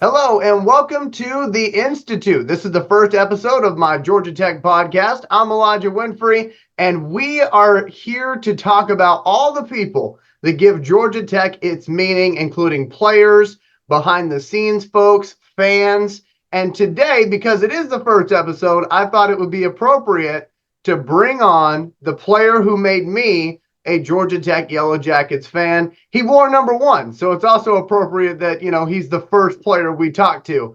Hello and welcome to The Institute. This is the first episode of my Georgia Tech podcast. I'm Elijah Winfrey, and we are here to talk about all the people that give Georgia Tech its meaning, including players, behind the scenes folks, fans. And today, because it is the first episode, I thought it would be appropriate to bring on the player who made me a Georgia Tech Yellow Jackets fan. He wore number 1, so it's also appropriate that, he's the first player we talked to.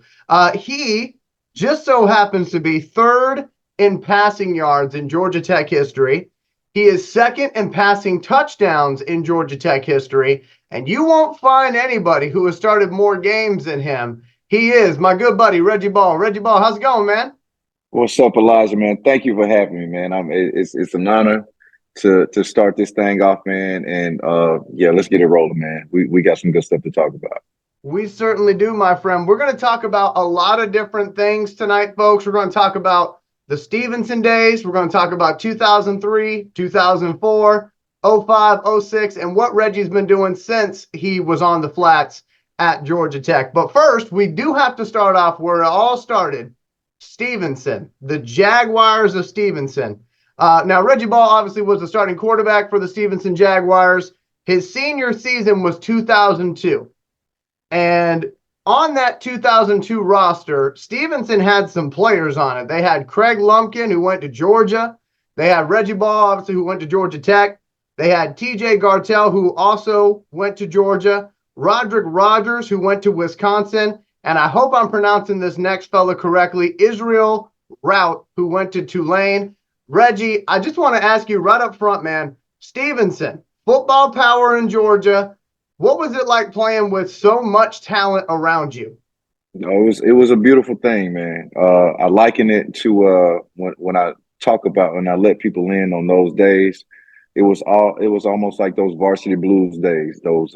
He just so happens to be third in passing yards in Georgia Tech history. He is second in passing touchdowns in Georgia Tech history, and you won't find anybody who has started more games than him. He is my good buddy, Reggie Ball. Reggie Ball, how's it going, man? What's up, Elijah, man? Thank you for having me, man. It's an honor to start this thing off, man. And yeah, let's get it rolling, man. We got some good stuff to talk about. We certainly do, my friend. We're going to talk about a lot of different things tonight, folks. We're going to talk about the Stephenson days. We're going to talk about 2003, 2004, 05, 06, and what Reggie's been doing since he was on the flats at Georgia Tech. But first, we do have to start off where it all started. Stephenson, the Jaguars of Stephenson. Now, Reggie Ball obviously was the starting quarterback for the Stephenson Jaguars. His senior season was 2002. And on that 2002 roster, Stephenson had some players on it. They had Craig Lumpkin, who went to Georgia. They had Reggie Ball, obviously, who went to Georgia Tech. They had TJ Gartell, who also went to Georgia. Roderick Rogers, who went to Wisconsin. And I hope I'm pronouncing this next fella correctly, Israel Rout, who went to Tulane. Reggie, I just want to ask you right up front, man, Stephenson, football power in Georgia. What was it like playing with so much talent around you? No, it was a beautiful thing, man. I liken it to when I talk about when I let people in on those days. It was almost like those varsity blues days, those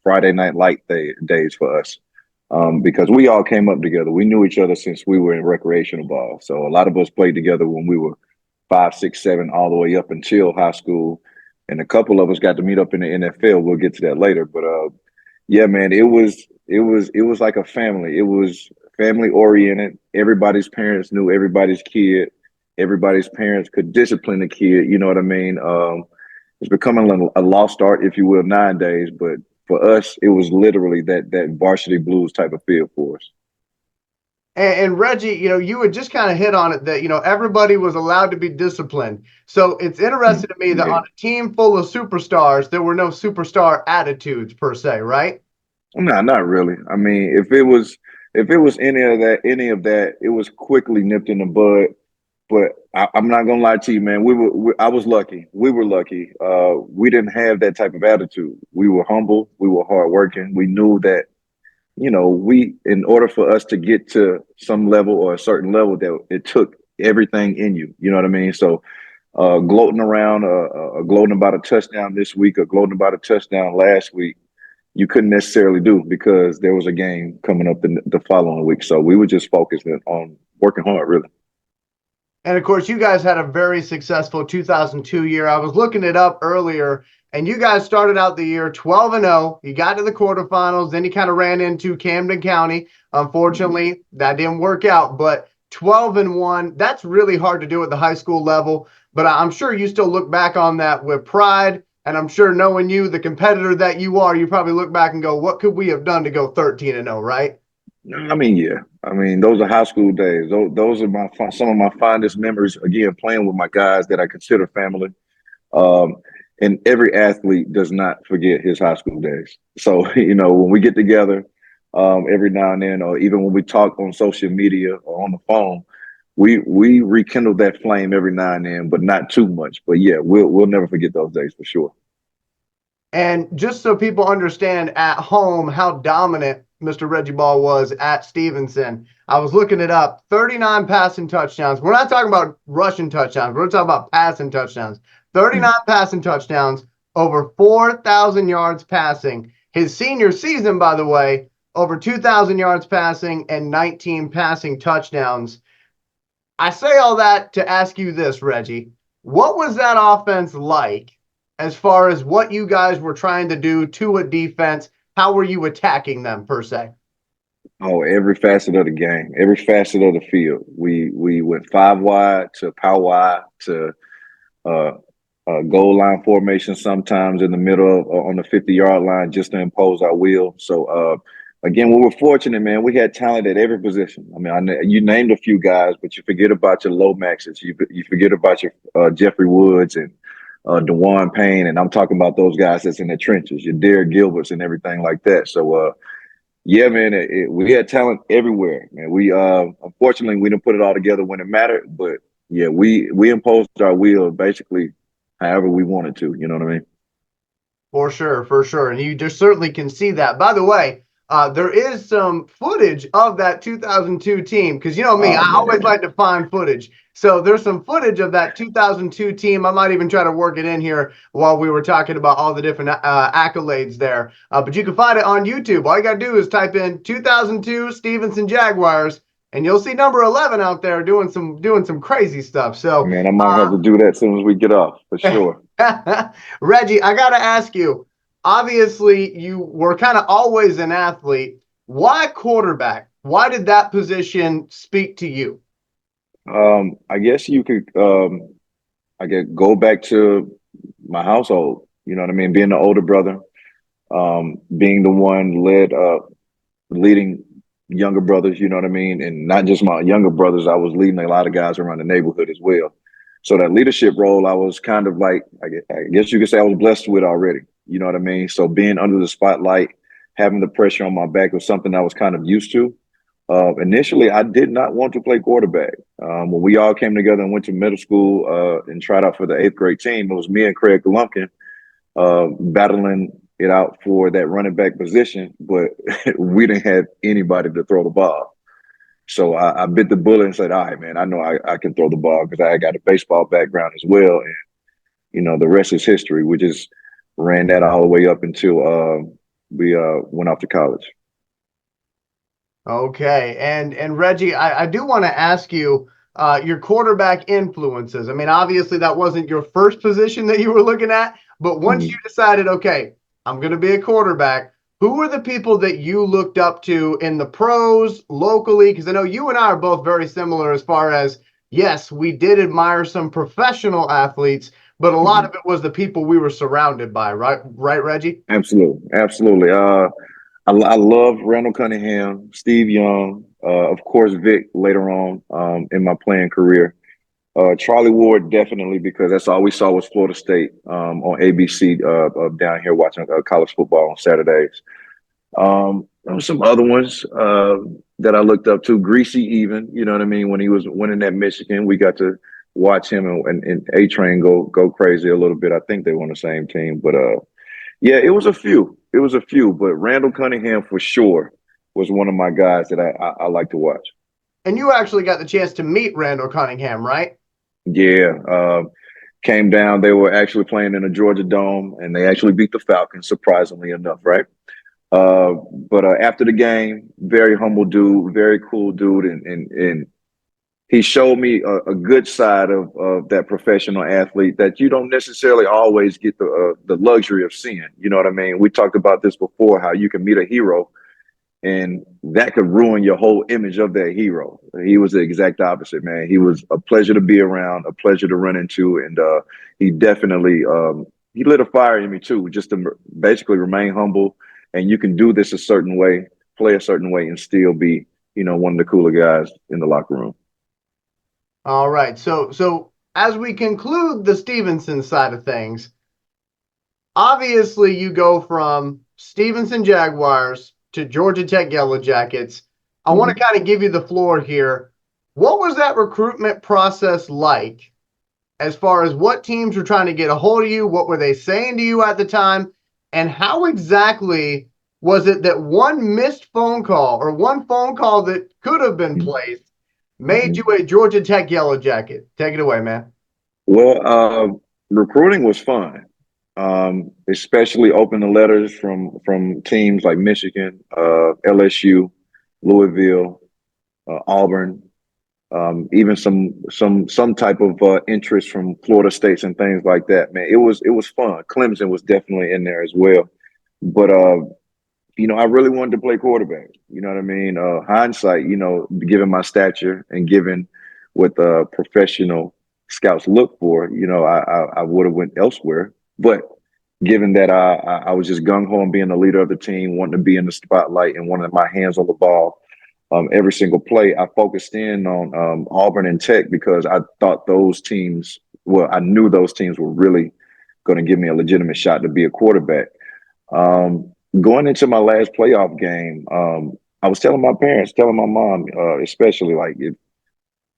Friday night light days for us. Because we all came up together. We knew each other since we were in recreational ball. So a lot of us played together when we were 5, 6, 7, all the way up until high school. And a couple of us got to meet up in the NFL. We'll get to that later. But yeah, man, it was like a family. It was family oriented. Everybody's parents knew everybody's kid. Everybody's parents could discipline a kid. You know what I mean? It's becoming a lost art, if you will, nowadays. But for us, it was literally that varsity blues type of feel for us. And Reggie, you had just kind of hit on it that, everybody was allowed to be disciplined. So it's interesting to me that on a team full of superstars, there were no superstar attitudes per se, right? No, not really. I mean, if it was any of that, it was quickly nipped in the bud. But I'm not gonna lie to you, man. I was lucky. We were lucky. We didn't have that type of attitude. We were humble. We were hardworking. We knew that, in order for us to get to some level or a certain level, that it took everything in you. You know what I mean? So, gloating around, gloating about a touchdown this week, or gloating about a touchdown last week, you couldn't necessarily do because there was a game coming up the following week. So we were just focused on working hard, really. And of course, you guys had a very successful 2002 year. I was looking it up earlier, and you guys started out the year 12-0. You got to the quarterfinals, then you kind of ran into Camden County. Unfortunately, that didn't work out, but 12-1, that's really hard to do at the high school level. But I'm sure you still look back on that with pride, and I'm sure knowing you, the competitor that you are, you probably look back and go, what could we have done to go 13-0, right? I mean, yeah. I mean, those are high school days. Those are some of my fondest memories. Again, playing with my guys that I consider family. And every athlete does not forget his high school days. So, when we get together every now and then, or even when we talk on social media or on the phone, we rekindle that flame every now and then, but not too much. But yeah, we'll never forget those days for sure. And just so people understand at home how dominant Mr. Reggie Ball was at Stephenson, I was looking it up. 39 passing touchdowns. We're not talking about rushing touchdowns. We're talking about passing touchdowns. 39 passing touchdowns, over 4,000 yards passing. His senior season, by the way, over 2,000 yards passing and 19 passing touchdowns. I say all that to ask you this, Reggie. What was that offense like as far as what you guys were trying to do to a defense? How were you attacking them, per se? Oh, every facet of the game, every facet of the field. We went five wide to power wide to uh, goal line formation sometimes in the middle of, on the 50-yard line just to impose our will. So again, we were fortunate, man. We had talent at every position. I mean, you named a few guys, but you forget about your Lomaxes. You forget about your Jeffrey Woods and DeJuan Payne, and I'm talking about those guys that's in the trenches, your Derek Gilberts and everything like that. So yeah, man, we had talent everywhere, man. We unfortunately we didn't put it all together when it mattered, but yeah, we imposed our will basically however we wanted to. You know what I mean? For sure, for sure. And you just certainly can see that. By the way, there is some footage of that 2002 team because you know me, Oh I always man, like to find footage. So there's some footage of that 2002 team. I might even try to work it in here while we were talking about all the different accolades there. But you can find it on YouTube. All you got to do is type in 2002 Stephenson Jaguars, and you'll see number 11 out there doing some crazy stuff. So man, I might have to do that as soon as we get off for sure. Reggie, I got to ask you. Obviously, you were kind of always an athlete. Why quarterback? Why did that position speak to you? I guess you could I could go back to my household. You know what I mean? Being the older brother, being the one leading younger brothers, you know what I mean? And not just my younger brothers, I was leading a lot of guys around the neighborhood as well. So that leadership role, I was kind of like, I guess you could say I was blessed with already. You know what I mean? So being under the spotlight, having the pressure on my back was something I was kind of used to. Initially, I did not want to play quarterback. When we all came together and went to middle school and tried out for the eighth grade team, it was me and Craig Lumpkin battling it out for that running back position, but we didn't have anybody to throw the ball. So I bit the bullet and said, all right, man, I know I can throw the ball because I got a baseball background as well. And, you know, the rest is history. We just ran that all the way up until we went off to college. Okay, and Reggie, I do want to ask you your quarterback influences. I mean, obviously that wasn't your first position that you were looking at, but once you Mhm. decided, okay, I'm going to be a quarterback, who were the people that you looked up to in the pros, locally? Because I know you and I are both very similar as far as, yes, we did admire some professional athletes, but a lot Mhm. of it was the people we were surrounded by, right? Right, Reggie? Absolutely. Absolutely. I love Randall Cunningham, Steve Young, of course, Vic later on in my playing career. Charlie Ward definitely because that's all we saw was Florida State on ABC down here watching college football on Saturdays. There were some other ones that I looked up to. Greasy, even you know what I mean. When he was winning at Michigan, we got to watch him and A Train go crazy a little bit. I think they were on the same team, but yeah, it was a few. It was a few, but Randall Cunningham for sure was one of my guys that I like to watch. And you actually got the chance to meet Randall Cunningham, right? Yeah, came down. They were actually playing in a Georgia Dome, and they actually beat the Falcons, surprisingly enough, right? But after the game, very humble dude, very cool dude, and he showed me a good side of that professional athlete that you don't necessarily always get the luxury of seeing. You know what I mean? We talked about this before, how you can meet a hero and that could ruin your whole image of that hero. He was the exact opposite, man. He was a pleasure to be around, a pleasure to run into, and he definitely he lit a fire in me too, just to basically remain humble. And you can do this a certain way, play a certain way, and still be, you know, one of the cooler guys in the locker room. All right. So as we conclude the Stevenson side of things, obviously you go from Stevenson Jaguars to Georgia Tech Yellow Jackets. I want Mm-hmm. to kind of give you the floor here. What was that recruitment process like as far as what teams were trying to get a hold of you? What were they saying to you at the time? And how exactly was it that one missed phone call or one phone call that could have been placed made you Mm-hmm. a Georgia Tech Yellow Jacket? Take it away, man. Well, recruiting was fun, especially opening letters from teams like Michigan, LSU, Louisville, Auburn, even some type of interest from Florida States and things like that. Man, it was fun. Clemson was definitely in there as well, but I really wanted to play quarterback. You know what I mean? Hindsight, given my stature and given what professional scouts look for, I would have went elsewhere. But given that I was just gung ho on being the leader of the team, wanting to be in the spotlight and wanting my hands on the ball every single play, I focused in on Auburn and Tech because I thought those teams, well, I knew those teams were really going to give me a legitimate shot to be a quarterback. Going into my last playoff game, I was telling my parents, telling my mom, especially like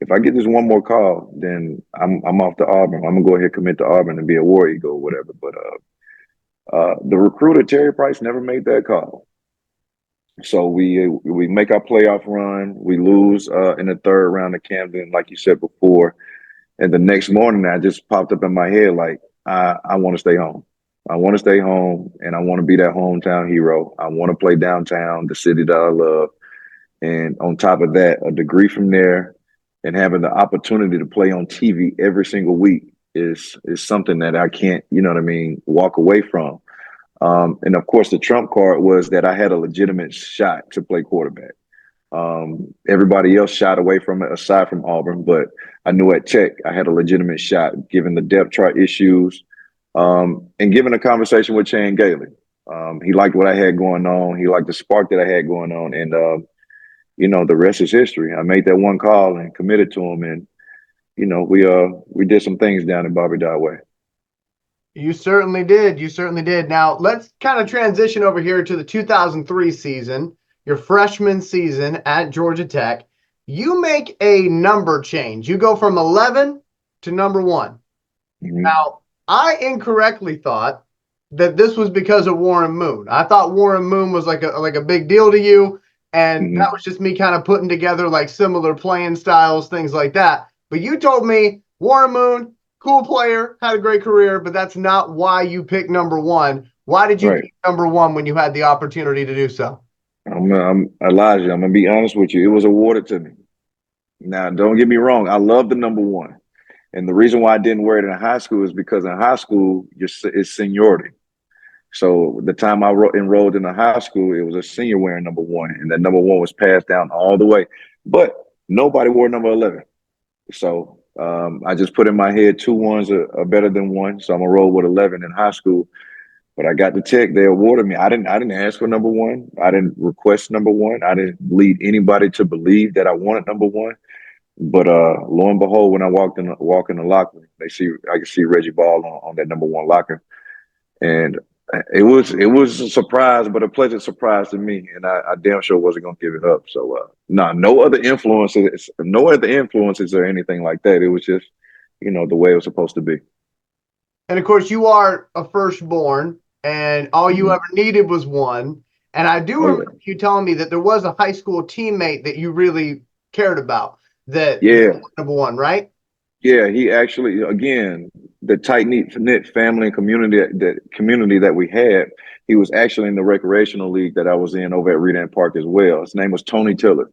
if I get this one more call, then I'm off to Auburn. I'm gonna go ahead and commit to Auburn and be a War Eagle or whatever. But the recruiter Terry Price never made that call. So we make our playoff run. We lose in the third round of Camden, like you said before. And the next morning, I just popped up in my head like I want to stay home. I want to stay home, and I want to be that hometown hero. I want to play downtown, the city that I love. And on top of that, a degree from there, and having the opportunity to play on TV every single week is something that I can't, walk away from. And of course, the trump card was that I had a legitimate shot to play quarterback. Everybody else shied away from it aside from Auburn, but I knew at Tech I had a legitimate shot given the depth chart issues and given a conversation with Chan Gailey. He liked what I had going on. He liked the spark that I had going on. And, the rest is history. I made that one call and committed to him. And, we did some things down in Bobby Dodd Way. You certainly did. You certainly did. Now, let's kind of transition over here to the 2003 season, your freshman season at Georgia Tech. You make a number change. You go from 11 to number 1. Mm-hmm. Now, I incorrectly thought that this was because of Warren Moon. I thought Warren Moon was like a big deal to you, and that was just me kind of putting together like similar playing styles, things like that. But you told me Warren Moon, cool player, had a great career, but that's not why you picked number 1. Why did you pick number 1 when you had the opportunity to do so? I'm Elijah. I'm gonna be honest with you. It was awarded to me. Now, don't get me wrong. I love the number 1. And the reason why I didn't wear it in high school is because in high school, it's seniority. So the time I enrolled in the high school, it was a senior wearing number 1, and that number 1 was passed down all the way. But nobody wore number 11. So I just put in my head 2 1s are better than 1. So I'm gonna roll with 11 in high school. But I got to Tech, they awarded me. I didn't ask for number 1. I didn't request number 1. I didn't lead anybody to believe that I wanted number 1. But lo and behold, when I walk in the locker, I could see Reggie Ball on that number 1 locker, and it was a surprise, but a pleasant surprise to me, and I damn sure wasn't gonna give it up. So no other influences, or anything like that. It was just the way it was supposed to be. And of course, you are a firstborn, and all you ever needed was 1. And I do remember you telling me that there was a high school teammate that you really cared about. That number 1, right? Yeah, he actually, again, the tight-knit family and community that we had, he was actually in the recreational league that I was in over at Redan Park as well. His name was Tony Tiller.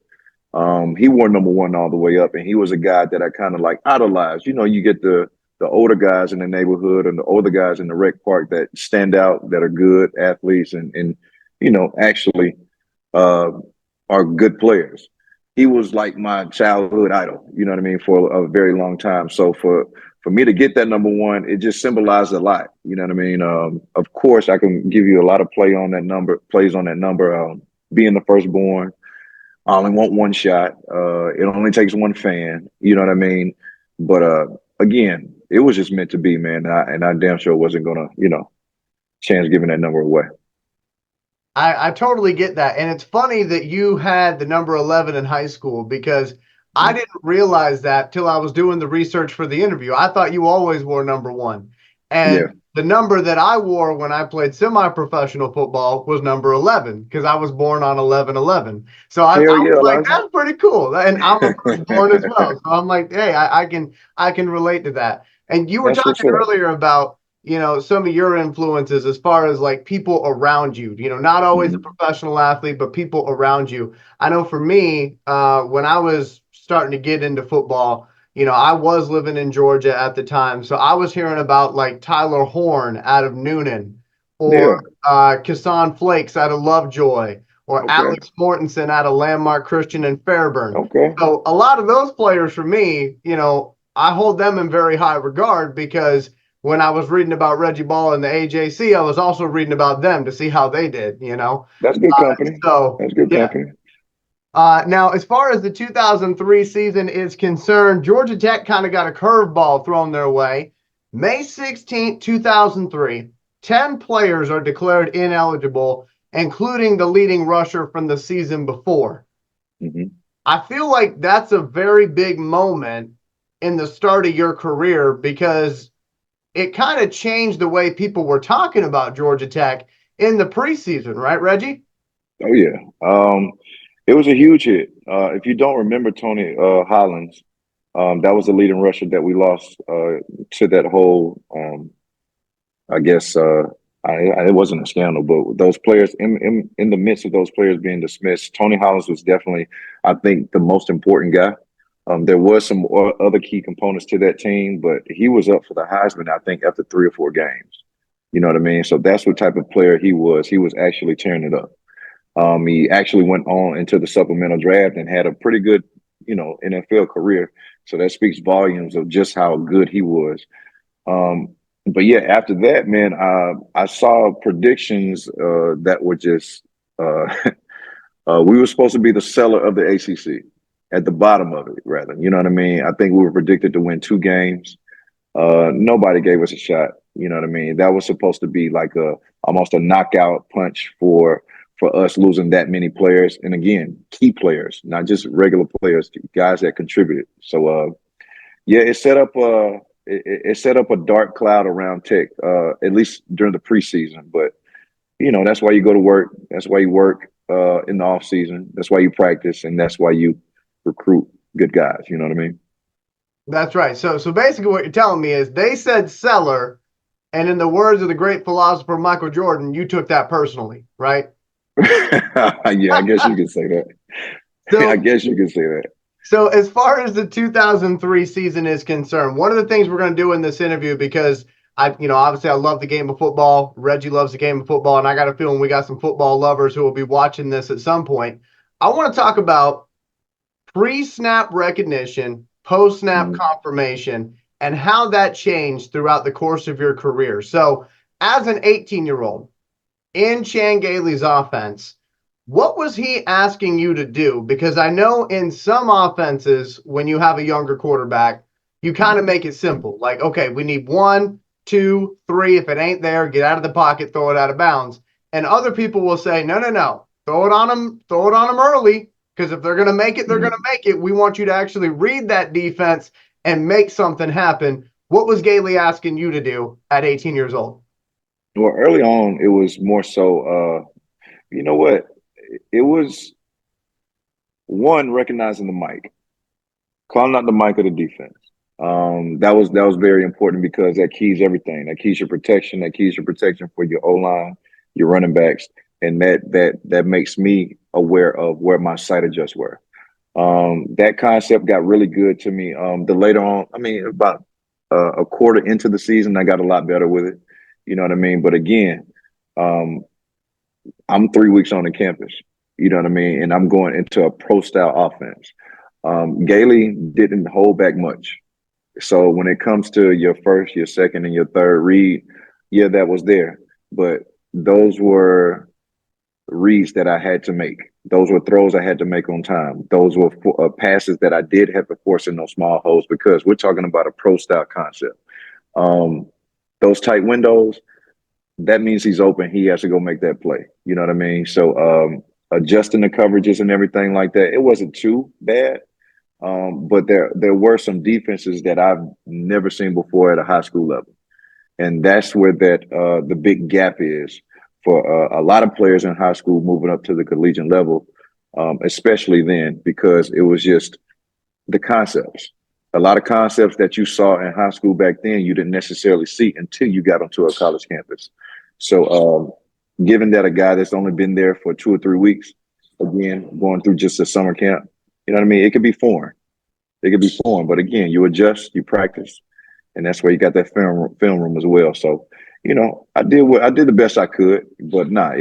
He wore number 1 all the way up, and he was a guy that I kind of like idolized. You get the older guys in the neighborhood and the older guys in the rec park that stand out, that are good athletes and actually are good players. He was like my childhood idol, you know what I mean, for a very long time. So for me to get that number 1, it just symbolized a lot, you know what I mean? Of course, I can give you a lot of plays on that number. Being the firstborn, I only want 1 shot. It only takes 1 fan, you know what I mean? But again, it was just meant to be, man. And I damn sure wasn't gonna, chance giving that number away. I totally get that. And it's funny that you had the number 11 in high school because I didn't realize that till I was doing the research for the interview. I thought you always wore number 1. And the number that I wore when I played semi-professional football was number 11 because I was born on 11/11. So I was like, that's pretty cool. And I'm a firstborn as well. So I'm like, hey, I can relate to that. And you were talking earlier about some of your influences as far as like people around you, not always a professional athlete, but people around you. I know for me, when I was starting to get into football, I was living in Georgia at the time. So I was hearing about like Tyler Horn out of Noonan or Kassan Flakes out of Lovejoy, or Okay. Alex Mortensen out of Landmark Christian in Fairburn. Okay. So a lot of those players for me, I hold them in very high regard because when I was reading about Reggie Ball and the AJC, I was also. About them to see how they did. That's good company. So That's good yeah. company. Now, as far as the 2003 season is concerned, Georgia Tech kind of got a curveball thrown their way. May 16th, 2003, 10 players are declared ineligible, including the leading rusher from the season before. Mm-hmm. I feel like that's a very big moment in the start of your career because it kind of changed the way people were talking about Georgia Tech in the preseason, right, Reggie? Oh yeah. It was a huge hit. If you don't remember Tony Hollins, that was the leading rusher that we lost to that whole. I guess it wasn't a scandal, but those players in the midst of those players being dismissed, Tony Hollins was definitely, I think, the most important guy. There was some other key components to that team, but he was up for the Heisman, I think, after 3 or 4 games. You know what I mean? So that's what type of player he was. He was actually tearing it up. He actually went on into the supplemental draft and had a pretty good, NFL career. So that speaks volumes of just how good he was. But yeah, after that, man, I saw predictions that were just uh, we were supposed to be the seller of the ACC at the bottom of it, rather. You know what I mean? I think we were predicted to win 2 games. Nobody gave us a shot. You know what I mean? That was supposed to be like almost a knockout punch for us losing that many players, and again, key players, not just regular players, guys that contributed. So yeah, it set up a dark cloud around Tech, at least during the preseason. But that's why you go to work. That's why you work in the off season. That's why you practice, and that's why you recruit good guys. You know what I mean? That's right. So basically what you're telling me is they said seller, and in the words of the great philosopher Michael Jordan, you took that personally, right? Yeah, I guess you could say that. I So guess you could say that. so as far as the 2003 season is concerned, one of the things we're going to do in this interview because obviously I love the game of football. Reggie loves the game of football, and I got a feeling we got some football lovers who will be watching this at some point. I want to talk about pre-snap recognition, post-snap Mhm. confirmation, and how that changed throughout the course of your career. So, as an 18-year-old in Chan Gailey's offense, what was he asking you to do? Because I know in some offenses, when you have a younger quarterback, you kind of make it simple. Like, okay, we need 1, 2, 3. If it ain't there, get out of the pocket, throw it out of bounds. And other people will say, no, no, no, throw it on them early. Because if they're going to make it, they're going Mhm. to make it. We want you to actually read that defense and make something happen. What was Gailey asking you to do at 18 years old? Well, early on, it was more so. You know what? It was one recognizing the mic, calling out the mic of the defense. That was very important because that keys everything. That keys your protection. That keys your protection for your O line, your running backs, and that makes me aware of where my sight adjusts were. That concept got really good to me. The later on, I mean, about a quarter into the season, I got a lot better with it. You know what I mean? But again, um, I'm 3 weeks on the campus. You know what I mean? And I'm going into a pro style offense. Gailey didn't hold back much. So when it comes to your first, your second, and your third read, yeah, that was there. But those were reads that I had to make. Those were throws I had to make on time. Those were passes that I did have to force in those small holes because we're talking about a pro style concept. Um, those tight windows, that means he's open. He has to go make that play. You know what I mean? So adjusting the coverages and everything like that, it wasn't too bad. But there were some defenses that I've never seen before at a high school level, and that's where the big gap is for a lot of players in high school moving up to the collegiate level, especially then because it was just the concepts. A lot of concepts that you saw in high school back then, you didn't necessarily see until you got onto a college campus. So, given that a guy that's only been there for 2 or 3 weeks, again, going through just a summer camp, you know what I mean? It could be foreign. It could be foreign, but again, you adjust, you practice, and that's where you got that film room as well. So, I did the best I could, but nah,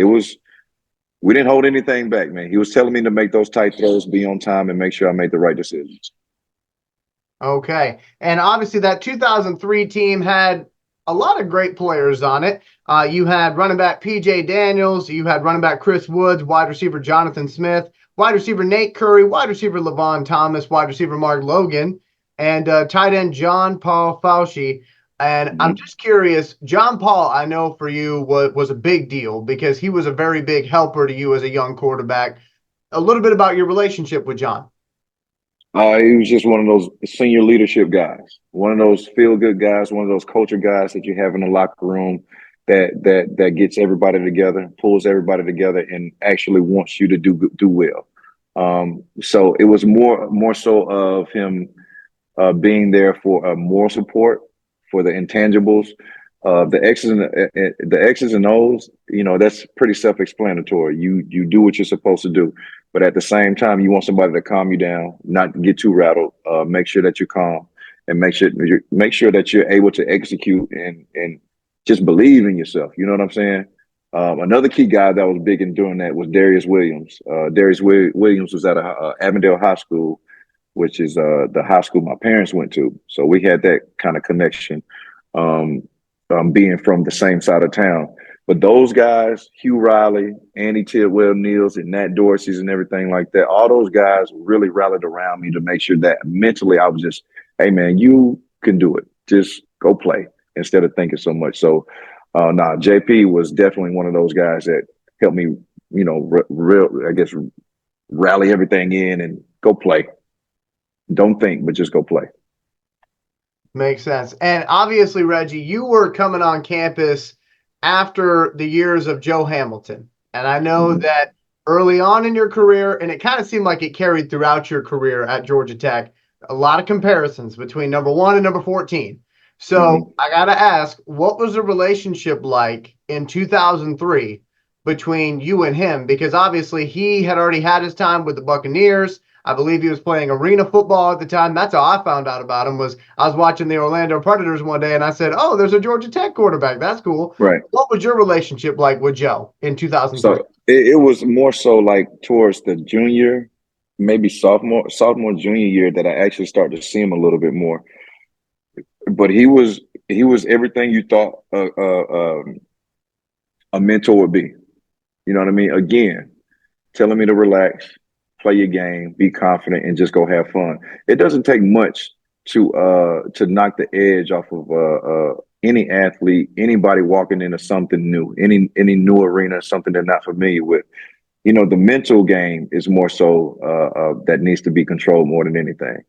we didn't hold anything back, man. He was telling me to make those tight throws, be on time, and make sure I made the right decisions. Okay. And obviously, that 2003 team had a lot of great players on it. You had running back PJ Daniels, you had running back Chris Woods, wide receiver Jonathan Smith, wide receiver Nate Curry, wide receiver Levon Thomas, wide receiver Mark Logan, and tight end John Paul Fauci. And I'm Mhm. just curious, John Paul, I know for you was a big deal because he was a very big helper to you as a young quarterback. A little bit about your relationship with John. He was just one of those senior leadership guys, one of those feel good guys, one of those culture guys that you have in the locker room that gets everybody together, pulls everybody together, and actually wants you to do well. So it was more so of him being there for moral support, for the intangibles, the X's and O's. That's pretty self-explanatory. You do what you're supposed to do, but at the same time, you want somebody to calm you down, not get too rattled. Make sure that you're calm, and make sure that you're able to execute and just believe in yourself. You know what I'm saying? Another key guy that was big in doing that was Darius Williams. Williams was at Avondale High School, which is the high school my parents went to. So we had that kind of connection, um, being from the same side of town. But those guys, Hugh Riley, Andy Tidwell, Niels, and Nat Dorsey's and everything like that, all those guys really rallied around me to make sure that mentally I was just, hey, man, you can do it. Just go play instead of thinking so much. So, JP was definitely one of those guys that helped me, I guess, rally everything in and go play. Don't think, but just go play. Makes sense. And obviously, Reggie, you were coming on campus after the years of Joe Hamilton. And I know Mm-hmm. that early on in your career, and it kind of seemed like it carried throughout your career at Georgia Tech, a lot of comparisons between number one and number 14. Mm-hmm. So I got to ask, what was the relationship like in 2003 between you and him? Because obviously he had already had his time with the Buccaneers. I believe he was playing arena football at the time. That's how I found out about him. Was I was watching the Orlando Predators one day and I said, "Oh, there's a Georgia Tech quarterback. That's cool." Right. What was your relationship like with Joe in 2003? So it was more so like towards the junior, maybe sophomore, junior year that I actually started to see him a little bit more. But he was everything you thought a mentor would be. You know what I mean? Again, telling me to relax, play your game, be confident, and just go have fun. It doesn't take much to knock the edge off of any athlete, anybody walking into something new, any new arena, something they're not familiar with. The mental game is more so that needs to be controlled more than anything.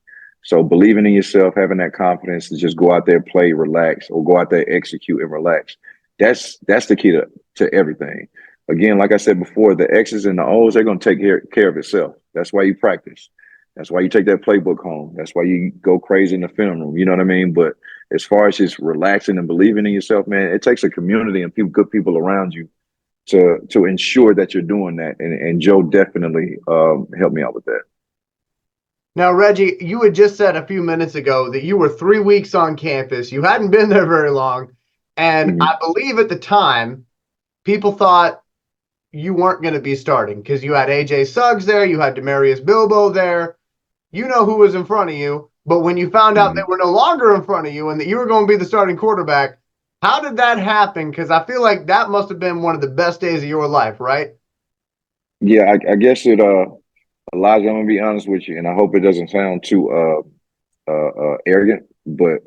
So believing in yourself, having that confidence to just go out there, play, relax, or go out there, execute, and relax. That's the key to everything. Again, like I said before, the X's and the O's, they're going to take care of itself. That's why you practice. That's why you take that playbook home. That's why you go crazy in the film room. You know what I mean? But as far as just relaxing and believing in yourself, man, it takes a community and good people around you to ensure that you're doing that. And Joe definitely helped me out with that. Now, Reggie, you had just said a few minutes ago that you were 3 weeks on campus. You hadn't been there very long. And Mm-hmm. I believe at the time, people thought you weren't going to be starting because you had AJ Suggs there, you had Demarius Bilbo there. You know who was in front of you. But when you found out they Mm-hmm. were no longer in front of you and that you were going to be the starting quarterback, how did that happen? Because I feel like that must have been one of the best days of your life, right? Yeah, I guess Elijah, I'm gonna be honest with you, and I hope it doesn't sound too arrogant, but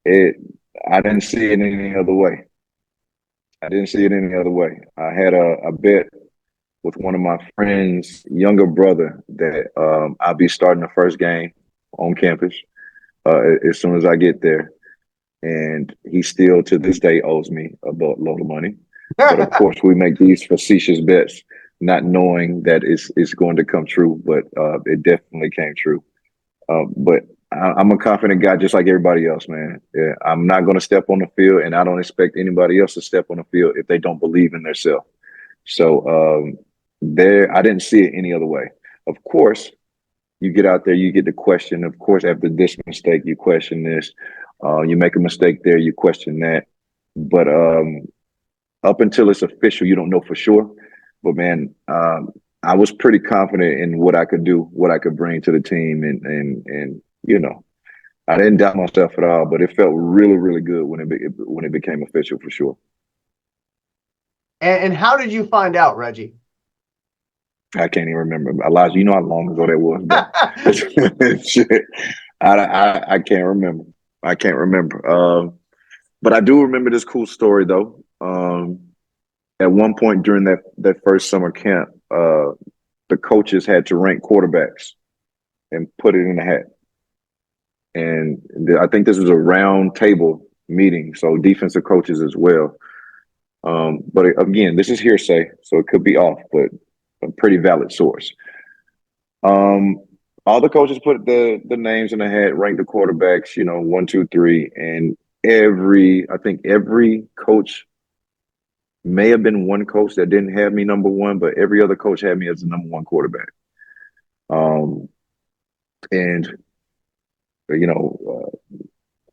it I didn't see it any other way. I didn't see it any other way. I had a bet with one of my friends' younger brother that I'll be starting the first game on campus as soon as I get there. And he still to this day owes me a boatload of money. But of course, we make these facetious bets, not knowing that it's going to come true. But it definitely came true. But I'm a confident guy, just like everybody else, man. Yeah, I'm not going to step on the field, and I don't expect anybody else to step on the field if they don't believe in themselves. So I didn't see it any other way. Of course, you get out there, you get the question. Of course, after this mistake, you question this. You make a mistake there, you question that. but up until it's official, you don't know for sure. But man, I was pretty confident in what I could do, what I could bring to the team, and I didn't doubt myself at all. But it felt really, really good when it became official for sure. And how did you find out, Reggie? I can't even remember. Elijah, you know how long ago that was, bro. Shit. I can't remember. I can't remember. But I do remember this cool story though. At one point during that first summer camp, the coaches had to rank quarterbacks and put it in a hat. And I think this was a round table meeting, so defensive coaches as well. But again, this is hearsay, so it could be off, but a pretty valid source. All the coaches put the names in the hat, ranked the quarterbacks, 1, 2, 3, and I think every coach may have been one coach that didn't have me number one, but every other coach had me as the number one quarterback. And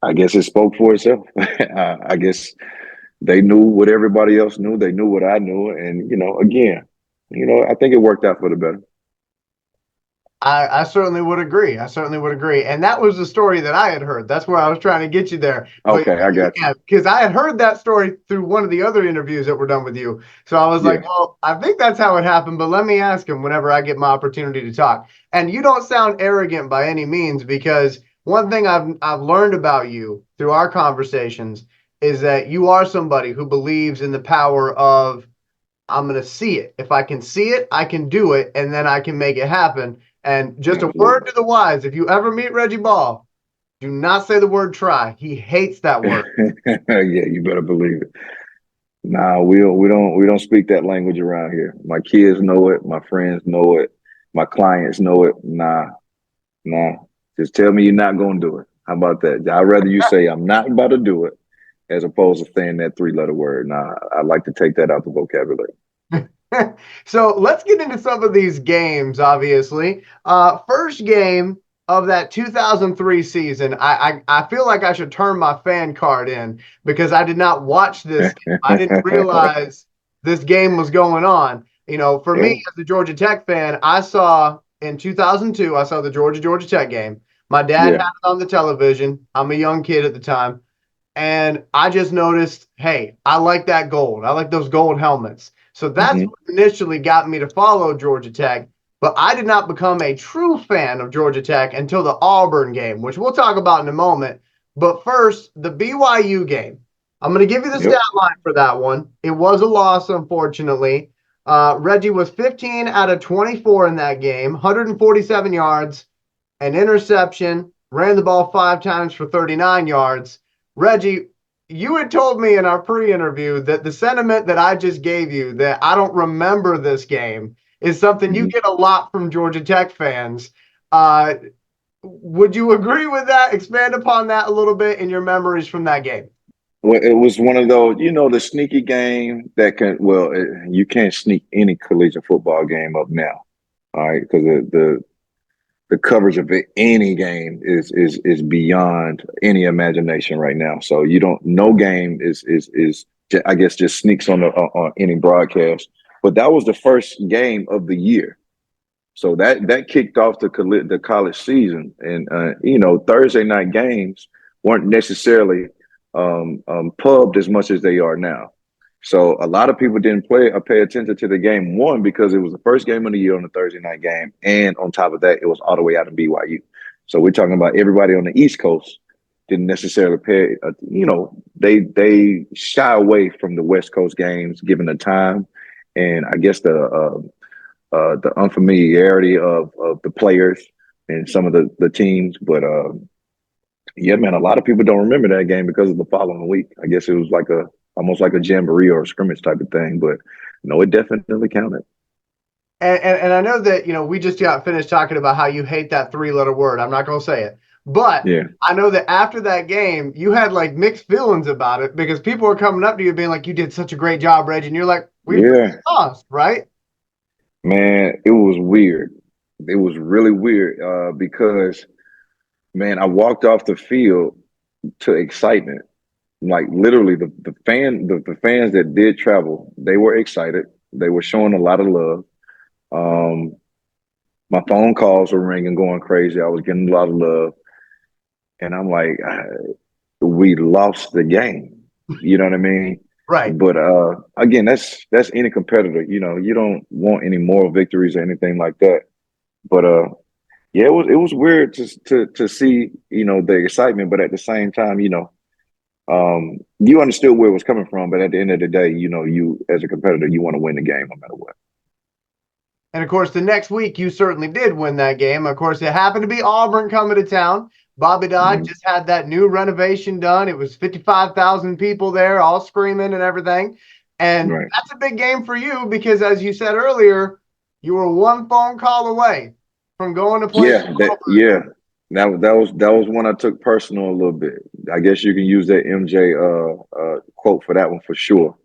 I guess it spoke for itself. I guess they knew what everybody else knew. They knew what I knew, and again, I think it worked out for the better. I certainly would agree. I certainly would agree. And that was the story that I had heard. That's where I was trying to get you there. But, Okay, I got you. because I had heard that story through one of the other interviews that were done with you. So I was like, well, I think that's how it happened, but let me ask him whenever I get my opportunity to talk. And you don't sound arrogant by any means, because one thing I've learned about you through our conversations is that you are somebody who believes in the power of, I'm going to see it. If I can see it, I can do it, and then I can make it happen. And just a word to the wise, if you ever meet Reggie Ball, do not say the word try. He hates that word. Yeah, you better believe it. Nah, we don't speak that language around here. My kids know it, my friends know it, my clients know it. Nah. Just tell me you're not gonna do it. How about that? I'd rather you say I'm not about to do it as opposed to saying that 3-letter word. Nah, I like to take that out the vocabulary. So let's get into some of these games, obviously. First game of that 2003 season, I feel like I should turn my fan card in because I did not watch this game. I didn't realize this game was going on. For me as a Georgia Tech fan, I saw in 2002, I saw the Georgia Tech game. My dad had it on the television. I'm a young kid at the time. And I just noticed, hey, I like that gold. I like those gold helmets. So that's what initially got me to follow Georgia Tech. But I did not become a true fan of Georgia Tech until the Auburn game, which we'll talk about in a moment. But first, the BYU game. I'm going to give you the stat line for that one. It was a loss, unfortunately. Reggie was 15 out of 24 in that game, 147 yards, an interception, ran the ball 5 times for 39 yards. Reggie, you had told me in our pre-interview that the sentiment that I just gave you, that I don't remember this game, is something you get a lot from Georgia Tech fans. Would you agree with that? Expand upon that a little bit in your memories from that game. Well, it was one of those, the sneaky game that you can't sneak any collegiate football game up now, all right? Because the coverage of any game is beyond any imagination right now. So no game is I guess just sneaks on any broadcast. But that was the first game of the year, so that kicked off the college season. And Thursday night games weren't necessarily pubbed as much as they are now. So a lot of people didn't pay attention to the game, one, because it was the first game of the year on a Thursday night game. And on top of that, it was all the way out in BYU. So we're talking about everybody on the East Coast didn't necessarily pay, they shy away from the West Coast games given the time. And I guess the unfamiliarity of the players and some of the teams. But yeah, man, a lot of people don't remember that game because of the following week. I guess it was almost like a jamboree or a scrimmage type of thing, but no, it definitely counted. And I know that, we just got finished talking about how you hate that 3-letter word. I'm not going to say it, but I know that after that game, you had like mixed feelings about it because people were coming up to you being like, you did such a great job, Reggie. And you're like, we lost, right? Man, it was weird. It was really weird because, man, I walked off the field to excitement. like literally the fans that did travel, they were excited. They were showing a lot of love. Um, my phone calls were ringing, going crazy. I was getting a lot of love, and I'm like, we lost the game. You know what I mean? Right. But again, that's any competitor. You know, you don't want any moral victories or anything like that. But yeah, it was weird to see, you know, the excitement, but at the same time, you know, you understood where it was coming from. But at the end of the day, you know, you as a competitor, you want to win the game no matter what. And of course, the next week you certainly did win that game. Of course, it happened to be Auburn coming to town. Bobby Dodd Mhm. just had that new renovation done. It was 55,000 people there, all screaming and everything. And Right. that's a big game for you because, as you said earlier, you were one phone call away from going to play Yeah, that was one I took personal a little bit. I guess you can use that MJ quote for that one for sure.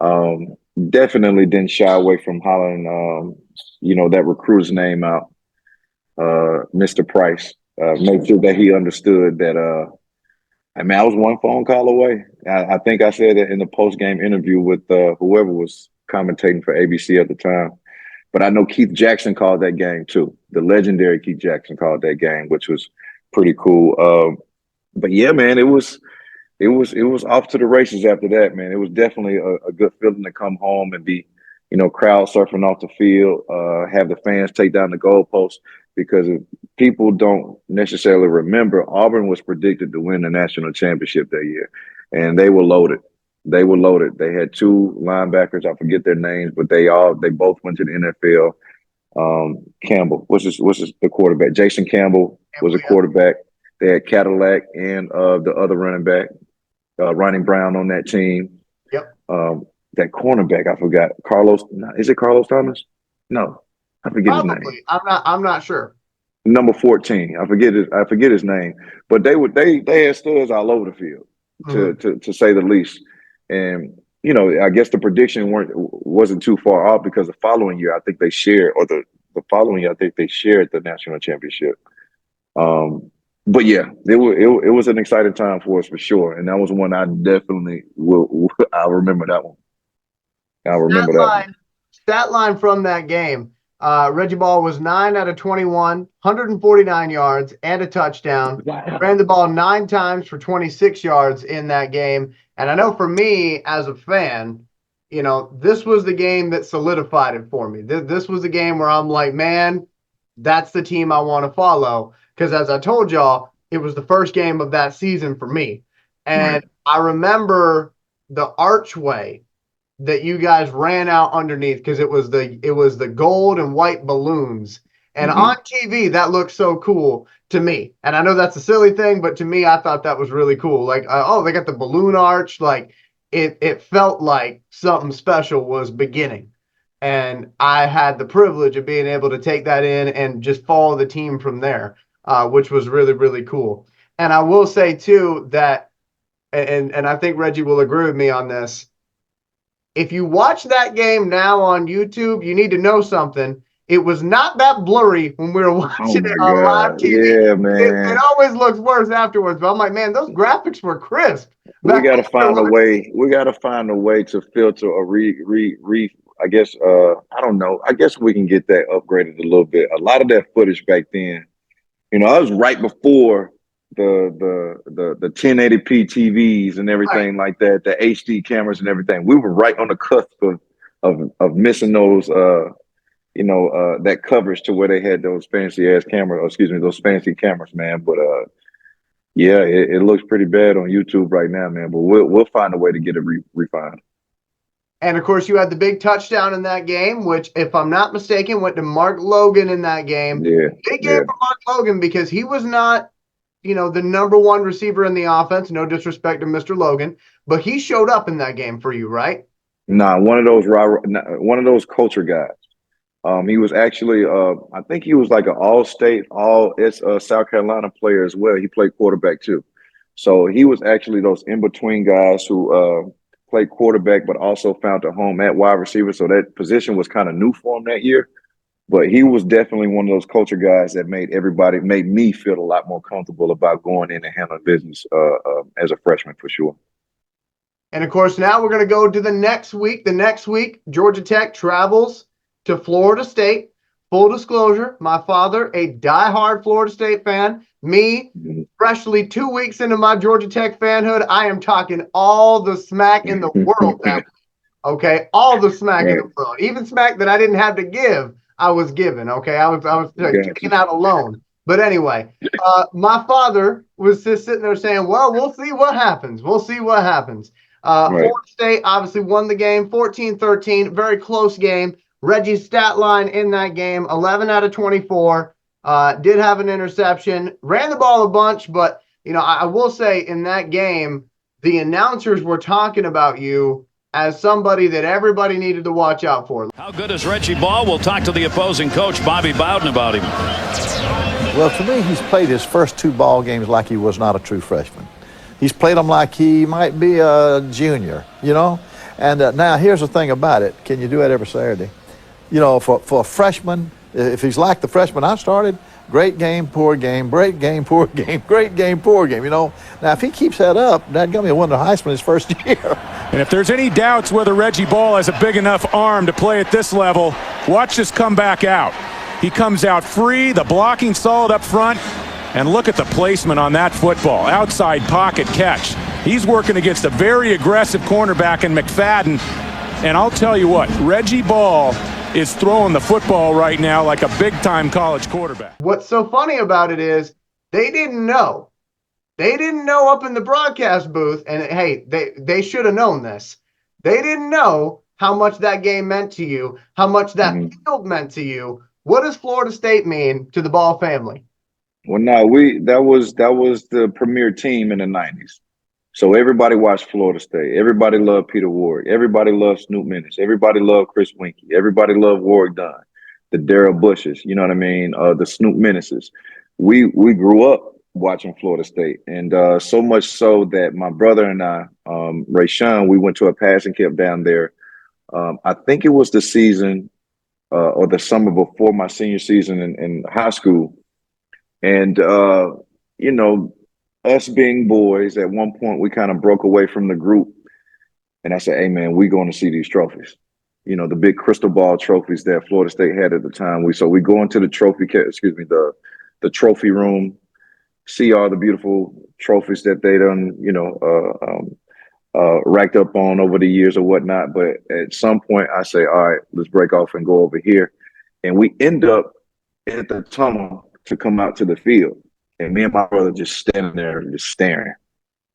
Um, Definitely didn't shy away from hollering, you know, that recruit's name out, Mr. Price. Make sure that he understood that. I mean, I was one phone call away. I think I said it in the post game interview with whoever was commentating for ABC at the time. But I know Keith Jackson called that game too. The legendary Keith Jackson called that game, which was pretty cool. But yeah, man, it was off to the races after that, man. It was definitely a good feeling to come home and be, you know, crowd surfing off the field, have the fans take down the goalposts because if people don't necessarily remember, Auburn was predicted to win the national championship that year, and they were loaded. They were loaded. They had two linebackers. I forget their names, but they both went to the NFL. Campbell, what's the quarterback? Jason Campbell was a quarterback. They had Cadillac and the other running back, Ronnie Brown on that team. Yep. That cornerback, I forgot. Carlos, is it Carlos Thomas? No, I forget his name. Probably. I'm not sure. Number 14. I forget his name. But they had studs all over the field, Mhm. to say the least. And you know, I guess the prediction wasn't too far off because the following year I think they shared, or the following year I think they shared the national championship. Um, but yeah, it was an exciting time for us for sure, and that was one I definitely will. I remember that one. I Stat remember that one. line, stat line from that game. Reggie Ball was 9 out of 21, 149 yards and a touchdown. Wow. Ran the ball 9 times for 26 yards in that game. And I know for me as a fan, this was the game that solidified it for me. This was the game where I'm like, man, that's the team I want to follow. Because as I told y'all, it was the first game of that season for me. Right. And I remember the archway that you guys ran out underneath because it was the gold and white balloons. And on Hmm. TV, that looked so cool to me. And I know that's a silly thing, but to me, I thought that was really cool. Like, oh, they got the balloon arch. Like, it felt like something special was beginning. And I had the privilege of being able to take that in and just follow the team from there, which was really, really cool. And I will say too that, and I think Reggie will agree with me on this, if you watch that game now on YouTube, you need to know something. It was not that blurry when we were Oh watching it my on live God. TV. Yeah, It man. always looks worse afterwards, but I'm like, man, those graphics were crisp We back got to when we find were a watching. way. We got to find a way to filter or re. I guess. I don't know. I guess we can get that upgraded a little bit. A lot of that footage back then, you know, I was right before the 1080p TVs and Right. everything like that, the HD cameras and everything. We were right on the cusp of missing those. That coverage to where they had those fancy ass cameras. Or excuse me, those fancy cameras, man. But yeah, it looks pretty bad on YouTube right now, man. But we'll find a way to get it refined. And of course, you had the big touchdown in that game, which, if I'm not mistaken, went to Mark Logan in that game. Yeah, Big game yeah. for Mark Logan because he was not, the number one receiver in the offense. No disrespect to Mr. Logan, but he showed up in that game for you, right? Nah, one of those culture guys. He was actually, I think he was like an all-state, South Carolina player as well. He played quarterback too, so he was actually those in-between guys who played quarterback, but also found a home at wide receiver. So that position was kind of new for him that year. But he was definitely one of those culture guys that made me feel a lot more comfortable about going in and handling business as a freshman for sure. And of course, now we're going to go to the next week. The next week, Georgia Tech travels to Florida State. Full disclosure, my father, a diehard Florida State fan. Me, freshly 2 weeks into my Georgia Tech fanhood, I am talking all the smack in the world that week. Okay, all the smack in the world, even smack that I didn't have to give, I was given. Okay, I was taken out alone. But anyway, my father was just sitting there saying, "Well, we'll see what happens. We'll see what happens." Florida State obviously won the game, 14-13, very close game. Reggie's stat line in that game, 11 out of 24. Did have an interception, ran the ball a bunch, but I will say in that game, the announcers were talking about you as somebody that everybody needed to watch out for. How good is Reggie Ball? We'll talk to the opposing coach, Bobby Bowden, about him. Well, to me, he's played his first 2 ball games like he was not a true freshman. He's played them like he might be a junior, And now here's the thing about it. Can you do that every Saturday? For a freshman, if he's like the freshman I started, great game, poor game, great game, poor game, great game, poor game, Now, if he keeps that up, that's going to be one of the Heisman his first year. And if there's any doubts whether Reggie Ball has a big enough arm to play at this level, watch this come back out. He comes out free, the blocking solid up front, and look at the placement on that football. Outside pocket catch. He's working against a very aggressive cornerback in McFadden. And I'll tell you what, Reggie Ball is throwing the football right now like a big-time college quarterback. What's so funny about it is they didn't know. They didn't know up in the broadcast booth, and hey, they should have known this. They didn't know how much that game meant to you, how much that field meant to you. What does Florida State mean to the Ball family? Well, no, that was the premier team in the 90s. So everybody watched Florida State. Everybody loved Peter Warwick. Everybody loved Snoop Minnis. Everybody loved Chris Winkie. Everybody loved Warwick Dunn, the Darrell Bushes, you know what I mean? The Snoop Minnises. We grew up watching Florida State. And so much so that my brother and I, Ray Sean, we went to a passing camp down there. I think it was the season or the summer before my senior season in high school. And, us being boys, at one point we kind of broke away from the group. And I said, hey, man, we're going to see these trophies. The big crystal ball trophies that Florida State had at the time. We go into the the trophy room, see all the beautiful trophies that they done, racked up on over the years or whatnot. But at some point I say, all right, let's break off and go over here. And we end up at the tunnel to come out to the field. And me and my brother just standing there, just staring.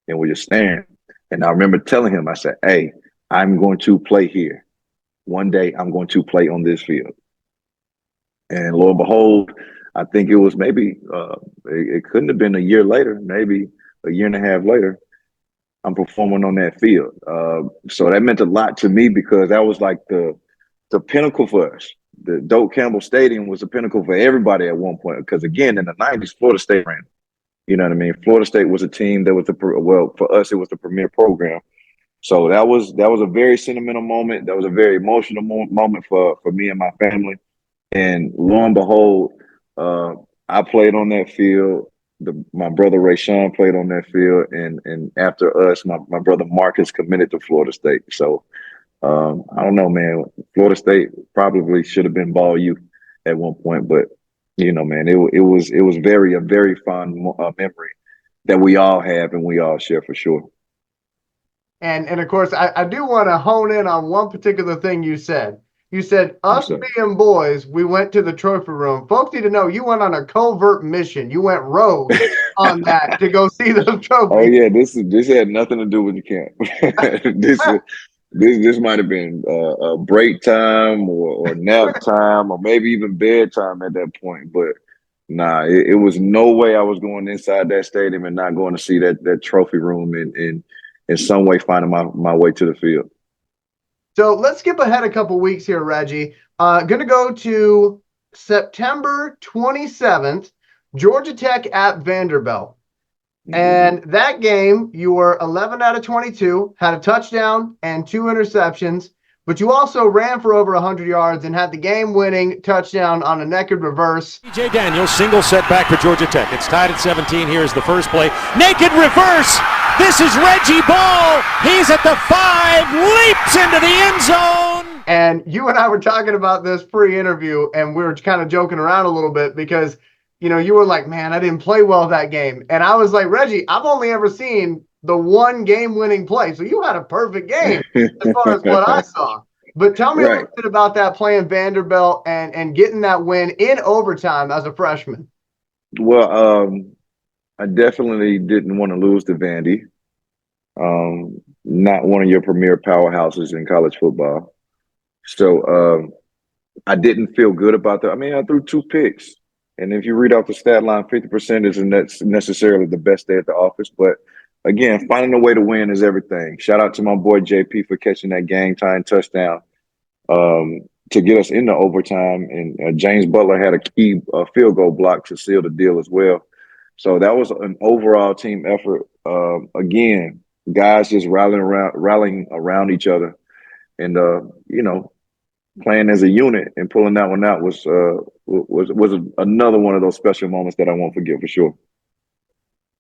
And we're just staring. And I remember telling him, I said, hey, I'm going to play here. One day I'm going to play on this field. And lo and behold, I think it was maybe, it couldn't have been a year later, maybe a year and a half later, I'm performing on that field. So that meant a lot to me because that was like the pinnacle for us. The Doak Campbell Stadium was a pinnacle for everybody at one point. Because again, in the 90s, Florida State ran. You know what I mean? Florida State was a team that was for us, it was the premier program. So that was a very sentimental moment. That was a very emotional moment for me and my family. And lo and behold, I played on that field. My brother Ray Sean played on that field, and after us, my brother Marcus committed to Florida State. So I don't know, man. Florida State probably should have been Ball U at one point, but man, it was a very fond memory that we all have and we all share for sure. And of course, I do want to hone in on one particular thing you said. You said, us being boys, we went to the trophy room. Folks need to know you went on a covert mission. You went rogue on that to go see those trophies. Oh, yeah, this had nothing to do with the camp. This might have been a break time or nap time or maybe even bedtime at that point. But nah, it was no way I was going inside that stadium and not going to see that trophy room and in some way finding my way to the field. So let's skip ahead a couple weeks here, Reggie. Going to go to September 27th, Georgia Tech at Vanderbilt. And that game, you were 11 out of 22, had a touchdown and 2 interceptions. but you also ran for over 100 yards and had the game-winning touchdown on a naked reverse. J. Daniels, single setback for Georgia Tech. It's tied at 17. Here's the first play. Naked reverse. This is Reggie Ball. He's at the 5, leaps into the end zone. And you and I were talking about this pre-interview, and we were kind of joking around a little bit because, you know, you were like, man, I didn't play well that game. And I was like, Reggie, I've only ever seen the one game-winning play. So you had a perfect game as far as what I saw. But tell me a little bit about that playing Vanderbilt and getting that win in overtime as a freshman. Well, I definitely didn't want to lose to Vandy. Not one of your premier powerhouses in college football. So I didn't feel good about that. I mean, I threw 2 picks. And if you read off the stat line, 50% isn't necessarily the best day at the office. But again, finding a way to win is everything. Shout out to my boy JP for catching that game-tying touchdown to get us into overtime. And James Butler had a key field goal block to seal the deal as well. So that was an overall team effort. Again, guys just rallying around each other, and you know, playing as a unit and pulling that one out was another one of those special moments that I won't forget for sure.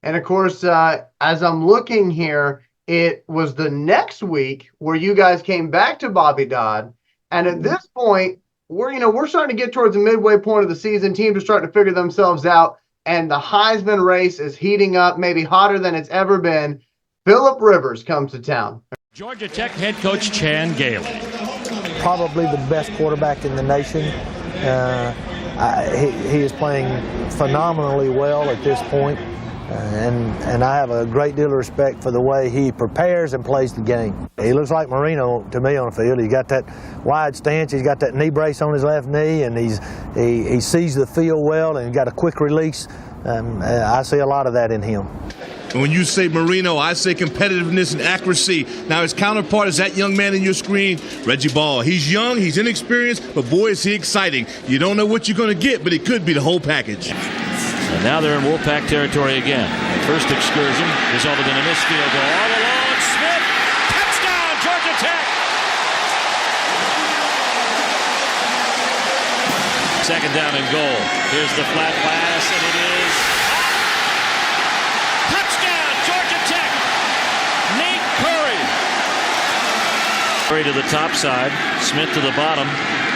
And of course, as I'm looking here, it was the next week where you guys came back to Bobby Dodd, and at this point, we're starting to get towards the midway point of the season. Teams are starting to figure themselves out, and the Heisman race is heating up, maybe hotter than it's ever been. Phillip Rivers comes to town. Georgia Tech head coach Chan Gailey. Probably the best quarterback in the nation. He is playing phenomenally well at this point, and I have a great deal of respect for the way he prepares and plays the game. He looks like Marino to me on the field. He's got that wide stance. He's got that knee brace on his left knee, and he sees the field well, and he's got a quick release. I see a lot of that in him. And when you say Marino, I say competitiveness and accuracy. Now his counterpart is that young man in your screen, Reggie Ball. He's young, he's inexperienced, but boy is he exciting. You don't know what you're going to get, but it could be the whole package. And now they're in Wolfpack territory again. First excursion resulted in a missed field goal. All alone, Smith, touchdown, Georgia Tech. Second down and goal. Here's the flat pass, and it is touchdown, Georgia Tech. Nate Curry. Curry to the top side, Smith to the bottom.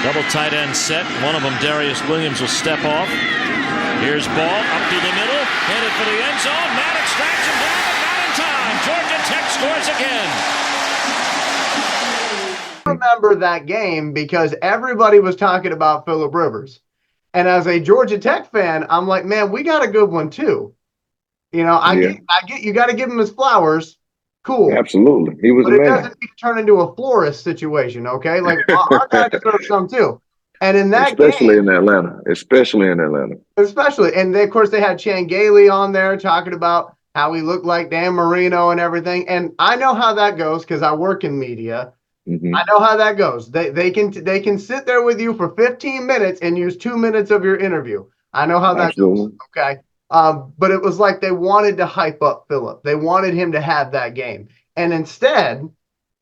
Double tight end set. One of them, Darius Williams, will step off. Here's Ball up to the middle, headed for the end zone. Maddox tracks him down, but not in time. Georgia Tech scores again. I remember that game because everybody was talking about Phillip Rivers. And as a Georgia Tech fan, I'm like, man, we got a good one too. You know, I get you got to give him his flowers. Cool. Absolutely. He was but a it man. doesn't need to turn into a florist situation, okay? Like, our guy deserves some too. And in that especially game, in Atlanta. and of course they had Chan Gailey on there talking about how he looked like Dan Marino and everything. And I know how that goes because I work in media. Mm-hmm. I know how that goes. They can sit there with you for 15 minutes and use 2 minutes of your interview. I know how that goes. Okay. But it was like they wanted to hype up Phillip. They wanted him to have that game. And instead,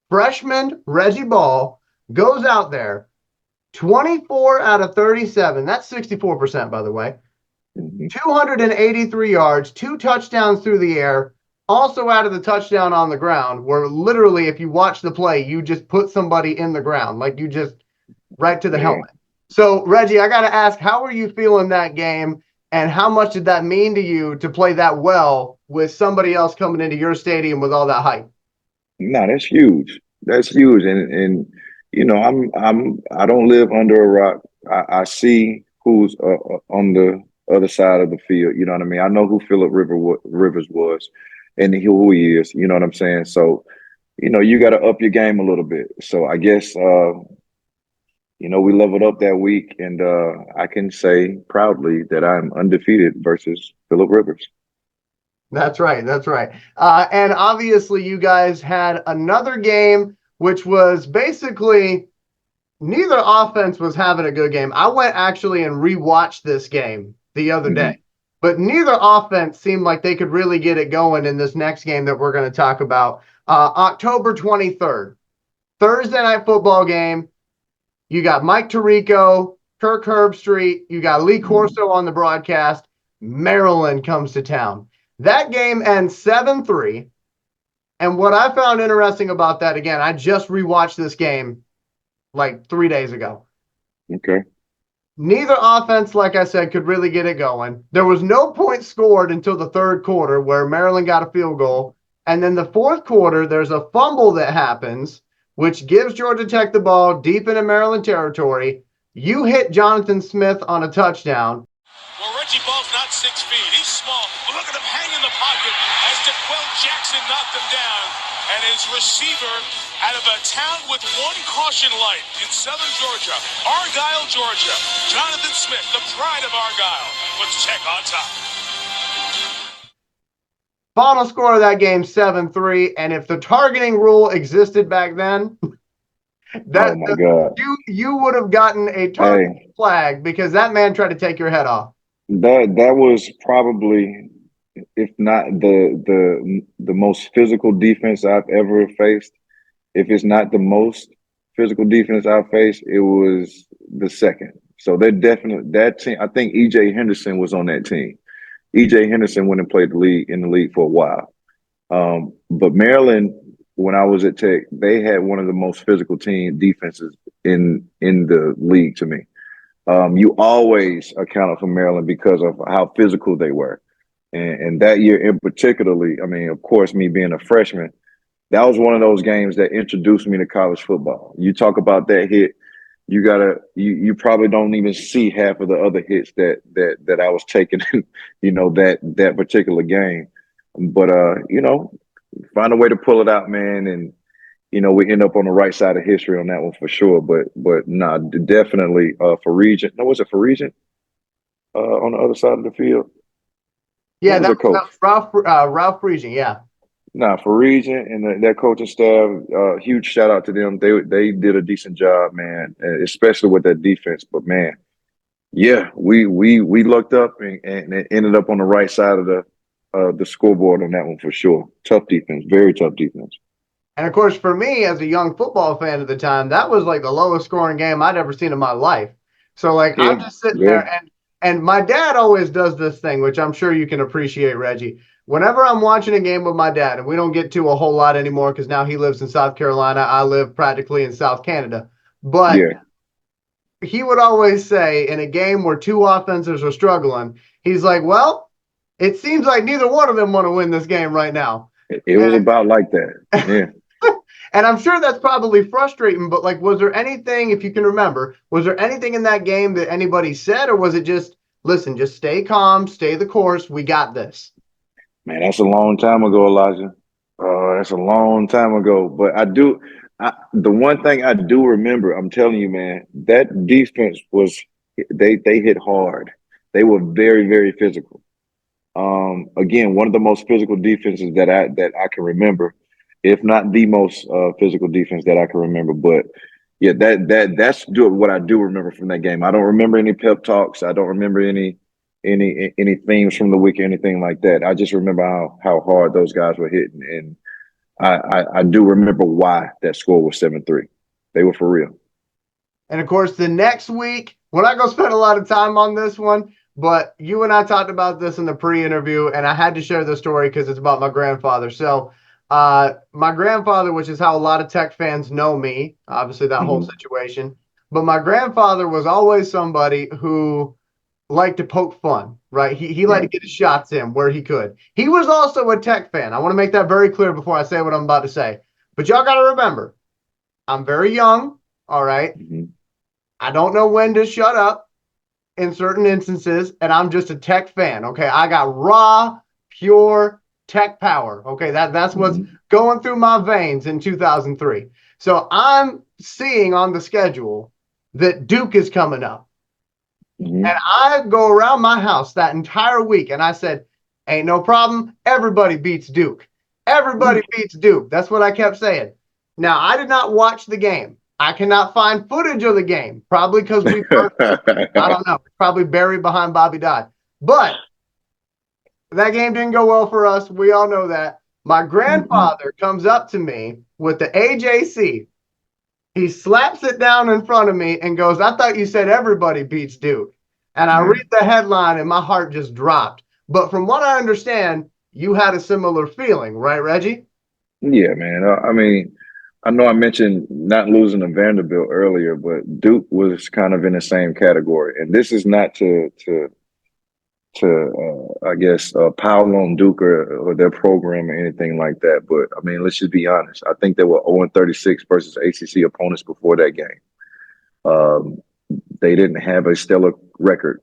freshman Reggie Ball goes out there, 24 out of 37. That's 64%, by the way. 283 yards, 2 touchdowns through the air, also added the touchdown on the ground, where literally, if you watch the play, you just put somebody in the ground, like you just right to the helmet. So, Reggie, I got to ask, how are you feeling that game, and how much did that mean to you to play that well with somebody else coming into your stadium with all that hype? No, that's huge. That's huge, and you know, I don't live under a rock. I see who's on the other side of the field. You know what I mean? I know who Phillip Rivers was and who he is. You know what I'm saying? So, you know, you got to up your game a little bit. So I guess, you know, we leveled up that week, and I can say proudly that I'm undefeated versus Phillip Rivers. That's right. That's right. And obviously you guys had another game, which was basically neither offense was having a good game. I went actually and rewatched this game the other day, but neither offense seemed like they could really get it going in this next game that we're going to talk about. October 23rd, Thursday night football game. You got Mike Tirico, Kirk Herbstreit. You got Lee Corso on the broadcast. Maryland comes to town. That game ends 7-3. And what I found interesting about that, again, I just rewatched this game like 3 days ago. Okay. Neither offense, like I said, could really get it going. There was no points scored until the third quarter where Maryland got a field goal. And then the fourth quarter, there's a fumble that happens, which gives Georgia Tech the ball deep into Maryland territory. You hit Jonathan Smith on a touchdown. Well, Reggie Ball's not 6 feet. He's small. But look at him hang in the pocket as DeQuell Jackson knocked him down. And his receiver out of a town with one caution light in southern Georgia, Argyle, Georgia, Jonathan Smith, the pride of Argyle, puts Tech on top. Final score of that game, 7-3. And if the targeting rule existed back then, Oh my God. you would have gotten a target flag because that man tried to take your head off. That was probably, if not the most physical defense I've ever faced. If it's not the most physical defense I've faced, it was the second. So that team. I think E.J. Henderson was on that team. E.J. Henderson went and played in the league for a while. But Maryland, when I was at Tech, they had one of the most physical team defenses in the league to me. You always accounted for Maryland because of how physical they were. And that year in particularly, I mean, of course, me being a freshman, that was one of those games that introduced me to college football. You talk about that hit, you probably don't even see half of the other hits that I was taking, that particular game. But find a way to pull it out, man, and we end up on the right side of history on that one for sure. But nah, definitely for Regent. No, was it for Regent on the other side of the field? Yeah, that was Ralph Regent, yeah. Nah, for Regent and that coaching staff, huge shout out to them. They did a decent job, man, especially with that defense. But man, yeah, we looked up and it ended up on the right side of the scoreboard on that one for sure. Tough defense, very tough defense. And of course, for me as a young football fan at the time, that was like the lowest scoring game I'd ever seen in my life. So I'm just sitting there and my dad always does this thing, which I'm sure you can appreciate, Reggie. Whenever I'm watching a game with my dad, and we don't get to a whole lot anymore because now he lives in South Carolina, I live practically in South Canada. But he would always say in a game where two offenses are struggling, he's like, well, it seems like neither one of them want to win this game right now. It was about like that. Yeah. And I'm sure that's probably frustrating, but was there anything, if you can remember, was there anything in that game that anybody said, or was it just, listen, just stay calm, stay the course, we got this? Man, that's a long time ago, Elijah. That's a long time ago. But the one thing I do remember, I'm telling you, man, that defense they hit hard. They were very, very physical. Again, one of the most physical defenses that I can remember, if not the most physical defense that I can remember. But yeah, that's what I do remember from that game. I don't remember any pep talks. I don't remember any themes from the week or anything like that. I just remember how hard those guys were hitting, and I do remember why that score was 7-3. They were for real. And of course, the next week, we're not going to spend a lot of time on this one, but you and I talked about this in the pre-interview, and I had to share this story because it's about my grandfather. So my grandfather, which is how a lot of Tech fans know me, obviously that whole situation, but my grandfather was always somebody who liked to poke fun, right? He liked to get his shots in where he could. He was also a Tech fan. I want to make that very clear before I say what I'm about to say. But y'all got to remember, I'm very young, all right? I don't know when to shut up in certain instances, and I'm just a Tech fan, okay? I got raw, pure Tech power, okay? That's what's going through my veins in 2003. So I'm seeing on the schedule that Duke is coming up. And I go around my house that entire week, and I said, ain't no problem. Everybody beats Duke. Everybody beats Duke. That's what I kept saying. Now, I did not watch the game. I cannot find footage of the game, probably because I don't know, probably buried behind Bobby Dodd. But that game didn't go well for us. We all know that. My grandfather comes up to me with the AJC, He slaps it down in front of me and goes, "I thought you said everybody beats Duke." And I read the headline and my heart just dropped. But from what I understand, you had a similar feeling, right, Reggie? Yeah, man. I mean, I know I mentioned not losing to Vanderbilt earlier, but Duke was kind of in the same category. And this is not to I guess pile on Duke or their program or anything like that. But I mean, let's just be honest. I think they were 0-36 versus ACC opponents before that game. They didn't have a stellar record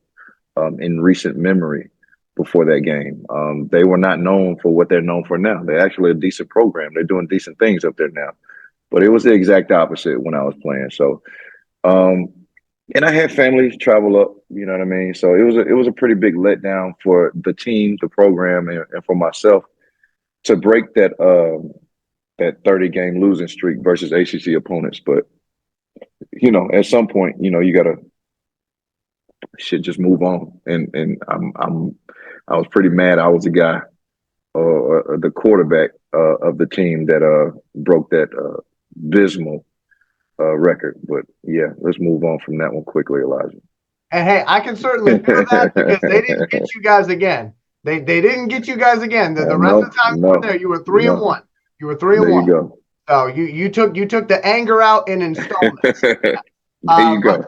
in recent memory before that game. They were not known for what they're known for now. They're actually a decent program. They're doing decent things up there now. But it was the exact opposite when I was playing. So, and I had family travel up, you know what I mean? So it was a pretty big letdown for the team, the program, and for myself to break that 30-game losing streak versus ACC opponents. But, you know, at some point, you know, you gotta just move on. And I was pretty mad. I was the guy or the quarterback of the team that broke that abysmal record. But yeah, let's move on from that one quickly, Elijah. And hey, I can certainly do that because they didn't get you guys again. They didn't get you guys again. The rest of the time you were there, you were 3-1. You were 3-1. There you go. So you took the anger out in installments. There you go.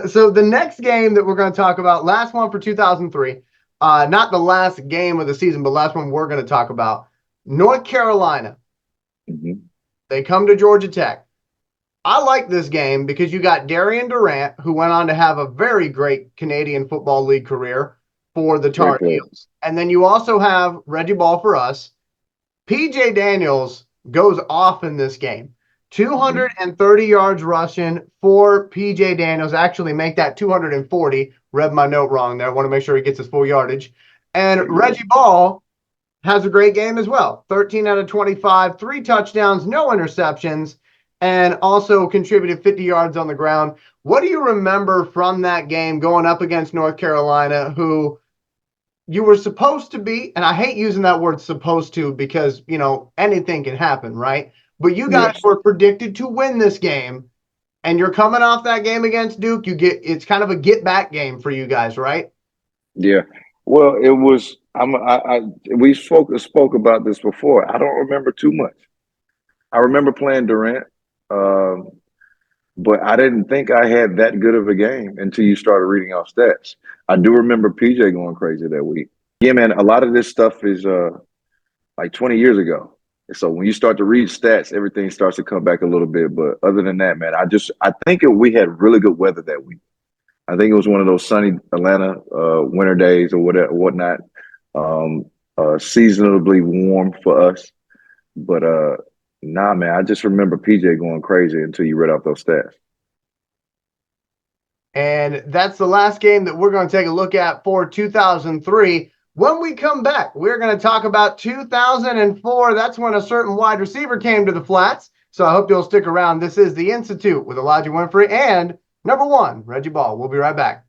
So the next game that we're going to talk about, last one for 2003, not the last game of the season, but last one we're going to talk about, North Carolina. Mm-hmm. They come to Georgia Tech. I like this game because you got Darian Durant, who went on to have a very great Canadian Football League career for the Tar Heels. And then you also have Reggie Ball for us. PJ Daniels goes off in this game. 230 yards rushing for PJ Daniels. Actually, make that 240. Read my note wrong there. I want to make sure he gets his full yardage. And Reggie Ball has a great game as well. 13 out of 25, 3 touchdowns, no interceptions, and also contributed 50 yards on the ground. What do you remember from that game going up against North Carolina, who you were supposed to beat? And I hate using that word supposed to because, you know, anything can happen, right? But you guys were predicted to win this game, and you're coming off that game against Duke. It's kind of a get back game for you guys, right? Yeah. Well, it was. We spoke about this before. I don't remember too much. I remember playing Durant, but I didn't think I had that good of a game until you started reading off stats. I do remember PJ going crazy that week. Yeah, man. A lot of this stuff is like 20 years ago. So when you start to read stats, everything starts to come back a little bit. But other than that, man, I think we had really good weather that week. I think it was one of those sunny Atlanta winter days or whatnot, seasonably warm for us. But nah, man, I just remember PJ going crazy until you read off those stats. And that's the last game that we're going to take a look at for 2003. When we come back, we're going to talk about 2004. That's when a certain wide receiver came to the flats. So I hope you'll stick around. This is The Institute with Elijah Winfrey and number 1, Reggie Ball. We'll be right back.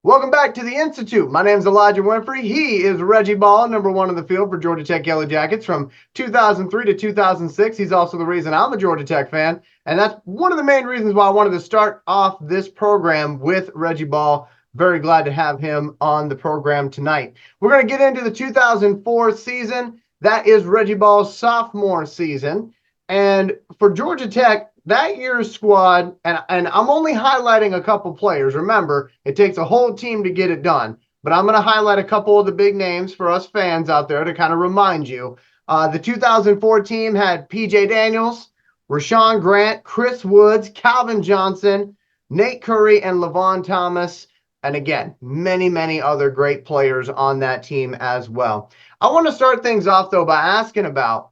Welcome back to the Institute. My name is Elijah Winfrey. He is Reggie Ball, number 1 on the field for Georgia Tech Yellow Jackets from 2003 to 2006. He's also the reason I'm a Georgia Tech fan, and that's one of the main reasons why I wanted to start off this program with Reggie Ball. Very glad to have him on the program tonight. We're going to get into the 2004 season. That is Reggie Ball's sophomore season. And for Georgia Tech, that year's squad, and I'm only highlighting a couple players. Remember, it takes a whole team to get it done. But I'm going to highlight a couple of the big names for us fans out there to kind of remind you. The 2004 team had P.J. Daniels, Rashawn Grant, Chris Woods, Calvin Johnson, Nate Curry, and Levon Thomas. And again, many, many other great players on that team as well. I want to start things off, though, by asking about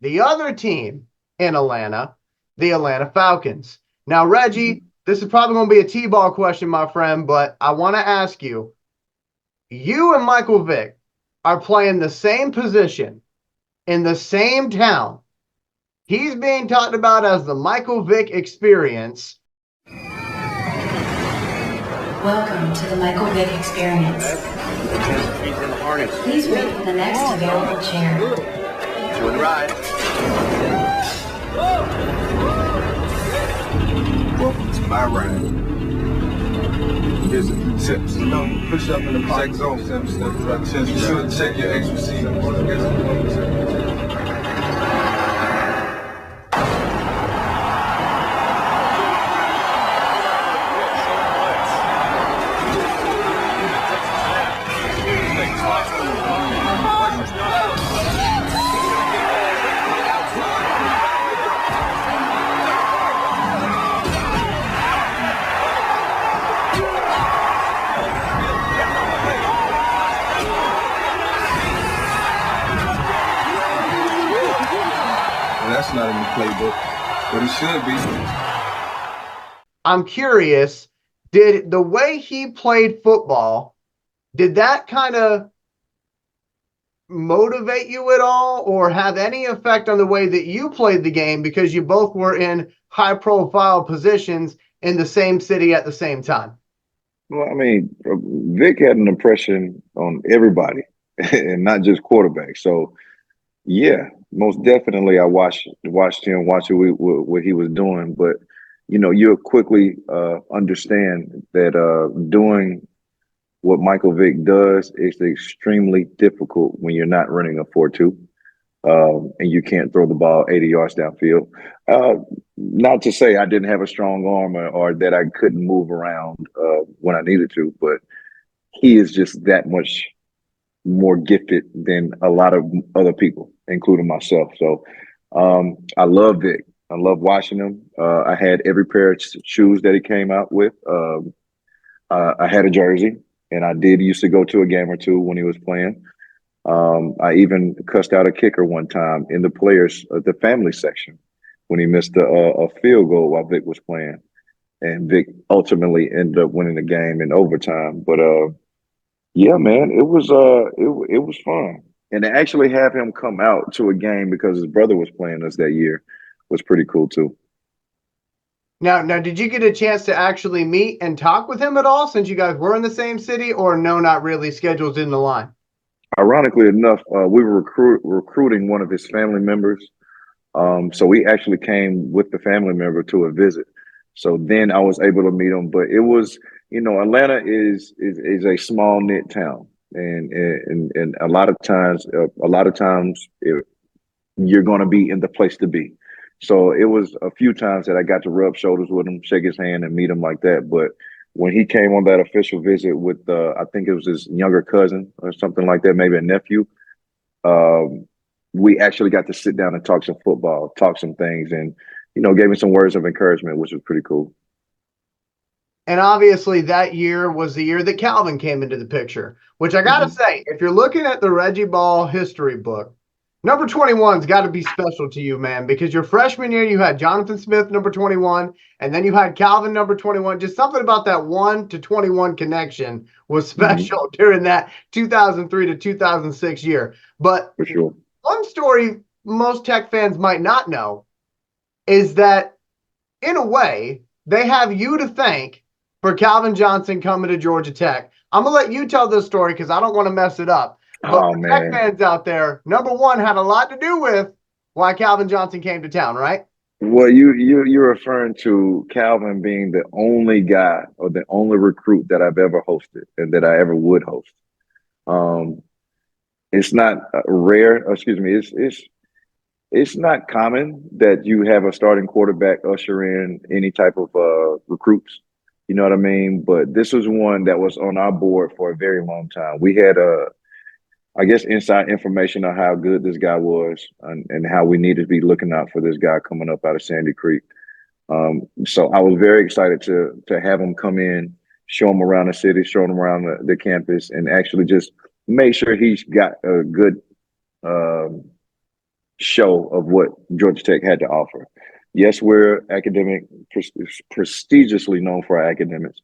the other team in Atlanta, the Atlanta Falcons. Now, Reggie, this is probably going to be a T-ball question, my friend, but I want to ask you, you and Michael Vick are playing the same position in the same town. He's being talked about as the Michael Vick experience. Welcome to the Michael Vick experience. Please wait for the next available chair. Enjoy the ride. Welcome to my ride. Here's a few tips. Push up in the exact zone. You should check your extra seat. That's not in the playbook, but it should be. I'm curious, did the way he played football, did that kind of motivate you at all or have any effect on the way that you played the game because you both were in high-profile positions in the same city at the same time? Well, I mean, Vic had an impression on everybody and not just quarterbacks. So, yeah, most definitely I watched him, watch what he was doing. But, you know, you'll quickly understand that doing what Michael Vick does is extremely difficult when you're not running a 4-2 and you can't throw the ball 80 yards downfield. Not to say I didn't have a strong arm or that I couldn't move around when I needed to, but he is just that much more gifted than a lot of other people, including myself. So I love Vic. I love watching him. I had every pair of shoes that he came out with. I had a jersey, and I did used to go to a game or two when he was playing. I even cussed out a kicker one time in the players, the family section, when he missed a field goal while Vic was playing. And Vic ultimately ended up winning the game in overtime. But yeah, man, it was fun. And to actually have him come out to a game because his brother was playing us that year was pretty cool too. Now, did you get a chance to actually meet and talk with him at all since you guys were in the same city, or no, not really? Schedules didn't align. Ironically enough, we were recruiting one of his family members. So we actually came with the family member to a visit. So then I was able to meet him. But it was, you know, Atlanta is a small knit town, and a lot of times you're going to be in the place to be. So it was a few times that I got to rub shoulders with him, shake his hand, and meet him like that. But when he came on that official visit with, I think it was his younger cousin or something like that, maybe a nephew, we actually got to sit down and talk some football, talk some things, and, you know, gave me some words of encouragement, which was pretty cool. And obviously that year was the year that Calvin came into the picture, which I got to say, if you're looking at the Reggie Ball history book, number 21's got to be special to you, man, because your freshman year, you had Jonathan Smith, number 21, and then you had Calvin, number 21. Just something about that 1 to 21 connection was special during that 2003 to 2006 year. But for sure, one story most Tech fans might not know is that, in a way, they have you to thank for Calvin Johnson coming to Georgia Tech. I'm going to let you tell this story because I don't want to mess it up. But Oh for Tech man. fans out there, number one had a lot to do with why Calvin Johnson came to town, right? Well, you're referring to Calvin being the only guy or the only recruit that I've ever hosted and that I ever would host. Um, it's not rare. Excuse me. It's not common that you have a starting quarterback usher in any type of recruits. You know what I mean? But this was one that was on our board for a very long time. We had I guess, inside information on how good this guy was and how we needed to be looking out for this guy coming up out of Sandy Creek. So I was very excited to have him come in, show him around the city, show him around the campus, and actually just make sure he's got a good show of what Georgia Tech had to offer. Yes, we're prestigiously known for our academics,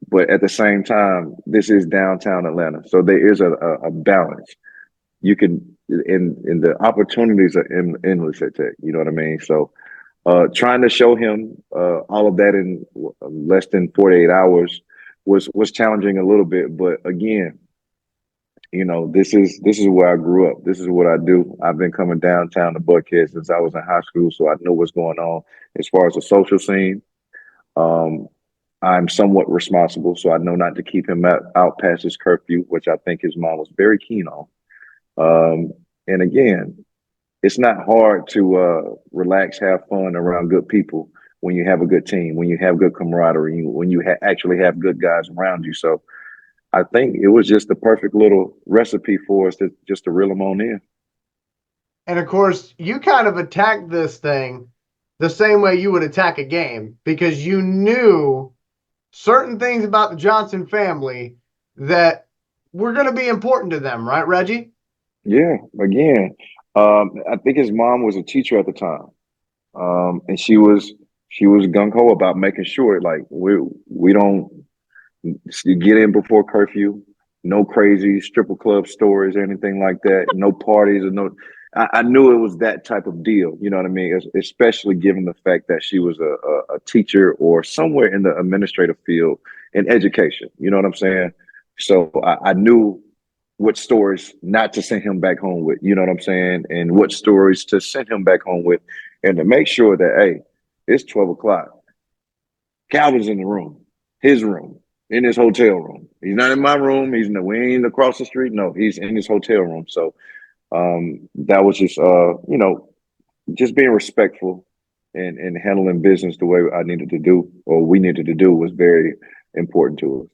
but at the same time, this is downtown Atlanta, so there is a balance. You can, in the opportunities are endless at Tech. You know what I mean? So, trying to show him all of that in less than 48 hours was challenging a little bit. But again, you know, this is where I grew up. This is what I do. I've been coming downtown to Buckhead since I was in high school, so I know what's going on as far as the social scene. I'm somewhat responsible, so I know not to keep him out past his curfew, which I think his mom was very keen on. And again, it's not hard to relax, have fun around good people when you have a good team, when you have good camaraderie, when you actually have good guys around you. So I think it was just the perfect little recipe for us to reel them on in. And of course, you kind of attacked this thing the same way you would attack a game because you knew certain things about the Johnson family that were going to be important to them, right, Reggie? Yeah, again, I think his mom was a teacher at the time, and she was gung ho about making sure like we don't get in before curfew, no crazy stripper club stories or anything like that, no parties or no. I knew it was that type of deal. You know what I mean? Especially given the fact that she was a teacher or somewhere in the administrative field in education. You know what I'm saying? So I knew what stories not to send him back home with, you know what I'm saying? And what stories to send him back home with and to make sure that, hey, it's 12 o'clock. Calvin's in the room, his room, in his hotel room. He's not in my room. We ain't across the street. No, he's in his hotel room. So that was just, just being respectful and handling business the way I needed to do, or we needed to do, was very important to us.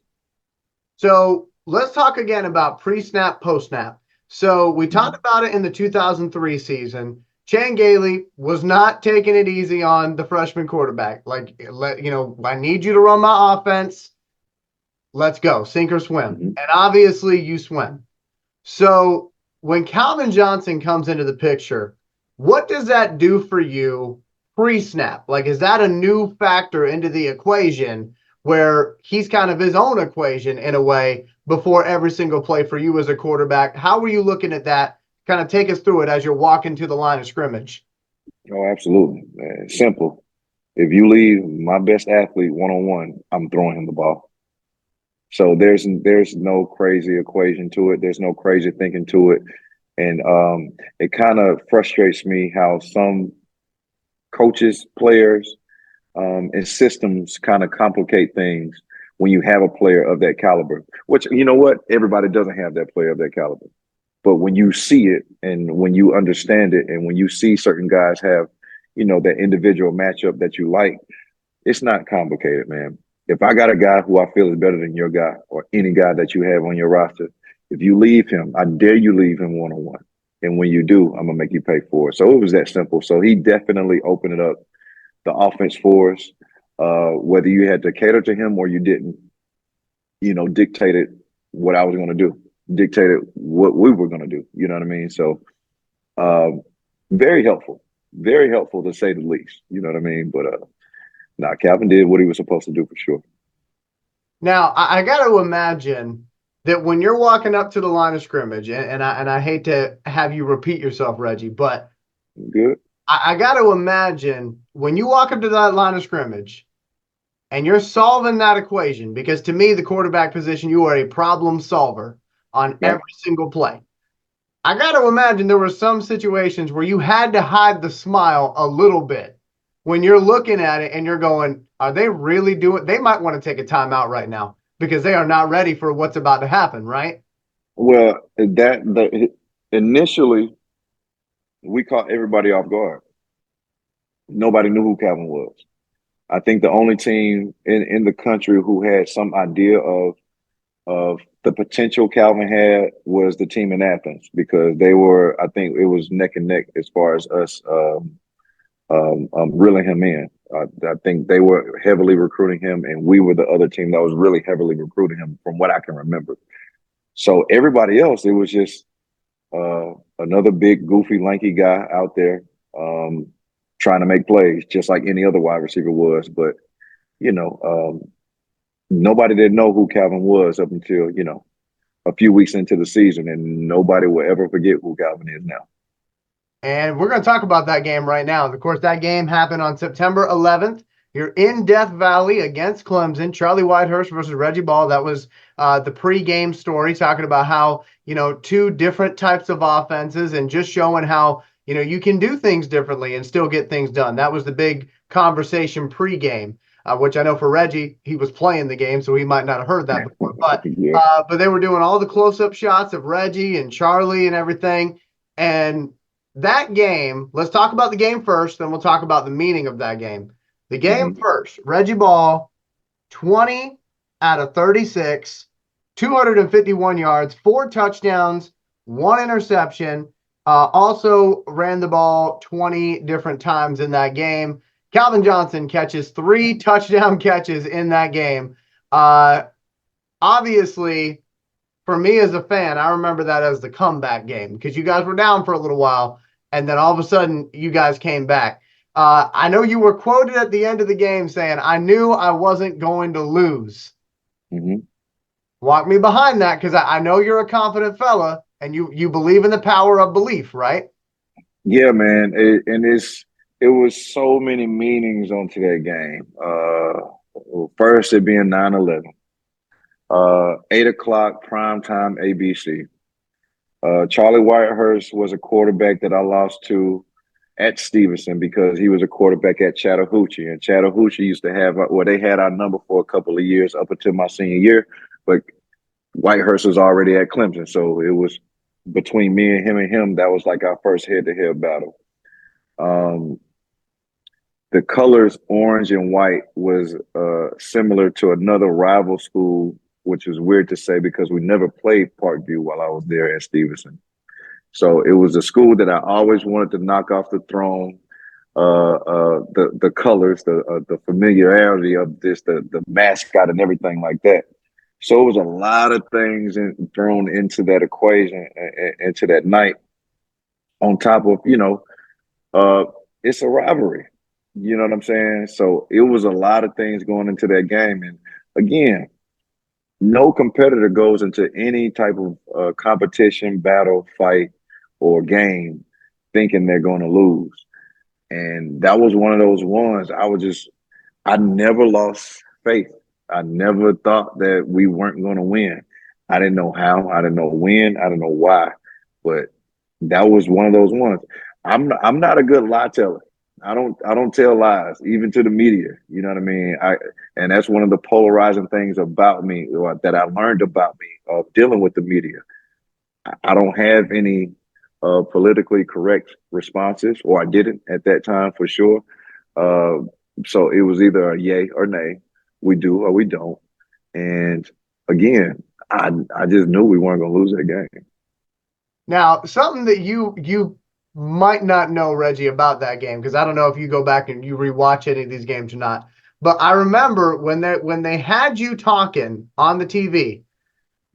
So let's talk again about pre-snap, post-snap. So we talked about it in the 2003 season. Chan Gailey was not taking it easy on the freshman quarterback. Like, I need you to run my offense. Let's go, sink or swim. Mm-hmm. And obviously you swim. So when Calvin Johnson comes into the picture, what does that do for you pre-snap? Like, is that a new factor into the equation where he's kind of his own equation in a way before every single play for you as a quarterback? How were you looking at that? Kind of take us through it as you're walking to the line of scrimmage. Oh, absolutely. Simple. If you leave my best athlete one-on-one, I'm throwing him the ball. So there's no crazy equation to it. There's no crazy thinking to it. And it kind of frustrates me how some coaches, players, and systems kind of complicate things when you have a player of that caliber, which, you know what, everybody doesn't have that player of that caliber. But when you see it and when you understand it and when you see certain guys have, that individual matchup that you like, it's not complicated, man. If I got a guy who I feel is better than your guy or any guy that you have on your roster, if you leave him, I dare you leave him one-on-one. And when you do, I'm going to make you pay for it. So it was that simple. So he definitely opened it up, the offense for us, whether you had to cater to him or you didn't, dictated what I was going to do, dictated what we were going to do. You know what I mean? So very helpful to say the least. You know what I mean? But Calvin did what he was supposed to do for sure. Now, I got to imagine that when you're walking up to the line of scrimmage, and I hate to have you repeat yourself, Reggie, but good. I got to imagine when you walk up to that line of scrimmage, and you're solving that equation, because to me, the quarterback position, you are a problem solver on every single play. I got to imagine there were some situations where you had to hide the smile a little bit when you're looking at it and you're going, are they really doing? They might want to take a timeout right now because they are not ready for what's about to happen, right? Well, initially we caught everybody off guard. Nobody knew who Calvin was. I think the only team in the country who had some idea of the potential Calvin had was the team in Athens, because they were, I think it was neck and neck as far as us reeling him in. I think they were heavily recruiting him, and we were the other team that was really heavily recruiting him from what I can remember. So everybody else, it was just another big, goofy, lanky guy out there trying to make plays, just like any other wide receiver was. But, nobody didn't know who Calvin was up until, a few weeks into the season, and nobody will ever forget who Calvin is now. And we're going to talk about that game right now. Of course, that game happened on September 11th. You're in Death Valley against Clemson. Charlie Whitehurst versus Reggie Ball. That was the pregame story, talking about how, two different types of offenses and just showing how, you can do things differently and still get things done. That was the big conversation pregame, which I know for Reggie, he was playing the game, so he might not have heard that before. But but they were doing all the close-up shots of Reggie and Charlie and everything. And that game, let's talk about the game first, then we'll talk about the meaning of that game. The game first, Reggie Ball, 20 out of 36, 251 yards, 4 touchdowns, 1 interception. Also ran the ball 20 different times in that game. Calvin Johnson catches 3 touchdown catches in that game. Obviously, for me as a fan, I remember that as the comeback game, because you guys were down for a little while, and then all of a sudden you guys came back. I know you were quoted at the end of the game saying, I knew I wasn't going to lose. Walk me behind that, because I know you're a confident fella, and you believe in the power of belief, right? Yeah, man. It was so many meanings onto that game. First, it being 9/11. 8 o'clock primetime ABC. Charlie Whitehurst was a quarterback that I lost to at Stephenson because he was a quarterback at Chattahoochee. And Chattahoochee used to have, they had our number for a couple of years up until my senior year, but Whitehurst was already at Clemson. So it was between me and him, that was like our first head-to-head battle. The colors orange and white was similar to another rival school, which is weird to say because we never played Parkview while I was there at Stephenson. So it was a school that I always wanted to knock off the throne. The colors, the familiarity of this, the mascot and everything like that. So it was a lot of things thrown into that equation, into that night. On top of, it's a rivalry. You know what I'm saying? So it was a lot of things going into that game. And again, no competitor goes into any type of competition, battle, fight, or game thinking they're going to lose. And that was one of those ones. I never lost faith. I never thought that we weren't going to win. I didn't know how. I didn't know when. I didn't know why. But that was one of those ones. I'm not a good lie teller. I don't tell lies, even to the media. You know what I mean? And that's one of the polarizing things about me, or that I learned about me of dealing with the media. I don't have any politically correct responses, or I didn't at that time for sure. So it was either a yay or nay. We do or we don't. And again, I just knew we weren't going to lose that game. Now, something that you might not know, Reggie, about that game, because I don't know if you go back and you rewatch any of these games or not, but I remember when they had you talking on the TV,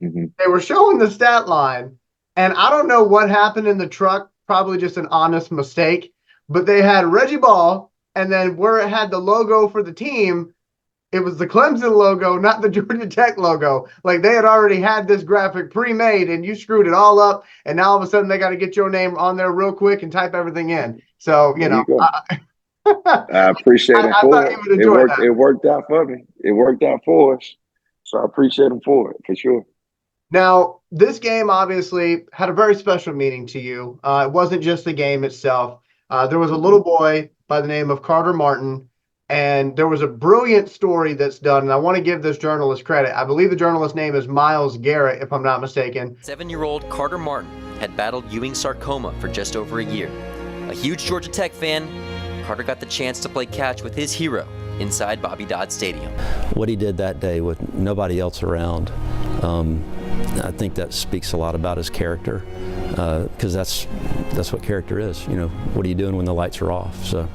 they were showing the stat line, and I don't know what happened in the truck, probably just an honest mistake, but they had Reggie Ball, and then where it had the logo for the team, it was the Clemson logo, not the Georgia Tech logo. Like, they had already had this graphic pre-made, and you screwed it all up, and now all of a sudden they got to get your name on there real quick and type everything in. So, I appreciate him I for thought it. you would enjoy that. It worked out for me. It worked out for us. So I appreciate him for it, for sure. Now, this game obviously had a very special meaning to you. It wasn't just the game itself. There was a little boy by the name of Carter Martin, and there was a brilliant story that's done, and I want to give this journalist credit. I believe the journalist's name is Miles Garrett, if I'm not mistaken. 7-year-old Carter Martin had battled Ewing sarcoma for just over a year. A huge Georgia Tech fan, Carter got the chance to play catch with his hero inside Bobby Dodd Stadium. What he did that day with nobody else around, I think that speaks a lot about his character, because that's what character is. You know, what are you doing when the lights are off? So,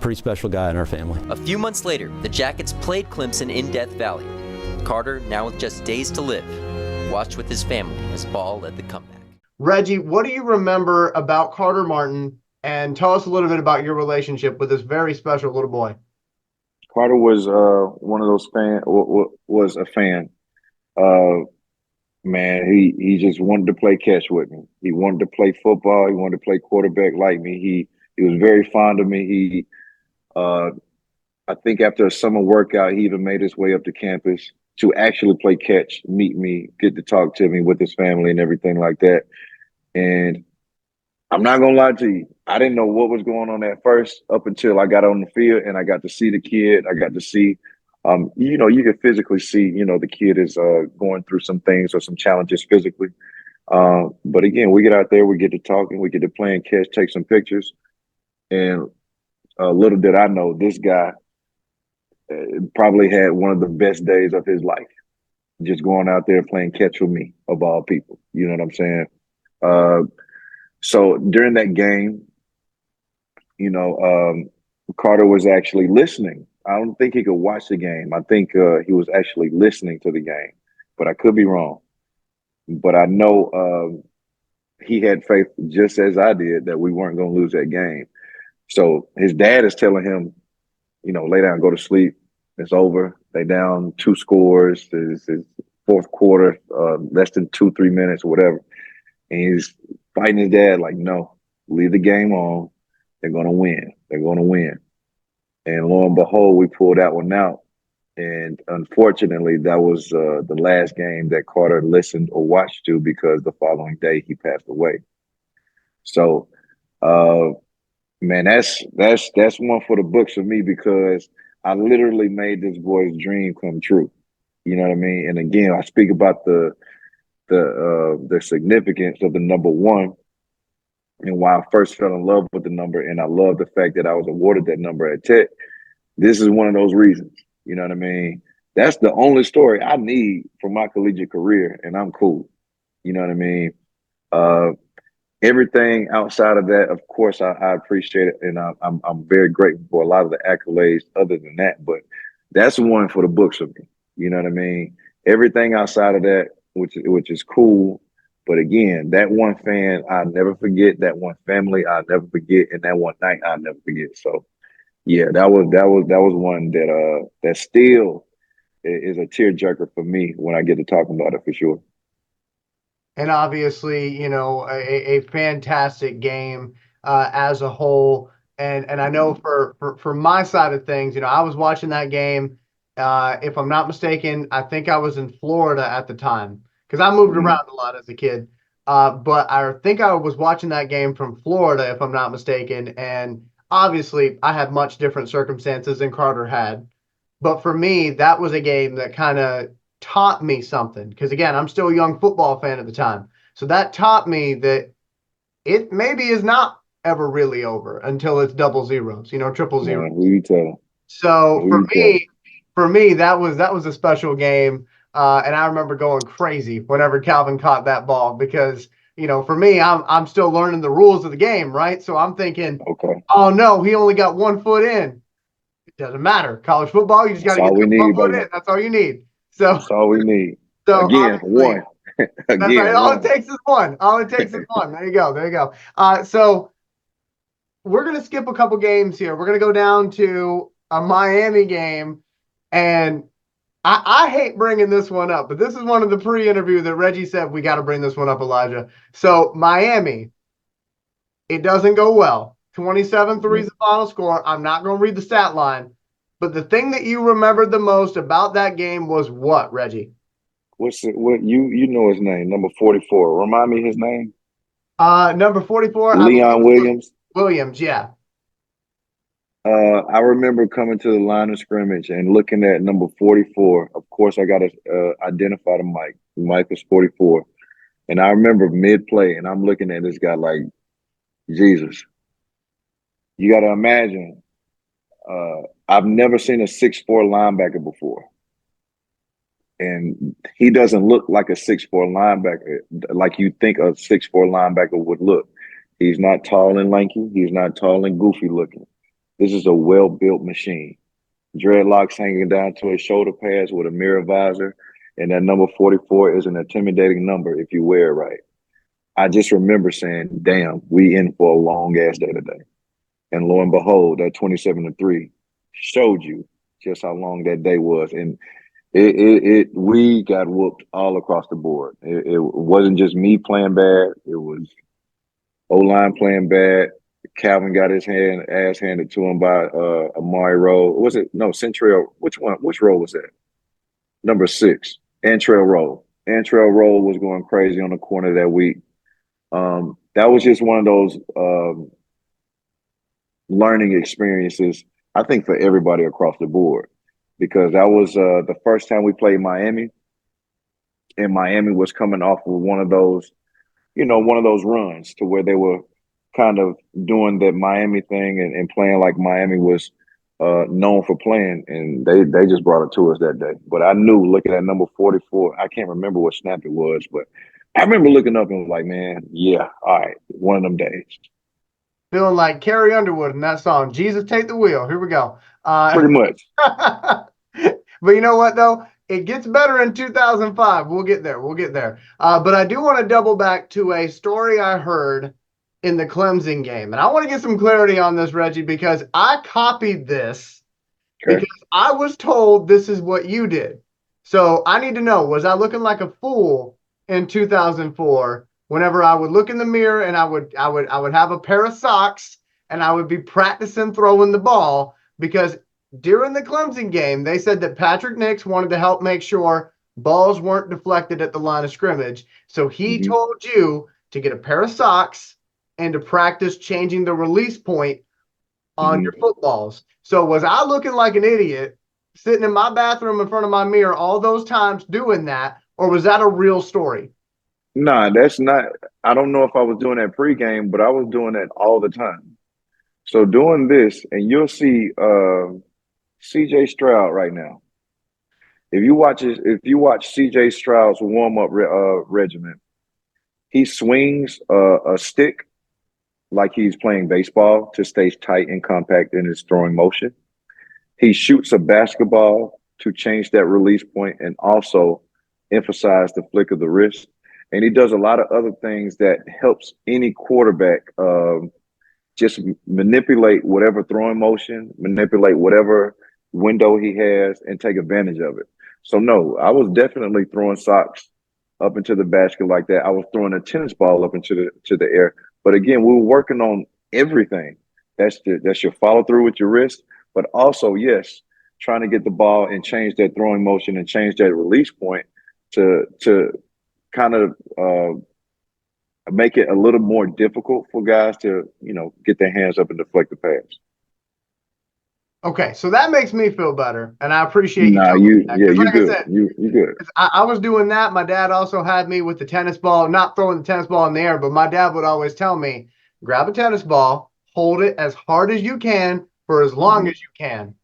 pretty special guy in our family. A few months later, the Jackets played Clemson in Death Valley. Carter, now with just days to live, watched with his family as Ball led the comeback. Reggie, what do you remember about Carter Martin? And tell us a little bit about your relationship with this very special little boy. Carter was one of those was a fan. Man, he just wanted to play catch with me. He wanted to play football. He wanted to play quarterback like me. He was very fond of me. I think after a summer workout, he even made his way up to campus to actually play catch, meet me, get to talk to me with his family and everything like that. And I'm not gonna lie to you, I didn't know what was going on at first up until I got on the field and I got to see the kid. I got to see, you can physically see, the kid is going through some things or some challenges physically. But again, we get out there, we get to talking, we get to playing catch, take some pictures. And little did I know, this guy probably had one of the best days of his life, just going out there playing catch with me, of all people. You know what I'm saying? So during that game, Carter was actually listening. I don't think he could watch the game. I think he was actually listening to the game, but I could be wrong. But I know he had faith, just as I did, that we weren't going to lose that game. So his dad is telling him, lay down, go to sleep. It's over. They down 2 scores. It's fourth quarter, less than 2-3 minutes or whatever. And he's fighting his dad like, no, leave the game on. They're going to win. They're going to win. And lo and behold, we pulled that one out. And unfortunately, that was the last game that Carter listened or watched to, because the following day he passed away. So, man, that's one for the books for me, because I literally made this boy's dream come true. You know what I mean? And again, I speak about the significance of the number 1 and why I first fell in love with the number. And I love the fact that I was awarded that number at Tech. This is one of those reasons. You know what I mean? That's the only story I need for my collegiate career, and I'm cool. You know what I mean? Everything outside of that, of course, I appreciate it, and I'm very grateful for a lot of the accolades other than that. But that's one for the books for me. You know what I mean? Everything outside of that, which is cool. But again, that one fan I'll never forget. That one family I'll never forget, and that one night I'll never forget. So, yeah, that was one that still is a tearjerker for me when I get to talking about it, for sure. And obviously, a fantastic game as a whole. And I know for my side of things, I was watching that game. If I'm not mistaken, I think I was in Florida at the time, because I moved around a lot as a kid. But I think I was watching that game from Florida, if I'm not mistaken. And obviously, I had much different circumstances than Carter had. But for me, that was a game that kind of taught me something, because again, I'm still a young football fan at the time. So that taught me that it maybe is not ever really over until it's double zeros, triple zeros. So for me, that was a special game. And I remember going crazy whenever Calvin caught that ball, because, for me, I'm still learning the rules of the game, right? So I'm thinking, okay, oh no, he only got 1 foot in. It doesn't matter. College football, you just got to get 1 foot in. That's all you need. So that's all we need. So again, one. That's right. All it takes is one. All it takes is one. There you go. So we're going to skip a couple games here. We're going to go down to a Miami game. And I hate bringing this one up, but this is one of the pre-interview that Reggie said, we got to bring this one up, Elijah. So Miami, it doesn't go well. 27-3 is the final score. I'm not going to read the stat line. But the thing that you remembered the most about that game was what, Reggie? What you know his name, number 44. Remind me his name. Number 44, Leon Williams. Williams, yeah. I remember coming to the line of scrimmage and looking at number 44. Of course, I got to identify the Mike. Mike was 44. And I remember mid-play, and I'm looking at this guy like, Jesus. You got to imagine, I've never seen a 6'4" linebacker before. And he doesn't look like a 6'4" linebacker, like you think a 6'4" linebacker would look. He's not tall and lanky. He's not tall and goofy looking. This is a well-built machine. Dreadlocks hanging down to his shoulder pads with a mirror visor. And that number 44 is an intimidating number if you wear it right. I just remember saying, damn, we in for a long-ass day today. And lo and behold, that 27-3 showed you just how long that day was. And we got whooped all across the board. It wasn't just me playing bad. It was O-line playing bad. Calvin got his ass handed to him by Amari Rowe. Was it? No, Centrail. Which one? Which Rowe was that? Number 6, Antrell Rowe. Antrell Rowe was going crazy on the corner that week. That was just one of those learning experiences, I think, for everybody across the board, because that was the first time we played Miami, and Miami was coming off of one of those runs to where they were kind of doing that Miami thing and playing like Miami was known for playing, and they just brought it to us that day. But I knew, looking at number 44, I can't remember what snap it was, but I remember looking up and was like, man, yeah, all right, one of them days. Feeling like Carrie Underwood in that song, Jesus Take the Wheel. Here we go. Pretty much. But you know what, though? It gets better in 2005. We'll get there. But I do want to double back to a story I heard in the Clemson game. And I want to get some clarity on this, Reggie, because I copied this because I was told this is what you did. So I need to know, was I looking like a fool in 2004 whenever I would look in the mirror and I would have a pair of socks and I would be practicing throwing the ball? Because during the Clemson game, they said that Patrick Nix wanted to help make sure balls weren't deflected at the line of scrimmage. So he told you to get a pair of socks and to practice changing the release point on your footballs. So was I looking like an idiot sitting in my bathroom in front of my mirror all those times doing that, or was that a real story? Nah, that's not. I don't know if I was doing that pregame, but I was doing that all the time. So doing this, and you'll see C.J. Stroud right now. If you watch C.J. Stroud's warm-up regimen, he swings a stick like he's playing baseball to stay tight and compact in his throwing motion. He shoots a basketball to change that release point and also emphasize the flick of the wrist. And he does a lot of other things that helps any quarterback just manipulate whatever throwing motion, manipulate whatever window he has, and take advantage of it. So no, I was definitely throwing socks up into the basket like that. I was throwing a tennis ball up into the air. But again, we were working on everything. That's your follow through with your wrist, but also, yes, trying to get the ball and change that throwing motion and change that release point to kind of make it a little more difficult for guys to, get their hands up and deflect the pass. Okay, so that makes me feel better, and I appreciate you. You're good. You good. I was doing that. My dad also had me with the tennis ball, not throwing the tennis ball in the air, but my dad would always tell me, grab a tennis ball, hold it as hard as you can for as long as you can.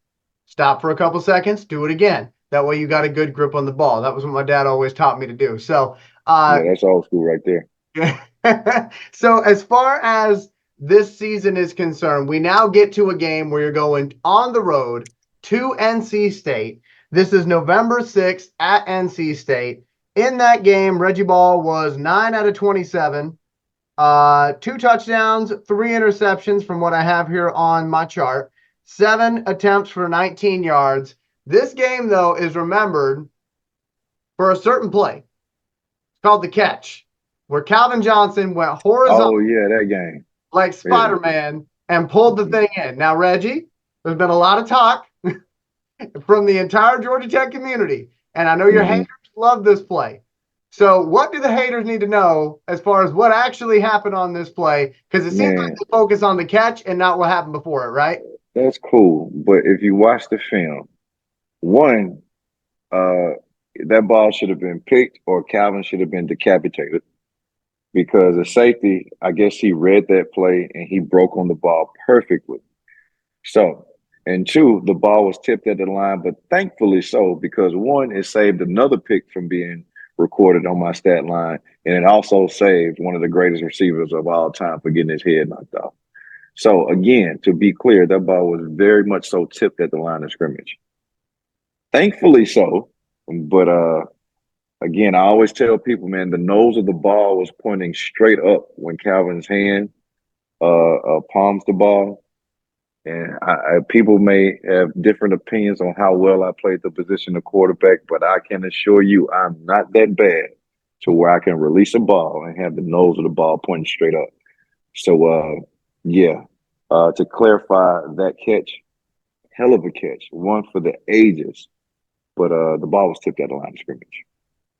Stop for a couple seconds, do it again. That way you got a good grip on the ball. That was what my dad always taught me to do. So that's old school right there. So as far as this season is concerned, we now get to a game where you're going on the road to NC State. This is November 6th at NC State. In that game, Reggie Ball was 9 out of 27, 2 touchdowns, 3 interceptions from what I have here on my chart, 7 attempts for 19 yards. This game, though, is remembered for a certain play. It's called the catch, where Calvin Johnson went horizontal. Oh, yeah, that game. Like Spider-Man and pulled the thing in. Now, Reggie, there's been a lot of talk from the entire Georgia Tech community, and I know your haters love this play. So what do the haters need to know as far as what actually happened on this play? Because it seems like they focus on the catch and not what happened before it, right? That's cool. But if you watch the film, one, that ball should have been picked or Calvin should have been decapitated because the safety, I guess he read that play and he broke on the ball perfectly. So, and two, the ball was tipped at the line, but thankfully so, because one, it saved another pick from being recorded on my stat line, and it also saved one of the greatest receivers of all time for getting his head knocked off. So again, to be clear, that ball was very much so tipped at the line of scrimmage. Thankfully so, but again, I always tell people, man, the nose of the ball was pointing straight up when Calvin's hand palms the ball. And people may have different opinions on how well I played the position of quarterback, but I can assure you I'm not that bad to where I can release a ball and have the nose of the ball pointing straight up. So, to clarify that catch, hell of a catch, one for the ages, but the ball was tipped at the line of scrimmage.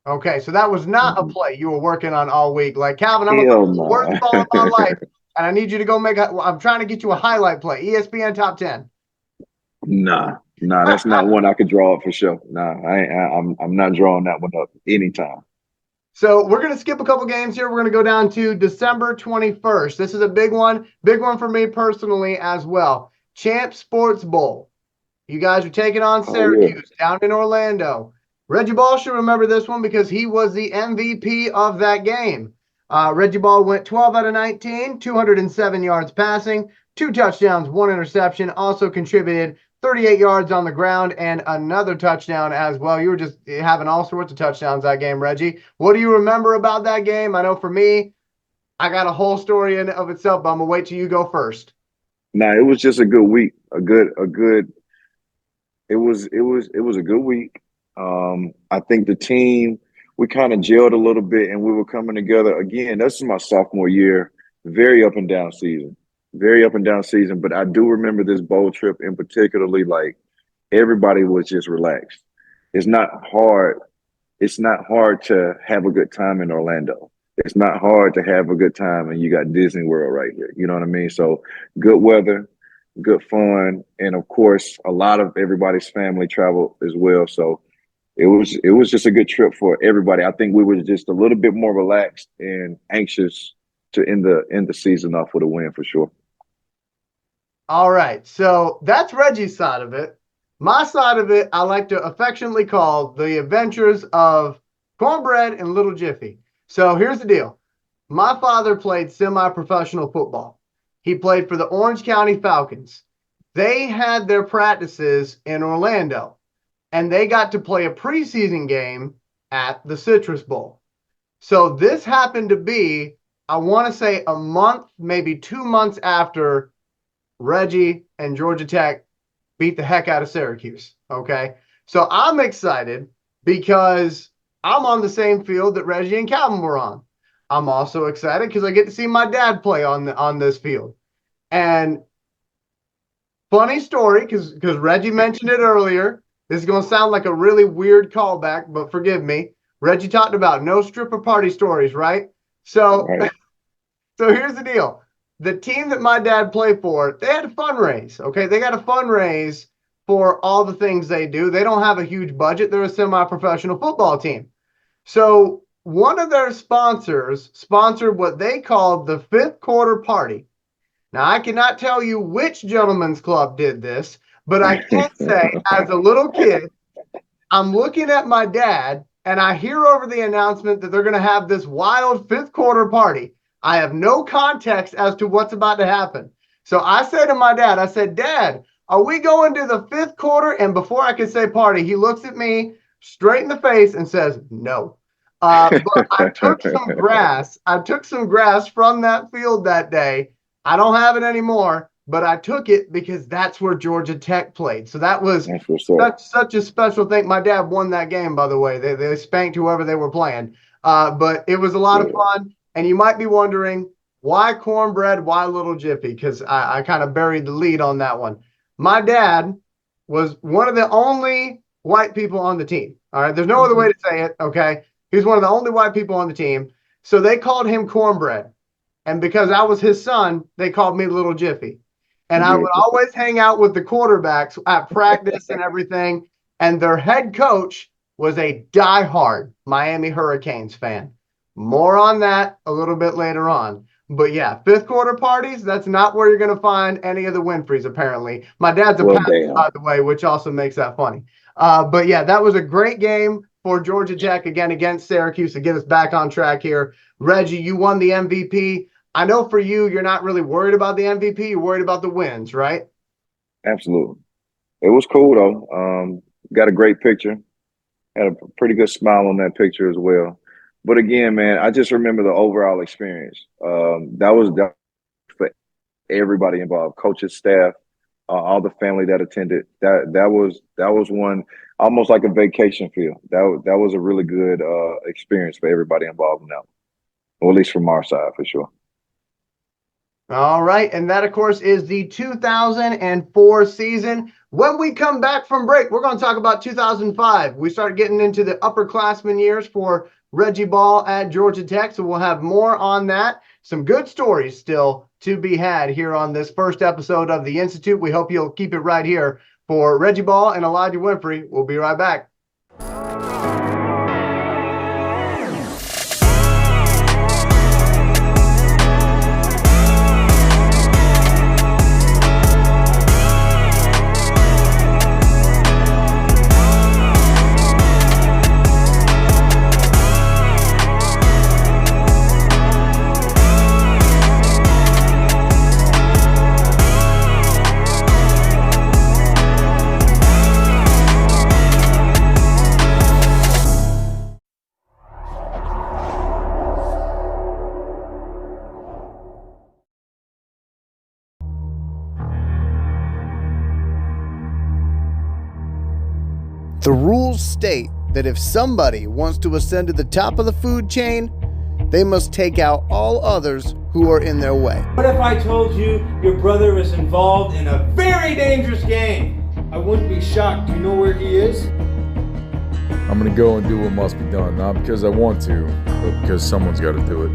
Okay, so that was not a play you were working on all week. Like, Calvin, I'm going to the worst ball of my life. And I need you to go I'm trying to get you a highlight play. ESPN top 10. Nah, that's not one I could draw up for sure. Nah, I'm not drawing that one up anytime. So we're going to skip a couple games here. We're going to go down to December 21st. This is a big one for me personally as well. Champ Sports Bowl. You guys are taking on Syracuse down in Orlando. Reggie Ball should remember this one because he was the MVP of that game. Reggie Ball went 12 out of 19, 207 yards passing, 2 touchdowns, 1 interception, also contributed 38 yards on the ground and another touchdown as well. You were just having all sorts of touchdowns that game, Reggie. What do you remember about that game? I know for me, I got a whole story in of itself, but I'm going to wait till you go first. Nah, it was just a good week. It was a good week. I think the team, we kind of gelled a little bit and we were coming together. Again, this is my sophomore year. Very up and down season. But I do remember this bowl trip in particularly, like everybody was just relaxed. It's not hard to have a good time in Orlando. It's not hard to have a good time and you got Disney World right here. You know what I mean? So good weather, good fun. And of course, a lot of everybody's family traveled as well. So it was just a good trip for everybody. I think we were just a little bit more relaxed and anxious to end the season off with a win for sure. All right. So that's Reggie's side of it. My side of it, I like to affectionately call the adventures of Cornbread and Little Jiffy. So here's the deal. My father played semi-professional football. He played for the Orange County Falcons. They had their practices in Orlando, and they got to play a preseason game at the Citrus Bowl. So this happened to be, I want to say, a month, maybe 2 months after Reggie and Georgia Tech beat the heck out of Syracuse, okay? So I'm excited because I'm on the same field that Reggie and Calvin were on. I'm also excited because I get to see my dad play on this field. And funny story, because Reggie mentioned it earlier. This is going to sound like a really weird callback, but forgive me. Reggie talked about no stripper party stories, right? So, so here's the deal. The team that my dad played for, they had a fundraise, okay? They got a fundraise for all the things they do. They don't have a huge budget. They're a semi-professional football team. So one of their sponsors sponsored what they called the fifth quarter party. Now, I cannot tell you which gentleman's club did this, but I can say as a little kid, I'm looking at my dad and I hear over the announcement that they're going to have this wild fifth quarter party. I have no context as to what's about to happen. So I said to my dad, I said, Dad, are we going to the fifth quarter? And before I could say party, he looks at me straight in the face and says, no. But I took some grass. I took some grass from that field that day. I don't have it anymore, but I took it because that's where Georgia Tech played. So that was such a special thing. My dad won that game, by the way. They spanked whoever they were playing. But it was a lot of fun. And you might be wondering, why cornbread? Why Little Jiffy? Because I kind of buried the lead on that one. My dad was one of the only white people on the team. All right. There's no other way to say it. Okay. He was one of the only white people on the team. So they called him cornbread. And because I was his son, they called me Little Jiffy. And I would always hang out with the quarterbacks at practice and everything. And their head coach was a diehard Miami Hurricanes fan. More on that a little bit later on. But yeah, fifth quarter parties, that's not where you're going to find any of the Winfreys, apparently. My dad's a pastor, by the way, which also makes that funny. But yeah, that was a great game for Georgia Tech, again, against Syracuse, to get us back on track here. Reggie, you won the MVP. I know for you, you're not really worried about the MVP. You're worried about the wins, right? Absolutely. It was cool, though. Got a great picture. Had a pretty good smile on that picture as well. But again, man, I just remember the overall experience. That was for everybody involved, coaches, staff, all the family that attended. That was one almost like a vacation feel. That was a really good experience for everybody involved in that one. Or at least from our side, for sure. All right, and that, of course, is the 2004 season. When we come back from break, we're going to talk about 2005. We start getting into the upperclassmen years for Reggie Ball at Georgia Tech, so we'll have more on that. Some good stories still to be had here on this first episode of The Institute. We hope you'll keep it right here. For Reggie Ball and Elijah Winfrey, we'll be right back. The rules state that if somebody wants to ascend to the top of the food chain, they must take out all others who are in their way. What if I told you your brother is involved in a very dangerous game? I wouldn't be shocked. Do you know where he is? I'm gonna go and do what must be done, not because I want to, but because someone's got to do it.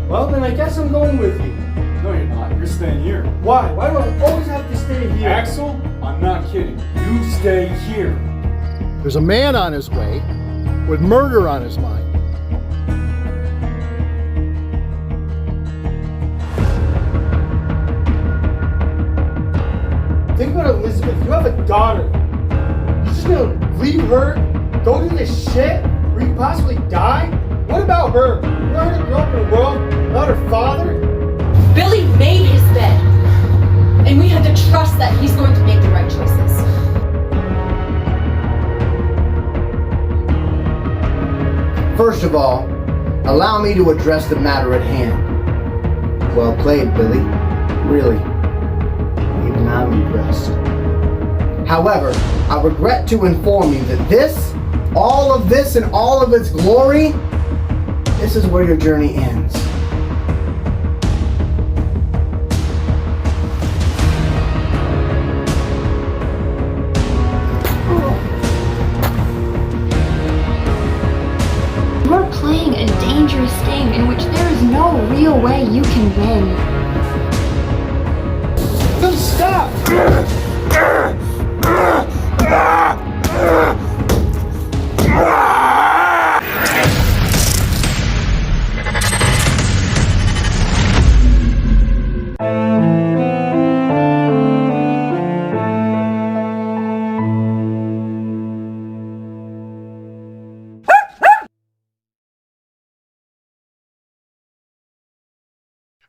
Well, then I guess I'm going with you. No, you're not. You're staying here. Why? Why do I always have to stay here? Axel, I'm not kidding. You stay here. There's a man on his way with murder on his mind. Think about Elizabeth. You have a daughter. You're just gonna leave her, go do this shit, or you possibly die? What about her? You know her to grow up in a world without her father? Billy made his bed, and we have to trust that he's going to make the right choices. First of all, allow me to address the matter at hand. Well played, Billy. Really. Even I'm impressed. However, I regret to inform you that this, all of this and all of its glory, this is where your journey ends. You're playing a dangerous game in which there is no real way you can win. Then stop!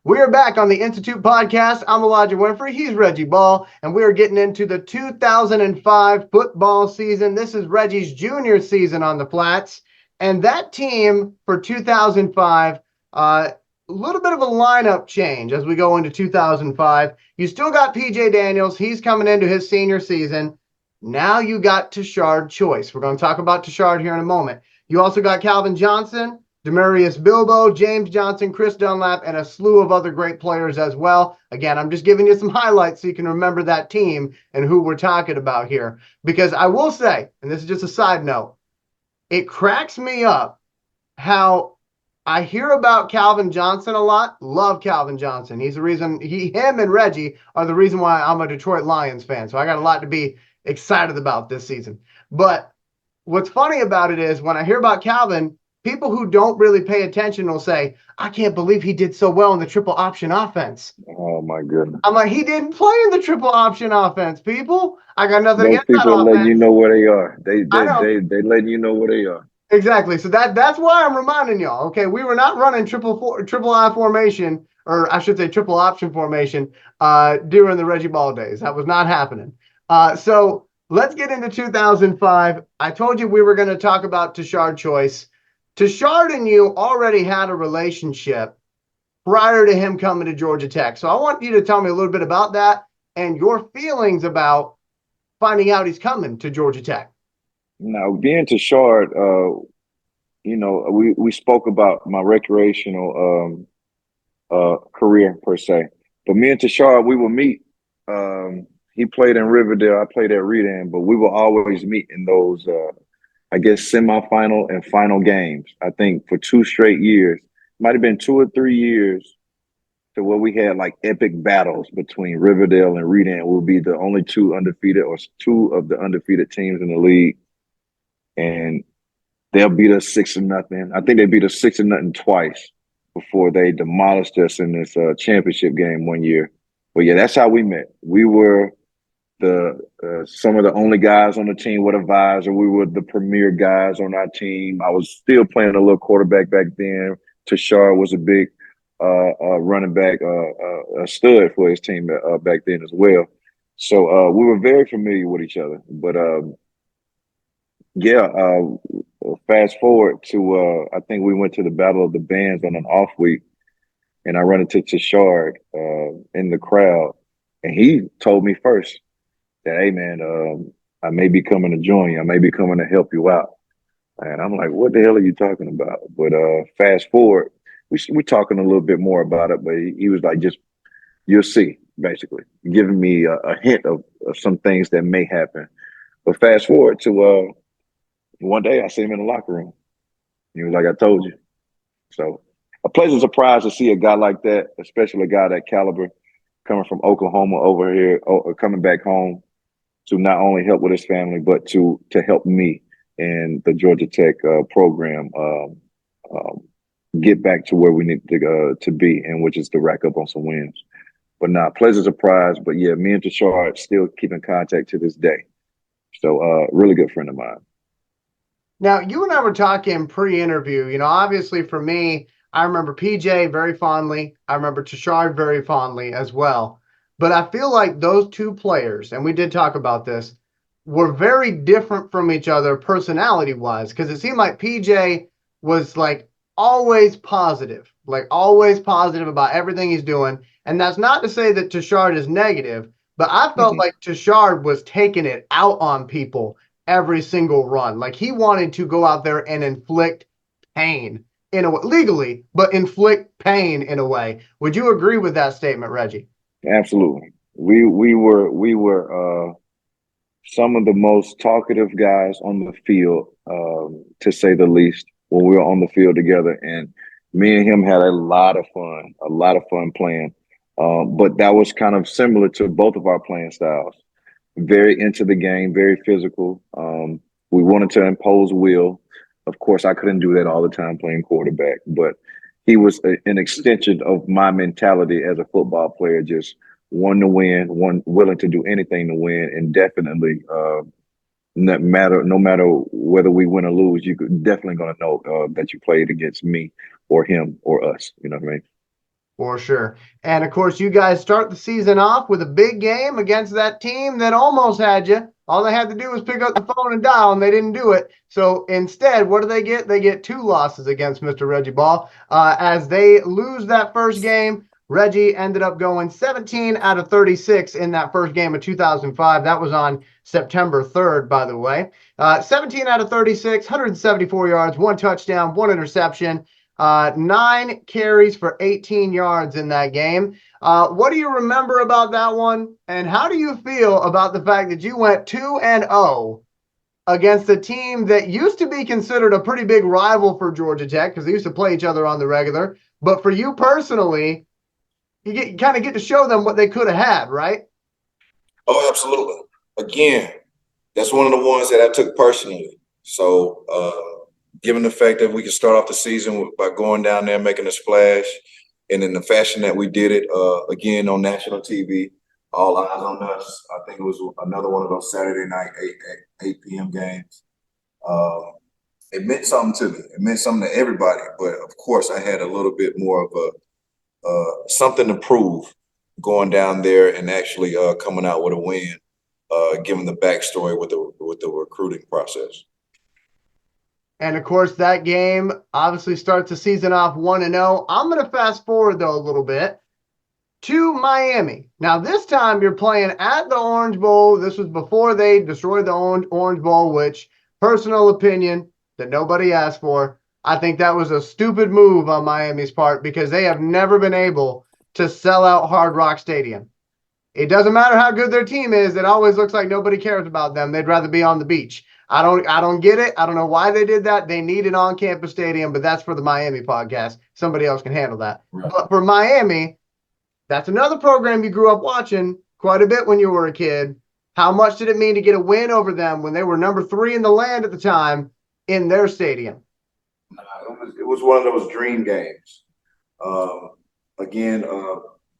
We are back on the Institute podcast. I'm Elijah Winfrey. He's Reggie Ball, and we are getting into the 2005 football season. This is Reggie's junior season on the flats, and that team for 2005, a little bit of a lineup change as we go into 2005. You still got PJ Daniels. He's coming into his senior season. Now you got Tashard Choice. We're going to talk about Tashard here in a moment. You also got Calvin Johnson, Demarius Bilbo, James Johnson, Chris Dunlap, and a slew of other great players as well. Again, I'm just giving you some highlights so you can remember that team and who we're talking about here. Because I will say, and this is just a side note, it cracks me up how I hear about Calvin Johnson a lot. Love Calvin Johnson. He's the reason, him and Reggie are the reason why I'm a Detroit Lions fan. So I got a lot to be excited about this season. But what's funny about it is when I hear about Calvin, people who don't really pay attention will say, I can't believe he did so well in the triple option offense. Oh, my goodness. I'm like, he didn't play in the triple option offense, people. I got nothing Those against that people are letting offense. you know where they are. They letting you know where they are. Exactly. So that's why I'm reminding y'all. Okay, we were not running triple I formation, or I should say triple option formation, during the Reggie Ball days. That was not happening. So let's get into 2005. I told you we were going to talk about Tashard Choice. Tashard and you already had a relationship prior to him coming to Georgia Tech. So I want you to tell me a little bit about that and your feelings about finding out he's coming to Georgia Tech. Now, being Tashard, we spoke about my recreational career per se. But me and Tashard, we would meet. He played in Riverdale. I played at Redan, but we will always meet in those semifinal and final games. I think for 2 straight years, might have been 2 or 3 years to where we had like epic battles between Riverdale and Redan. We'll be the only 2 undefeated or 2 of the undefeated teams in the league. And they'll beat us 6-0. I think they beat us 6-0 twice before they demolished us in this championship game one year. But yeah, that's how we met. We were some of the only guys on the team with a visor. We were the premier guys on our team. I was still playing a little quarterback back then. Tashard was a big running back, a stud for his team back then as well. So we were very familiar with each other. But fast forward to I think we went to the Battle of the Bands on an off week, and I run into Tashard in the crowd, and he told me first that, hey man, I may be coming to join you. I may be coming to help you out. And I'm like, what the hell are you talking about? But fast forward, we're talking a little bit more about it, but he was like, just, you'll see, basically, giving me a hint of some things that may happen. But fast forward to one day I see him in the locker room. He was like, I told you. So a pleasant surprise to see a guy like that, especially a guy that caliber, coming from Oklahoma over here, coming back home to not only help with his family, but to help me and the Georgia Tech program get back to where we need to be, and which is to rack up on some wins. But pleasant surprise. But yeah, me and Tashard still keep in contact to this day. So really good friend of mine. Now, you and I were talking pre-interview. Obviously for me, I remember PJ very fondly. I remember Tashard very fondly as well. But I feel like those 2 players, and we did talk about this, were very different from each other personality-wise, because it seemed like PJ was like always positive about everything he's doing. And that's not to say that Tashard is negative, but I felt like Tashard was taking it out on people every single run. Like he wanted to go out there and inflict pain in a way, legally, but inflict pain in a way. Would you agree with that statement, Reggie? Absolutely. We were some of the most talkative guys on the field, to say the least, when we were on the field together. And me and him had a lot of fun playing. But that was kind of similar to both of our playing styles. Very into the game, very physical. We wanted to impose will. Of course, I couldn't do that all the time playing quarterback, but he was an extension of my mentality as a football player, just wanting to win, willing to do anything to win, and definitely no matter whether we win or lose, you could definitely going to know that you played against me or him or us. You know what I mean? For sure. And of course, you guys start the season off with a big game against that team that almost had you. All they had to do was pick up the phone and dial, and they didn't do it. So instead, what do they get? They get 2 losses against Mr. Reggie Ball as they lose that first game Reggie ended up going 17 out of 36 in that first game of 2005. That was on September 3rd, by the way. 17 out of 36, 174 yards, 1 touchdown, 1 interception, 9 carries for 18 yards in that game. What do you remember about that one? And how do you feel about the fact that you went 2-0 against a team that used to be considered a pretty big rival for Georgia Tech because they used to play each other on the regular? But for you personally, you kind of get to show them what they could have had, right? Oh, absolutely. Again, that's one of the ones that I took personally. So, given the fact that we can start off the season by going down there, making a splash, and in the fashion that we did it, again, on national TV, all eyes on us. I think it was another one of those Saturday night 8 p.m. games. It meant something to me. It meant something to everybody. But, of course, I had a little bit more of a something to prove going down there and actually coming out with a win, given the backstory with the recruiting process. And of course, that game obviously starts the season off 1-0. I'm going to fast forward though a little bit to Miami. Now this time you're playing at the Orange Bowl. This was before they destroyed the Orange Bowl, which, personal opinion that nobody asked for, I think that was a stupid move on Miami's part because they have never been able to sell out Hard Rock Stadium. It doesn't matter how good their team is. It always looks like nobody cares about them. They'd rather be on the beach. I don't get it. I don't know why they did that. They need an on-campus stadium, but that's for the Miami podcast. Somebody else can handle that. Right. But for Miami, that's another program you grew up watching quite a bit when you were a kid. How much did it mean to get a win over them when they were number 3 in the land at the time in their stadium? It was one of those dream games. Again,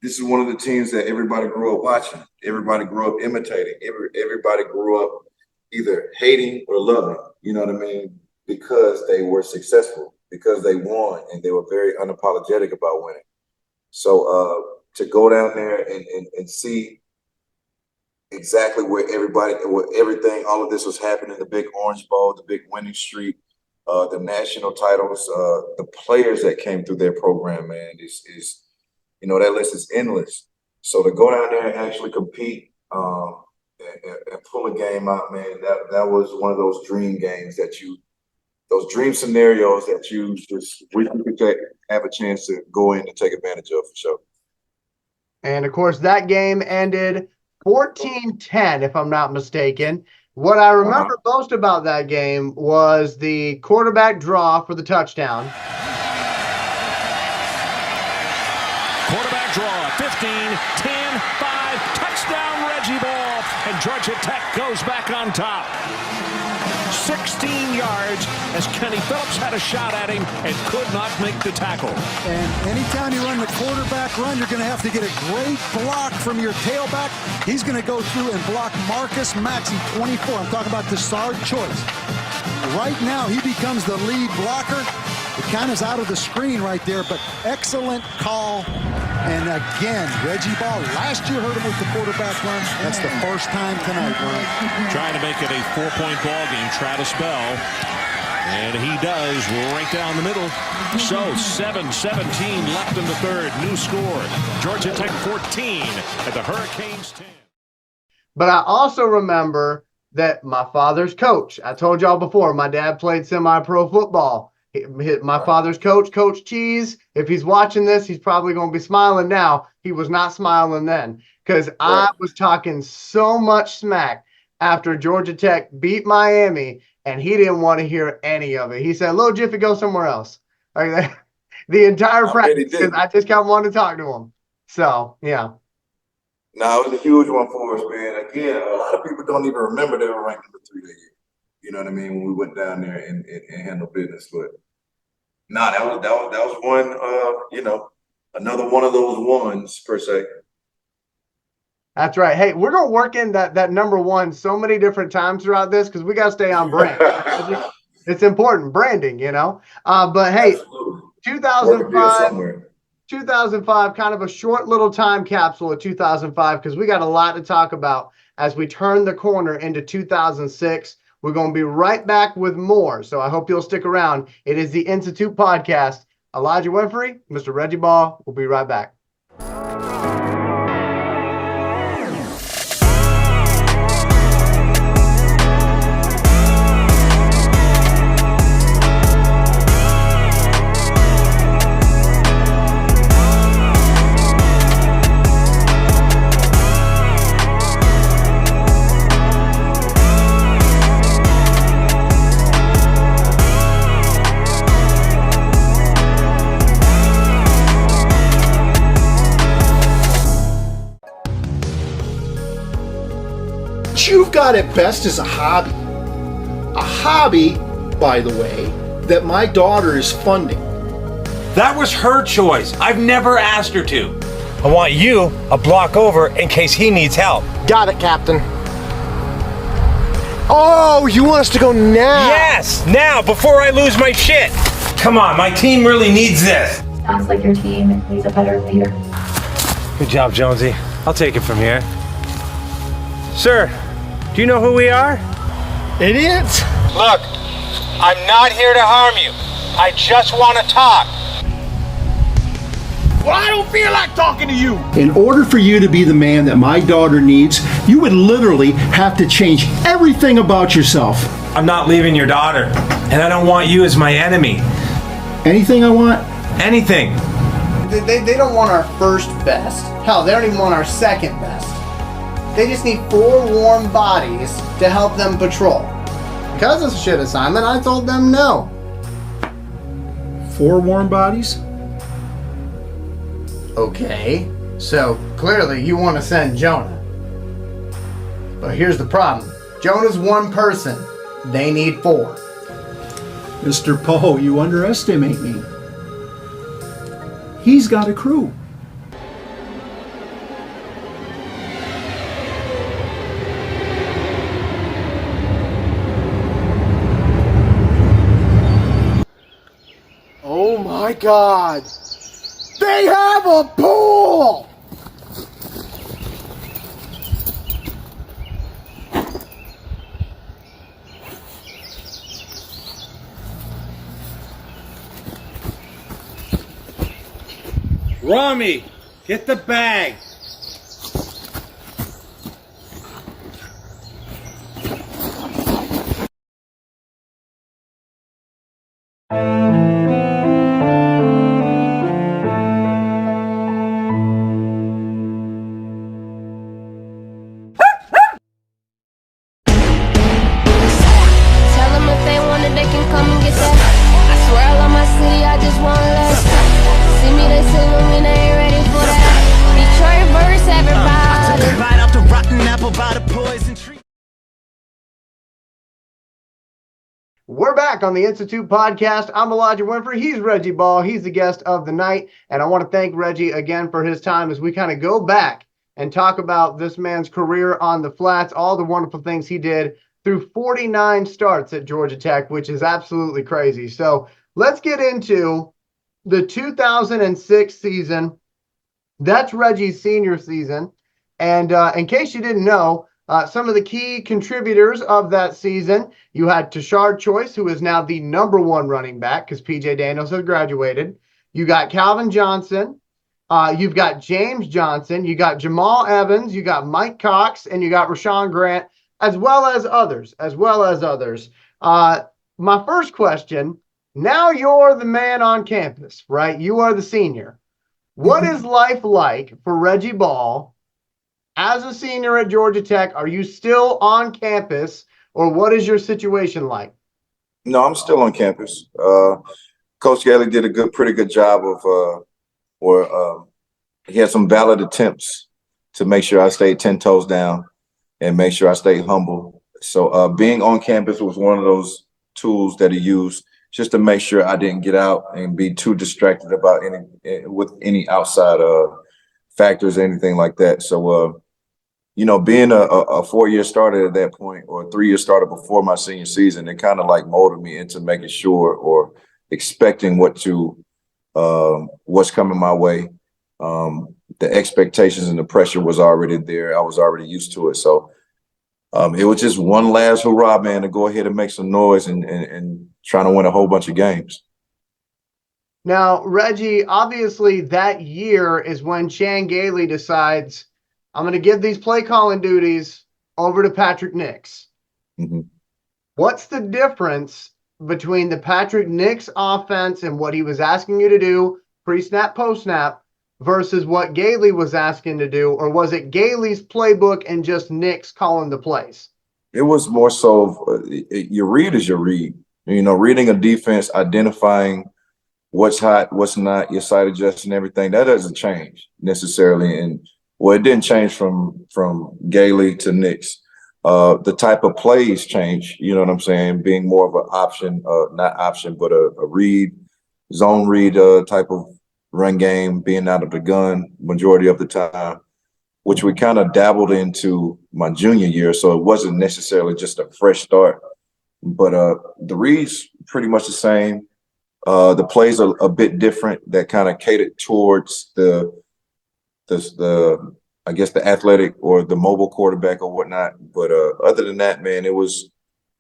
this is one of the teams that everybody grew up watching. Everybody grew up imitating. Everybody grew up either hating or loving, you know what I mean? Because they were successful, because they won, and they were very unapologetic about winning. So to go down there and see exactly where everything, all of this was happening, the big Orange Bowl, the big winning streak, the national titles, the players that came through their program, man, is that list is endless. So to go down there and actually compete and pull a game out, man, that was one of those dream games those dream scenarios that you just wish you could have a chance to go in and take advantage of, for sure. And of course, that game ended 14-10, if I'm not mistaken. What I remember most about that game was the quarterback draw for the touchdown. Quarterback draw, 15, 10, 5, touchdown Reggie Ball, and Georgia Tech goes back on top. 16 yards as Kenny Phillips had a shot at him and could not make the tackle. And anytime you run the quarterback run, you're going to have to get a great block from your tailback. He's going to go through and block Marcus Maxey, 24. I'm talking about Desard Choice. Right now, he becomes the lead blocker. It kind of is out of the screen right there, but excellent call. And again, Reggie Ball, last year hurt him with the quarterback run. That's the first time tonight, Ron. Trying to make it a 4-point ball game, Travis Bell. And he does, right down the middle. So 7:17 left in the third. New score, Georgia Tech 14 at the Hurricanes 10. But I also remember that my father's coach, I told y'all before, my dad played semi-pro football. My father's coach, Coach Cheese, if he's watching this, he's probably going to be smiling now. He was not smiling then because I was talking so much smack after Georgia Tech beat Miami, and he didn't want to hear any of it. He said, "Little Jiffy, go somewhere else." Like the entire practice, because I just kept wanting to talk to him. So, yeah. No, it was a huge one for us, man. Again, a lot of people don't even remember they were ranked number 3 that year. You know what I mean? When we went down there and handled business, but that was one. Another one of those ones per se. That's right. Hey, we're gonna work in that number 1 so many different times throughout this because we gotta stay on brand. It's important, branding, But hey, absolutely. 2005, kind of a short little time capsule of 2005 because we got a lot to talk about as we turn the corner into 2006. We're going to be right back with more, so I hope you'll stick around. It is the Institute Podcast. Elijah Winfrey, Mr. Reggie Ball. We'll be right back. got at best is a hobby. A hobby, by the way, that my daughter is funding. That was her choice. I've never asked her to. I want you a block over in case he needs help. Got it, Captain. Oh, you want us to go now? Yes, now, before I lose my shit. Come on, my team really needs this. Sounds like your team needs a better leader. Good job, Jonesy. I'll take it from here. Sir, do you know who we are? Idiots? Look, I'm not here to harm you. I just want to talk. Well, I don't feel like talking to you. In order for you to be the man that my daughter needs, you would literally have to change everything about yourself. I'm not leaving your daughter, and I don't want you as my enemy. Anything I want? Anything. They don't want our first best. Hell, they don't even want our second best. They just need 4 warm bodies to help them patrol. Because of the shit assignment, I told them no. 4 warm bodies? Okay, so clearly you want to send Jonah. But here's the problem. Jonah's one person. They need 4. Mr. Poe, you underestimate me. He's got a crew. Oh my God! They have a pool! Rami, get the bag. Tell them if they want it, they can come and get that. I swear I love my city, I just want less. See me, they say me, they ain't ready for that. Detroit verse, everybody. Right off the rotten apple by the poison tree. We're back on the Institute Podcast. I'm Elijah Winfrey. He's Reggie Ball. He's the guest of the night. And I want to thank Reggie again for his time as we kind of go back and talk about this man's career on the flats, all the wonderful things he did through 49 starts at Georgia Tech, which is absolutely crazy. So let's get into the 2006 season. That's Reggie's senior season. And in case you didn't know, some of the key contributors of that season, you had Tashard Choice, who is now the #1 running back because P.J. Daniels has graduated. You got Calvin Johnson. You've got James Johnson. You got Jamal Evans. You got Mike Cox. And you got Rashawn Grant, as well as others. My first question, now you're the man on campus, right? You are the senior. What is life like for Reggie Ball as a senior at Georgia Tech? Are you still on campus, or what is your situation like? No, I'm still on campus. Coach Gailey did a pretty good job of, he had some valid attempts to make sure I stayed 10 toes down and make sure I stayed humble. So being on campus was one of those tools that he used just to make sure I didn't get out and be too distracted about any outside factors or anything like that. So, being a 4-year starter at that point, or a 3-year starter before my senior season, it kind of like molded me into making sure or expecting what's coming my way. The expectations and the pressure was already there. I was already used to it. So it was just one last hurrah, man, to go ahead and make some noise and trying to win a whole bunch of games. Now, Reggie, obviously that year is when Chan Gailey decides, I'm going to give these play calling duties over to Patrick Nix. Mm-hmm. What's the difference between the Patrick Nix offense and what he was asking you to do pre-snap, post-snap versus what Gailey was asking to do? Or was it Gailey's playbook and just Nix calling the plays? It was more so your read is your read. Reading a defense, identifying what's hot, what's not, your sight adjusting, everything, that doesn't change necessarily. And it didn't change from Gailey to Nix. the type of plays change, you know what I'm saying? Being more of an option, not option, but a zone read type of run game, being out of the gun majority of the time, which we kind of dabbled into my junior year. So it wasn't necessarily just a fresh start, but the reads pretty much the same. The plays are a bit different that kind of catered towards the I guess the athletic or the mobile quarterback or whatnot. But other than that, man, it was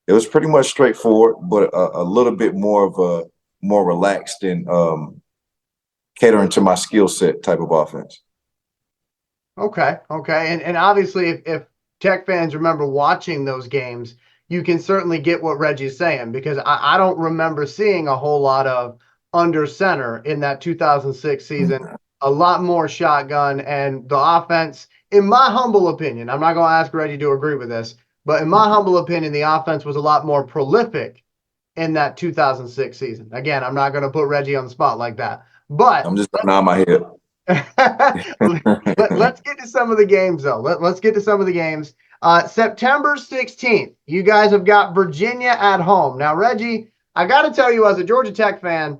pretty much straightforward, but a little bit more of a more relaxed and catering to my skill set type of offense. Okay. And obviously if Tech fans remember watching those games, you can certainly get what Reggie's saying, because I don't remember seeing a whole lot of under center in that 2006 season. A lot more shotgun, and the offense, in my humble opinion, I'm not going to ask Reggie to agree with this, but in my humble opinion, the offense was a lot more prolific in that 2006 season. Again, I'm not going to put Reggie on the spot like that, but I'm just nodding my head. Let's get to some of the games, though. Let's get to some of the games. September 16th, you guys have got Virginia at home. Now, Reggie, I got to tell you, as a Georgia Tech fan,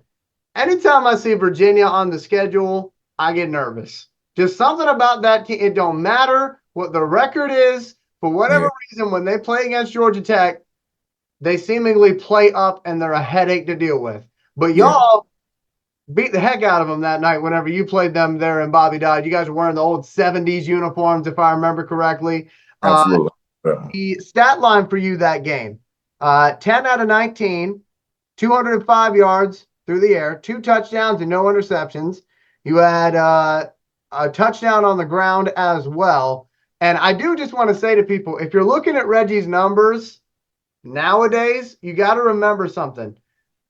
anytime I see Virginia on the schedule, I get nervous. Just something about that team. It don't matter what the record is. For whatever reason, when they play against Georgia Tech, they seemingly play up and they're a headache to deal with. But y'all beat the heck out of them that night whenever you played them there in Bobby Dodd. You guys were wearing the old 70s uniforms, if I remember correctly. Absolutely. The stat line for you that game, 10 out of 19, 205 yards through the air, 2 touchdowns and no interceptions. You had a touchdown on the ground as well. And I do just want to say to people, if you're looking at Reggie's numbers nowadays, you got to remember something.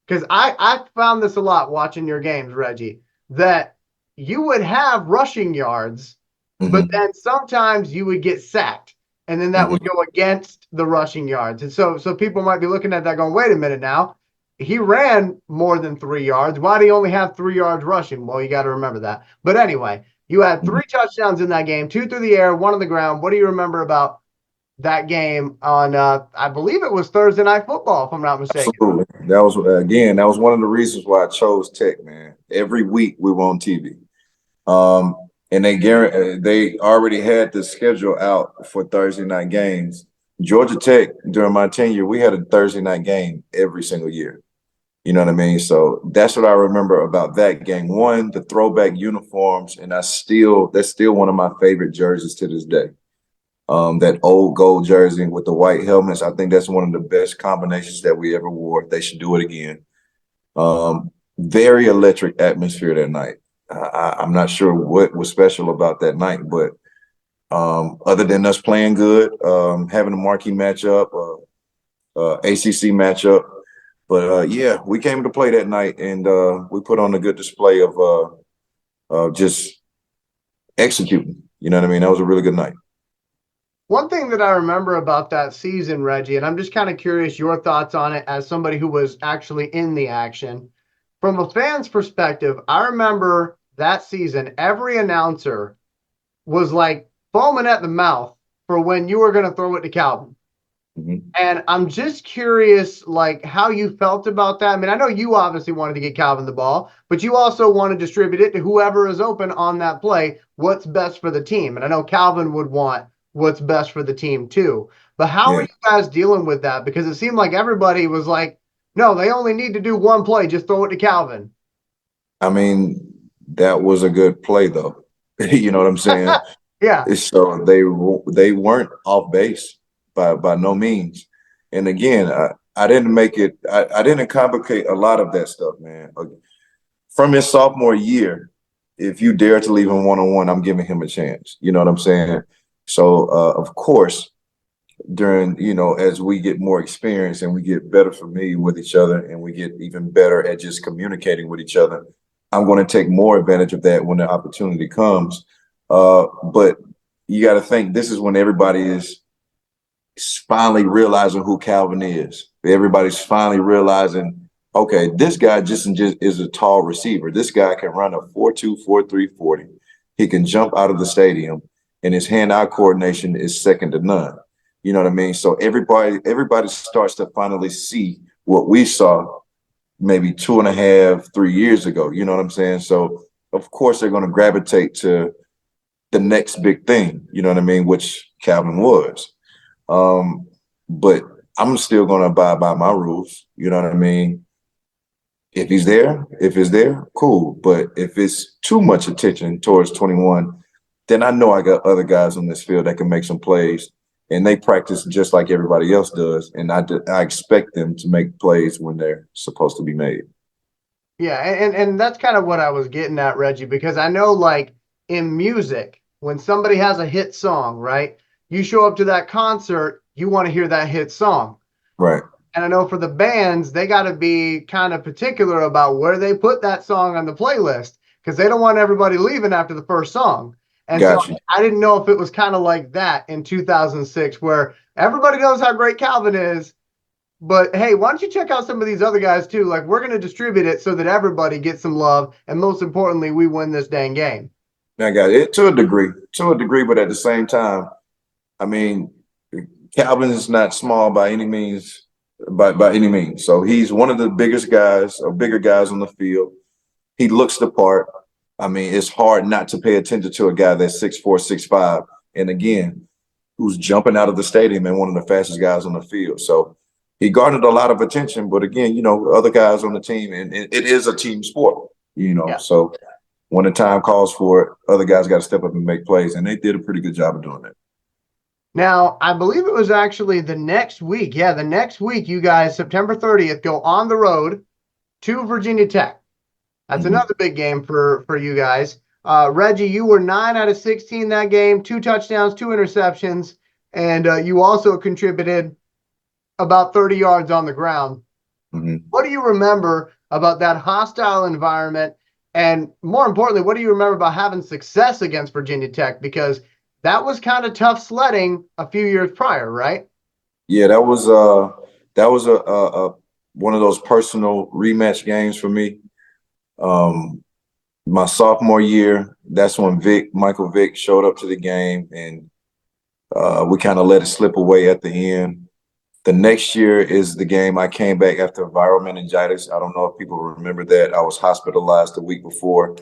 Because I found this a lot watching your games, Reggie, that you would have rushing yards, but then sometimes you would get sacked. And then that would go against the rushing yards. And so people might be looking at that going, wait a minute now. He ran more than 3 yards. Why do he only have 3 yards rushing? Well, you got to remember that. But anyway, you had 3 touchdowns in that game, 2 through the air, 1 on the ground. What do you remember about that game on, I believe it was Thursday Night Football, if I'm not mistaken? Absolutely. That was one of the reasons why I chose Tech, man. Every week we were on TV. And they already had the schedule out for Thursday night games. Georgia Tech, during my tenure, we had a Thursday night game every single year. You know what I mean? So that's what I remember about that game. One, the throwback uniforms, and that's still one of my favorite jerseys to this day. That old gold jersey with the white helmets, I think that's one of the best combinations that we ever wore. They should do it again. Very electric atmosphere that night. I'm not sure what was special about that night, but other than us playing good, having a marquee matchup, ACC matchup. But we came to play that night, and we put on a good display of just executing. You know what I mean? That was a really good night. One thing that I remember about that season, Reggie, and I'm just kind of curious your thoughts on it as somebody who was actually in the action. From a fan's perspective, I remember that season, every announcer was like foaming at the mouth for when you were going to throw it to Calvin. And I'm just curious, like, how you felt about that. I mean, I know you obviously wanted to get Calvin the ball, but you also want to distribute it to whoever is open on that play, what's best for the team. And I know Calvin would want what's best for the team too. But how are you guys dealing with that? Because it seemed like everybody was like, no, they only need to do one play, just throw it to Calvin. I mean, that was a good play, though. You know what I'm saying? Yeah. So they weren't off base by no means. And again, I didn't make it. I didn't complicate a lot of that stuff, man. From his sophomore year, if you dare to leave him one-on-one, I'm giving him a chance. You know what I'm saying? So of course, during, as we get more experience and we get better familiar with each other and we get even better at just communicating with each other, I'm going to take more advantage of that when the opportunity comes. But you got to think, this is when everybody is finally realizing who Calvin is. Everybody's finally realizing, okay, this guy just is a tall receiver. This guy can run a 4.2, 4.3 40. He can jump out of the stadium, and his hand-eye coordination is second to none. You know what I mean? So everybody starts to finally see what we saw maybe 2.5, 3 years ago. You know what I'm saying? So of course they're going to gravitate to the next big thing. You know what I mean? Which Calvin was. But I'm still going to abide by my rules. You know what I mean? If it's there, cool. But if it's too much attention towards 21, then I know I got other guys on this field that can make some plays, and they practice just like everybody else does. And I expect them to make plays when they're supposed to be made. Yeah, and that's kind of what I was getting at, Reggie, because I know, like, in music, when somebody has a hit song, right, you show up to that concert, you want to hear that hit song. Right. And I know for the bands, they got to be kind of particular about where they put that song on the playlist, because they don't want everybody leaving after the first song. And Gotcha. so I didn't know if it was kind of like that in 2006, where everybody knows how great Calvin is, but hey, why don't you check out some of these other guys too? Like, we're going to distribute it so that everybody gets some love, and most importantly, we win this dang game. I got it to a degree, but at the same time, I mean, Calvin is not small by any means. By any means. So he's one of the biggest guys or bigger guys on the field. He looks the part. I mean, it's hard not to pay attention to a guy that's 6'4", 6'5", and again, who's jumping out of the stadium and one of the fastest guys on the field. So he garnered a lot of attention, but again, you know, other guys on the team, and it is a team sport, you know. Yeah. So when the time calls for it, other guys got to step up and make plays, and they did a pretty good job of doing that. Now, I believe it was actually the next week. Yeah, the next week, you guys, September 30th, go on the road to Virginia Tech. That's another big game for you guys. Reggie, you were 9 out of 16 that game, 2 touchdowns, 2 interceptions, and you also contributed about 30 yards on the ground. What do you remember about that hostile environment? And more importantly, what do you remember about having success against Virginia Tech? Because that was kind of tough sledding a few years prior, right? Yeah, that was one of those personal rematch games for me. My sophomore year, that's when Michael Vick showed up to the game, and we kind of let it slip away at the end. The next year is the game I came back after viral meningitis. I don't know if people remember that. I was hospitalized the week before,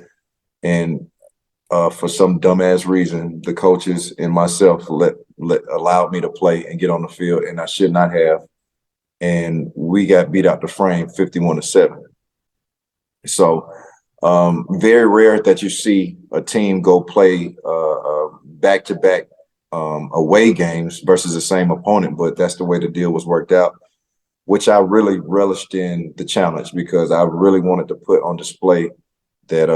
and for some dumbass reason, the coaches and myself allowed me to play and get on the field, and I should not have. And we got beat out the frame 51-7. So very rare that you see a team go play back-to-back away games versus the same opponent, but that's the way the deal was worked out, which I really relished in the challenge, because I really wanted to put on display that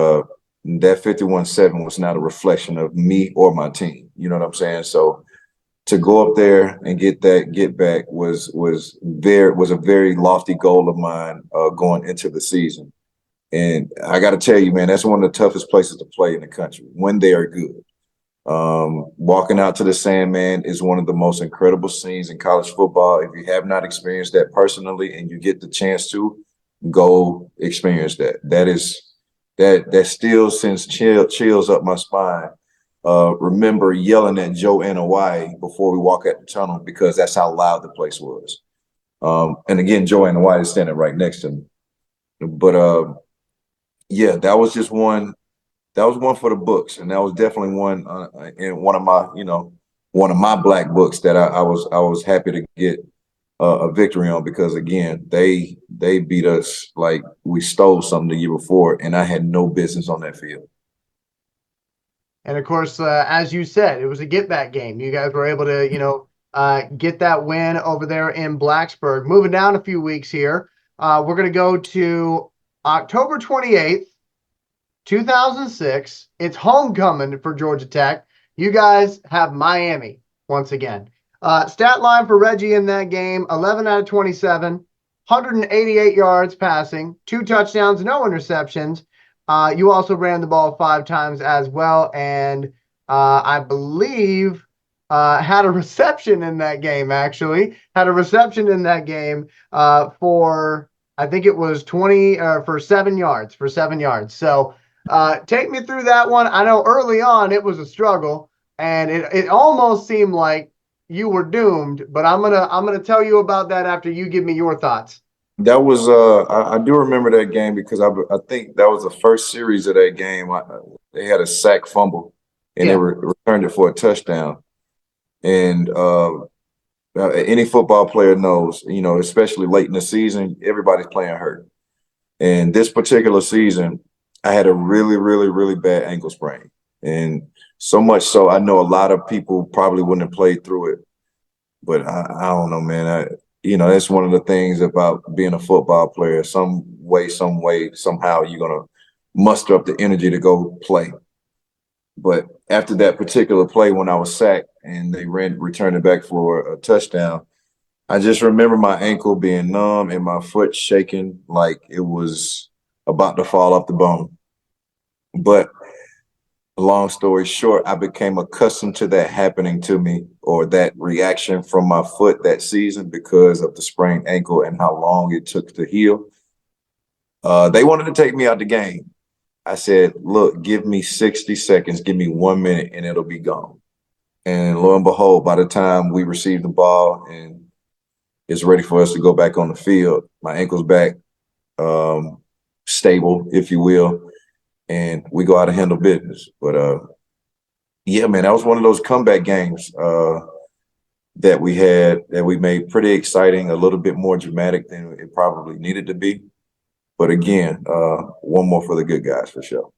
that 51-7 was not a reflection of me or my team. You know what I'm saying? So to go up there and get that get back was a very lofty goal of mine going into the season. And I got to tell you, man, that's one of the toughest places to play in the country when they are good. Walking out to the Sandman is one of the most incredible scenes in college football. If you have not experienced that personally and you get the chance to, go experience that. That still sends chills up my spine. Remember yelling at Joe Anawai before we walk out the tunnel, because that's how loud the place was. And again, Joe Anawai is standing right next to me. But yeah, that was just one. That was one for the books, and that was definitely one in one of my black books that I was happy to get a victory on, because again, they beat us like we stole something the year before, and I had no business on that field. And of course, as you said, it was a get-back game. You guys were able to, get that win over there in Blacksburg. Moving down a few weeks here, we're going to go to October 28th, 2006. It's homecoming for Georgia Tech. You guys have Miami once again. Stat line for Reggie in that game, 11 out of 27, 188 yards passing, 2 touchdowns, no interceptions. You also ran the ball 5 times as well, and I believe had a reception in that game, actually. Had a reception in that game for, I think it was 7 yards, for 7 yards. So take me through that one. I know early on it was a struggle, and it almost seemed like you were doomed, but I'm gonna tell you about that after you give me your thoughts. That was I do remember that game because I think that was the first series of that game. They had a sack fumble and they returned it for a touchdown. And any football player knows, you know, especially late in the season, everybody's playing hurt. And this particular season, I had a really, really, really bad ankle sprain. And so much so, I know a lot of people probably wouldn't have played through it. But I don't know, man. That's one of the things about being a football player. Some way, somehow you're going to muster up the energy to go play. But after that particular play, when I was sacked and they returned it back for a touchdown, I just remember my ankle being numb and my foot shaking like it was about to fall off the bone. But long story short, I became accustomed to that happening to me, or that reaction from my foot that season, because of the sprained ankle and how long it took to heal. They wanted to take me out the game. I said, look, give me 60 seconds, give me 1 minute, and it'll be gone. And lo and behold, by the time we received the ball and it's ready for us to go back on the field, my ankle's back, stable, if you will, and we go out and handle business. But yeah, man, that was one of those comeback games that we had, that we made pretty exciting, a little bit more dramatic than it probably needed to be. But again, one more for the good guys for sure.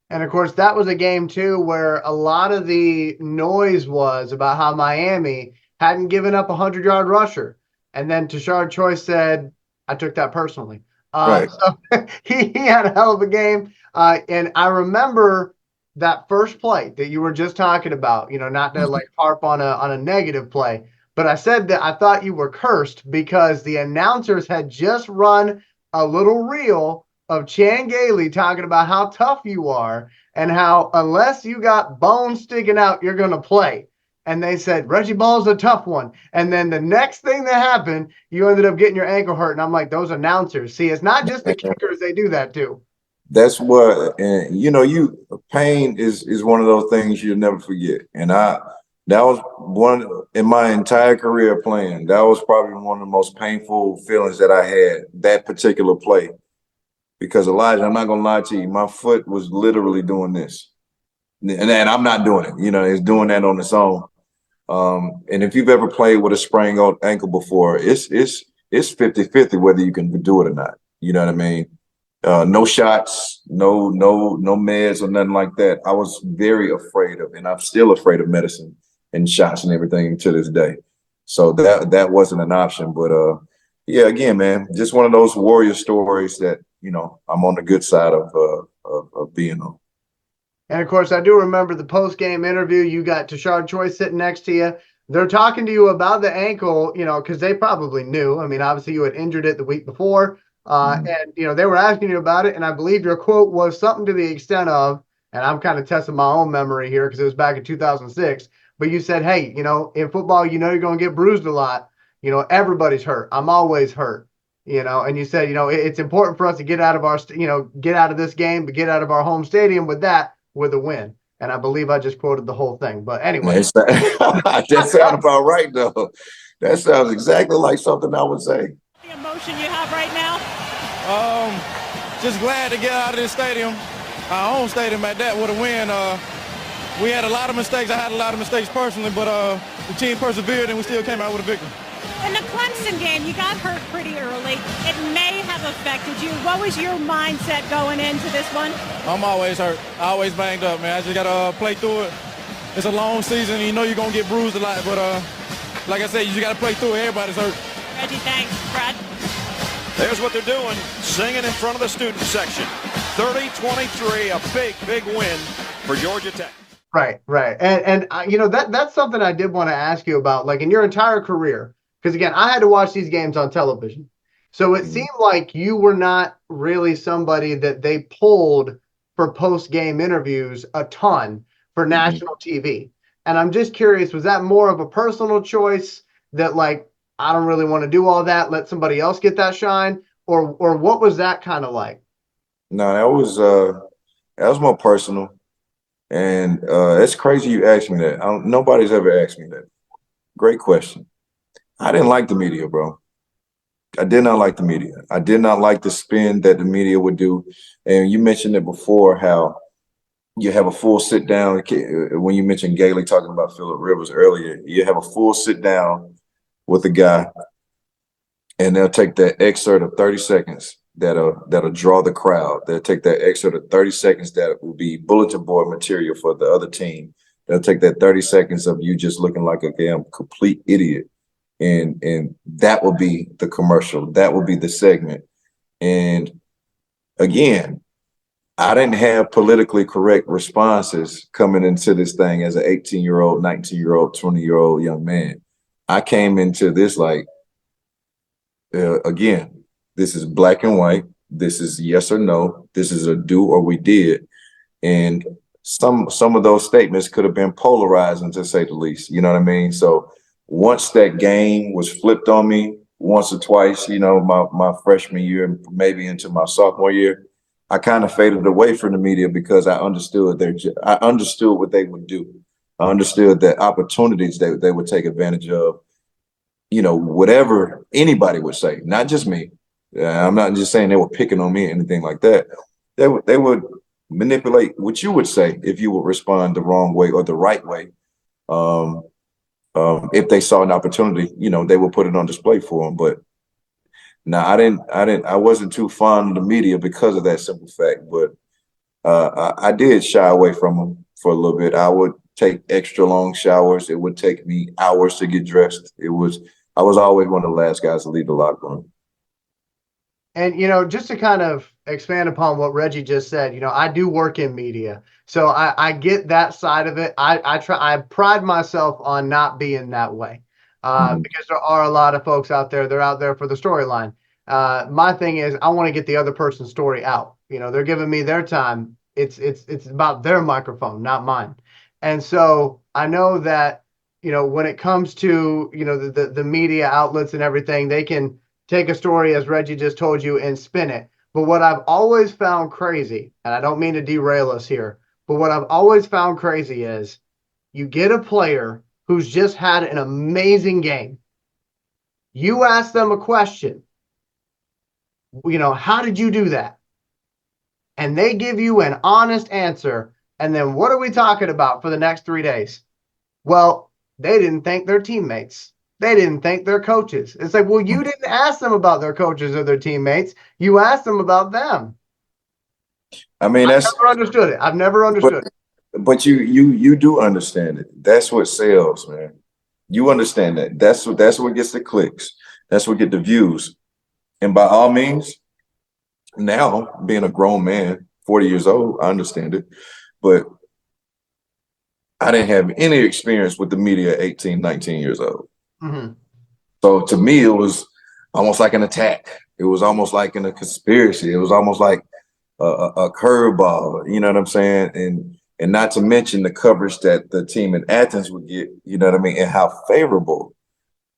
And of course, that was a game too where a lot of the noise was about how Miami hadn't given up a 100-yard rusher. And then Tashard Choice said, I took that personally. Right. So he had a hell of a game. And I remember that first play that you were just talking about, you know, not to like harp on a negative play, but I said that I thought you were cursed because the announcers had just run a little reel of Chan Gailey talking about how tough you are and how unless you got bones sticking out, you're going to play. And they said, Reggie Ball's a tough one. And then the next thing that happened, you ended up getting your ankle hurt. And I'm like, those announcers. See, it's not just the kickers. They do that too. That's what, and pain is one of those things you'll never forget. And that was one in my entire career playing. That was probably one of the most painful feelings that I had, that particular play. Because Elijah, I'm not going to lie to you, my foot was literally doing this. And I'm not doing it. It's doing that on its own. And if you've ever played with a sprained ankle before, it's 50-50 whether you can do it or not. You know what I mean? No shots, no meds or nothing like that. I was very afraid of, and I'm still afraid of medicine and shots and everything to this day. So that wasn't an option. But yeah, again, man, just one of those warrior stories that, I'm on the good side of being on. And of course, I do remember the post-game interview. You got Tashard Choice sitting next to you. They're talking to you about the ankle, because they probably knew. I mean, obviously you had injured it the week before. And, they were asking you about it. And I believe your quote was something to the extent of, and I'm kind of testing my own memory here because it was back in 2006. But you said, hey, in football, you're going to get bruised a lot. Everybody's hurt. I'm always hurt. And you said, it's important for us to get out of our, get out of this game, but get out of our home stadium with a win. And I believe I just quoted the whole thing. But anyway. That sounds about right, though. That sounds exactly like something I would say. The emotion you have right now? Just glad to get out of this stadium, our home stadium at that, with a win. We had a lot of mistakes. I had a lot of mistakes personally, but the team persevered and we still came out with a victory. In the Clemson game, you got hurt pretty early. It may have affected you. What was your mindset going into this one? I'm always hurt. Always banged up, man. I just got to play through it. It's a long season. You're going to get bruised a lot, but like I said, you just got to play through it. Everybody's hurt. Reggie, thanks. Brad? There's what they're doing, singing in front of the student section. 30-23, a big win for Georgia Tech. Right. And that's something I did want to ask you about, like in your entire career, because again, I had to watch these games on television. So it seemed like you were not really somebody that they pulled for post-game interviews a ton for national TV. And I'm just curious, was that more of a personal choice that like, I don't really want to do all that, let somebody else get that shine? Or what was that kind of like? No, that was more personal. And it's crazy you asked me that. Nobody's ever asked me that. Great question. I didn't like the media, bro. I did not like the media. I did not like the spin that the media would do. And you mentioned it before, how you have a full sit down. When you mentioned Gailey talking about Phillip Rivers earlier, you have a full sit down with a guy, and they'll take that excerpt of 30 seconds that'll draw the crowd. They'll take that excerpt of 30 seconds that will be bulletin board material for the other team. They'll take that 30 seconds of you just looking like a damn complete idiot. And that will be the commercial. That will be the segment. And again, I didn't have politically correct responses coming into this thing as an 18-year-old, 19-year-old, 20-year-old young man. I came into this like, again, this is black and white. This is yes or no. This is a do or we did. And some of those statements could have been polarizing, to say the least. You know what I mean? So once that game was flipped on me once or twice, you know, my freshman year, maybe into my sophomore year, I kind of faded away from the media because I understood what they would do. I understood that opportunities they would take advantage of. You know, whatever anybody would say, not just me. I'm not just saying they were picking on me or anything like that. They would manipulate what you would say if you would respond the wrong way or the right way. If they saw an opportunity, you know, they would put it on display for them. But no, I wasn't too fond of the media because of that simple fact. But I did shy away from them for a little bit. I would take extra long showers. It would take me hours to get dressed. I was always one of the last guys to leave the locker room. And, you know, just to kind of expand upon what Reggie just said, you know, I do work in media. So I get that side of it. I pride myself on not being that way because there are a lot of folks out there. They're out there for the storyline. My thing is I want to get the other person's story out. You know, they're giving me their time. It's about their microphone, not mine. And so I know that, you know, when it comes to, you know, the media outlets and everything, they can take a story, as Reggie just told you, and spin it. But what I've always found crazy, and I don't mean to derail us here, but what I've always found crazy is you get a player who's just had an amazing game. You ask them a question, you know, how did you do that? And they give you an honest answer. And then what are we talking about for the next 3 days? Well, they didn't thank their teammates. They didn't thank their coaches. It's like, well, you didn't ask them about their coaches or their teammates. You asked them about them. I mean, I've never understood it. I've never understood it. But you do understand it. That's what sells, man. You understand that. That's what gets the clicks. That's what get the views. And by all means, now being a grown man, 40 years old, I understand it. But I didn't have any experience with the media at 18, 19 years old. Mm-hmm. So to me, it was almost like an attack. It was almost like a conspiracy. It was almost like a curveball. You know what I'm saying? And not to mention the coverage that the team in Athens would get. You know what I mean? And how favorable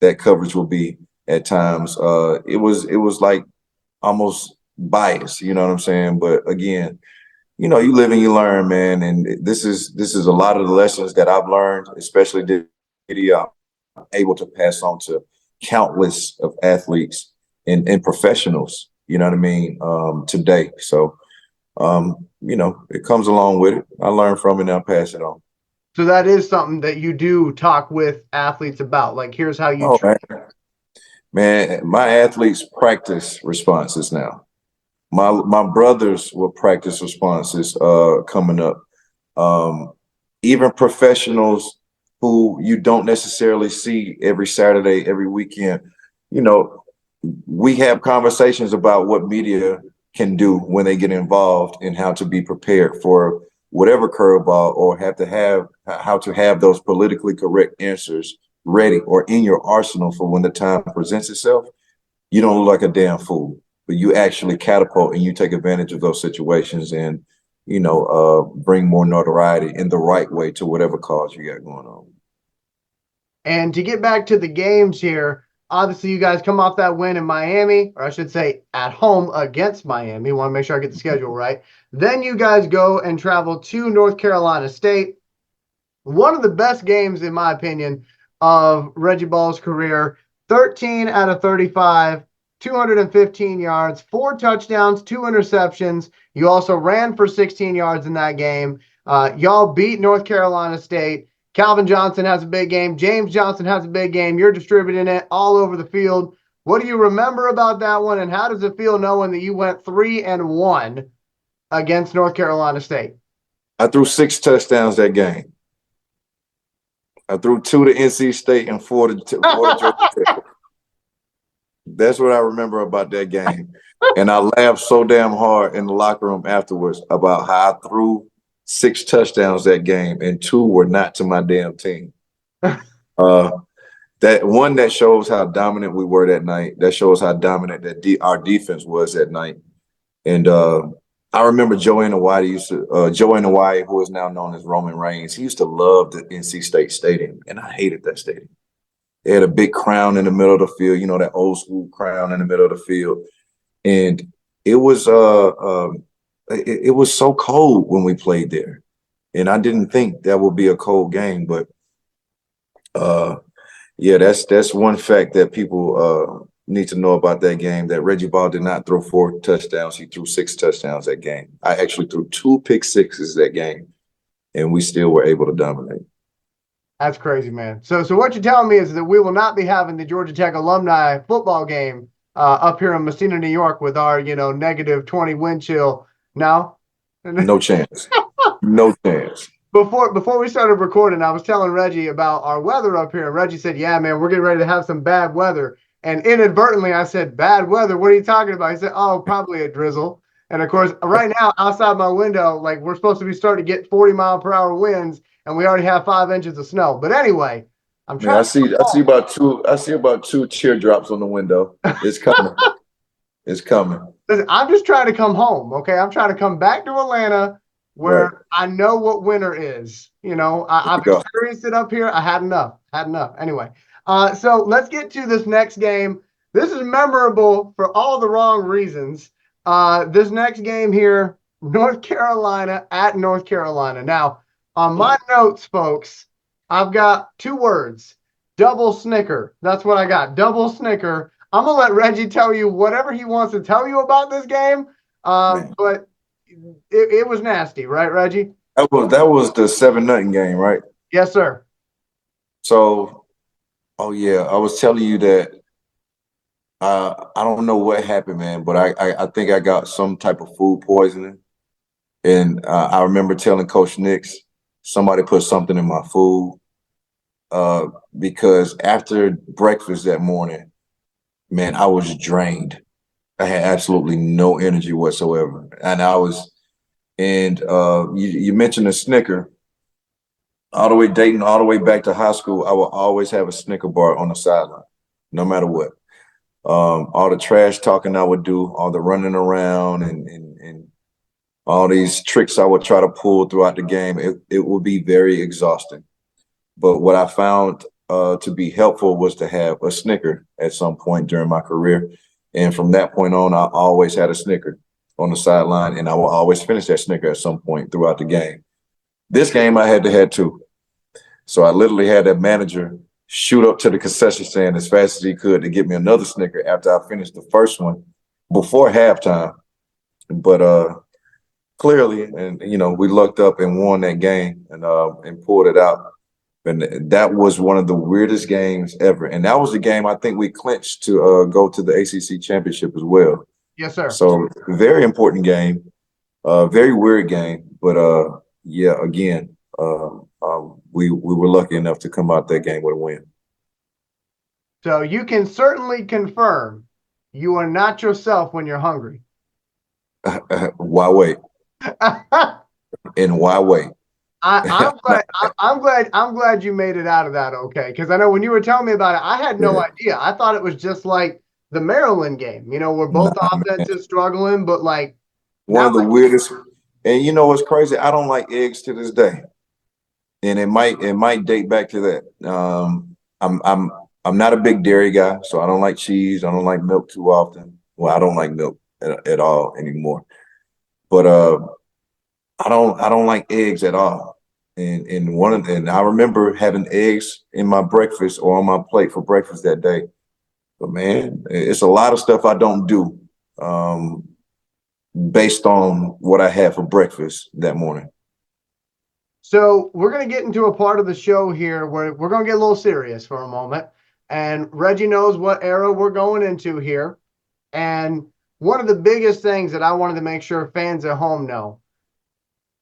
that coverage will be at times. It was like almost biased. You know what I'm saying? But again, you know, you live and you learn, man. And this is a lot of the lessons that I've learned, especially the media, I'm able to pass on to countless of athletes and professionals, you know what I mean, today. So, you know, it comes along with it. I learn from it and I pass it on. So that is something that you do talk with athletes about. Like, here's how you train. Man, my athletes practice responses now. My brothers will practice responses coming up. Even professionals who you don't necessarily see every Saturday, every weekend, you know, we have conversations about what media can do when they get involved and how to be prepared for whatever curveball, or how to have those politically correct answers ready or in your arsenal for when the time presents itself. You don't look like a damn fool, but you actually catapult and you take advantage of those situations and, you know, bring more notoriety in the right way to whatever cause you got going on. And to get back to the games here, obviously you guys come off that win in Miami, or I should say at home against Miami. Want to make sure I get the schedule right. Then you guys go and travel to North Carolina State. One of the best games, in my opinion, of Reggie Ball's career. 13 out of 35, 215 yards, 4 touchdowns, 2 interceptions. You also ran for 16 yards in that game. Y'all beat North Carolina State. Calvin Johnson has a big game. James Johnson has a big game. You're distributing it all over the field. What do you remember about that one, and how does it feel knowing that you went 3-1 against North Carolina State? I threw 6 touchdowns that game. I threw 2 to NC State and 4 to Georgia Tech. That's what I remember about that game. And I laughed so damn hard in the locker room afterwards about how I threw 6 touchdowns that game and 2 were not to my damn team. That shows how dominant we were that night. That shows how dominant our defense was that night. And I remember Joey White, who is now known as Roman Reigns, he used to love the NC State Stadium, and I hated that stadium. They had a big crown in the middle of the field, that old school crown in the middle of the field. And it was so cold when we played there. And I didn't think that would be a cold game, but that's one fact that people need to know about that game, that Reggie Ball did not throw 4 touchdowns. He threw 6 touchdowns that game. I actually threw 2 pick sixes that game, and we still were able to dominate. That's crazy, man. So what you're telling me is that we will not be having the Georgia Tech alumni football game up here in Messina, New York with our, negative 20 wind chill. No? No chance. No chance. Before we started recording, I was telling Reggie about our weather up here, and Reggie said, yeah, man, we're getting ready to have some bad weather. And inadvertently, I said, bad weather? What are you talking about? He said, oh, probably a drizzle. And, of course, right now, outside my window, we're supposed to be starting to get 40-mile-per-hour winds, and we already have 5 inches of snow. But anyway, I'm trying. I see about 2 teardrops on the window. It's coming. It's coming. Listen, I'm just trying to come home, okay? I'm trying to come back to Atlanta where I know what winter is. I've experienced it up here. I had enough. Anyway. So let's get to this next game. This is memorable for all the wrong reasons. This next game here, North Carolina at North Carolina. Now, on my notes, folks, I've got 2 words, double snicker. That's what I got, double snicker. I'm going to let Reggie tell you whatever he wants to tell you about this game, but it was nasty, right, Reggie? That was the 7-0 game, right? Yes, sir. So, I was telling you that I don't know what happened, man, but I think I got some type of food poisoning. And I remember telling Coach Nix, somebody put something in my food because after breakfast that morning, man, I was drained. I had absolutely no energy whatsoever. And you mentioned a Snicker. All the way Dayton, all the way back to high school, I will always have a Snicker bar on the sideline, no matter what. All the trash talking I would do, all the running around and all these tricks I would try to pull throughout the game, it would be very exhausting. But what I found to be helpful was to have a Snicker at some point during my career. And from that point on, I always had a Snicker on the sideline, and I will always finish that Snicker at some point throughout the game. This game, I had to have 2. So I literally had that manager shoot up to the concession stand as fast as he could to get me another Snicker after I finished the first one before halftime. But clearly, and we lucked up and won that game and pulled it out. And that was one of the weirdest games ever. And that was the game I think we clinched to go to the ACC championship as well. Yes, sir. So very important game, very weird game, but again, we were lucky enough to come out that game with a win. So you can certainly confirm you are not yourself when you're hungry. Why wait? And why wait? I'm glad you made it out of that okay. Because I know when you were telling me about it, I had no idea. I thought it was just like the Maryland game. We're both offensive struggling, but one of the weirdest. And what's crazy? I don't like eggs to this day, and it might date back to that. I'm not a big dairy guy, so I don't like cheese. I don't like milk too often. Well, I don't like milk at all anymore. But I don't like eggs at all. And I remember having eggs in my breakfast or on my plate for breakfast that day. But man, it's a lot of stuff I don't do based on what I had for breakfast that morning. So we're going to get into a part of the show here where we're going to get a little serious for a moment. And Reggie knows what era we're going into here. And one of the biggest things that I wanted to make sure fans at home know,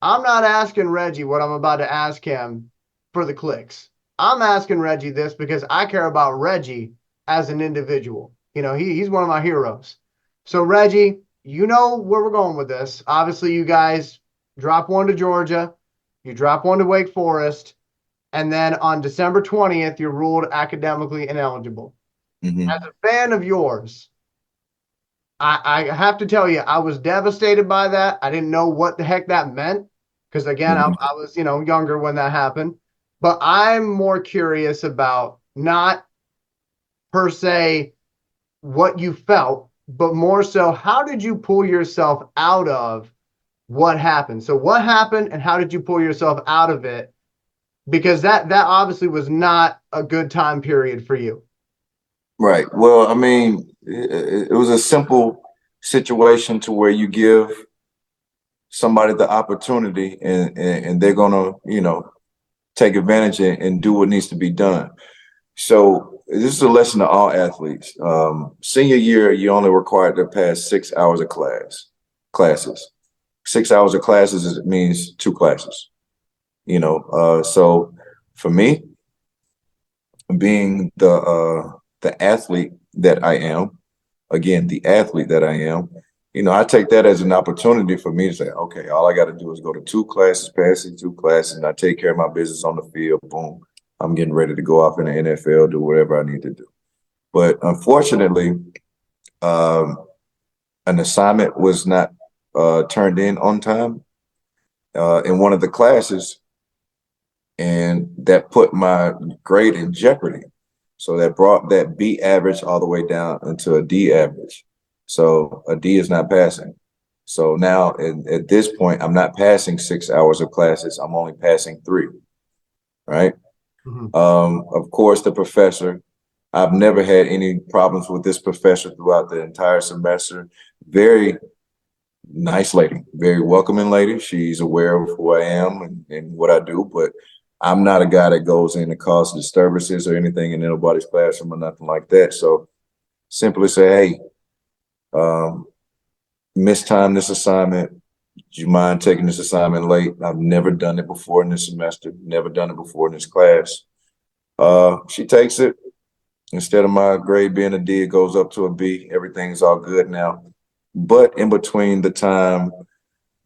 I'm not asking Reggie what I'm about to ask him for the clicks. I'm asking Reggie this because I care about Reggie as an individual. You know, he's one of my heroes. So Reggie, you know where we're going with this. Obviously, you guys drop one to Georgia. You drop one to Wake Forest. And then on December 20th, you're ruled academically ineligible. Mm-hmm. As a fan of yours, I have to tell you, I was devastated by that. I didn't know what the heck that meant because, again, I was, younger when that happened. But I'm more curious about not per se what you felt, but more so how did you pull yourself out of what happened? So what happened and how did you pull yourself out of it? Because that obviously was not a good time period for you. Right. Well, I mean, it was a simple situation to where you give somebody the opportunity and they're going to, take advantage and do what needs to be done. So this is a lesson to all athletes. Senior year, you're only required to pass 6 hours of classes. 6 hours of classes means 2 classes, so for me, being the athlete that I am, again, the athlete that I am, I take that as an opportunity for me to say, okay, all I got to do is go to 2 classes, pass in 2 classes, and I take care of my business on the field. Boom. I'm getting ready to go off in the NFL, do whatever I need to do. But unfortunately, an assignment was not turned in on time in one of the classes, and that put my grade in jeopardy. So that brought that B average all the way down into a D average. So a D is not passing. So now at this point, I'm not passing 6 hours of classes. I'm only passing 3, right? Mm-hmm. Of course, the professor, I've never had any problems with this professor throughout the entire semester. Very nice lady, very welcoming lady. She's aware of who I am and what I do, but I'm not a guy that goes in to cause disturbances or anything in anybody's classroom or nothing like that. So simply say, hey, mistimed this assignment. Do you mind taking this assignment late? I've never done it before in this semester, never done it before in this class. She takes it. Instead of my grade being a D, it goes up to a B. Everything's all good now. But in between the time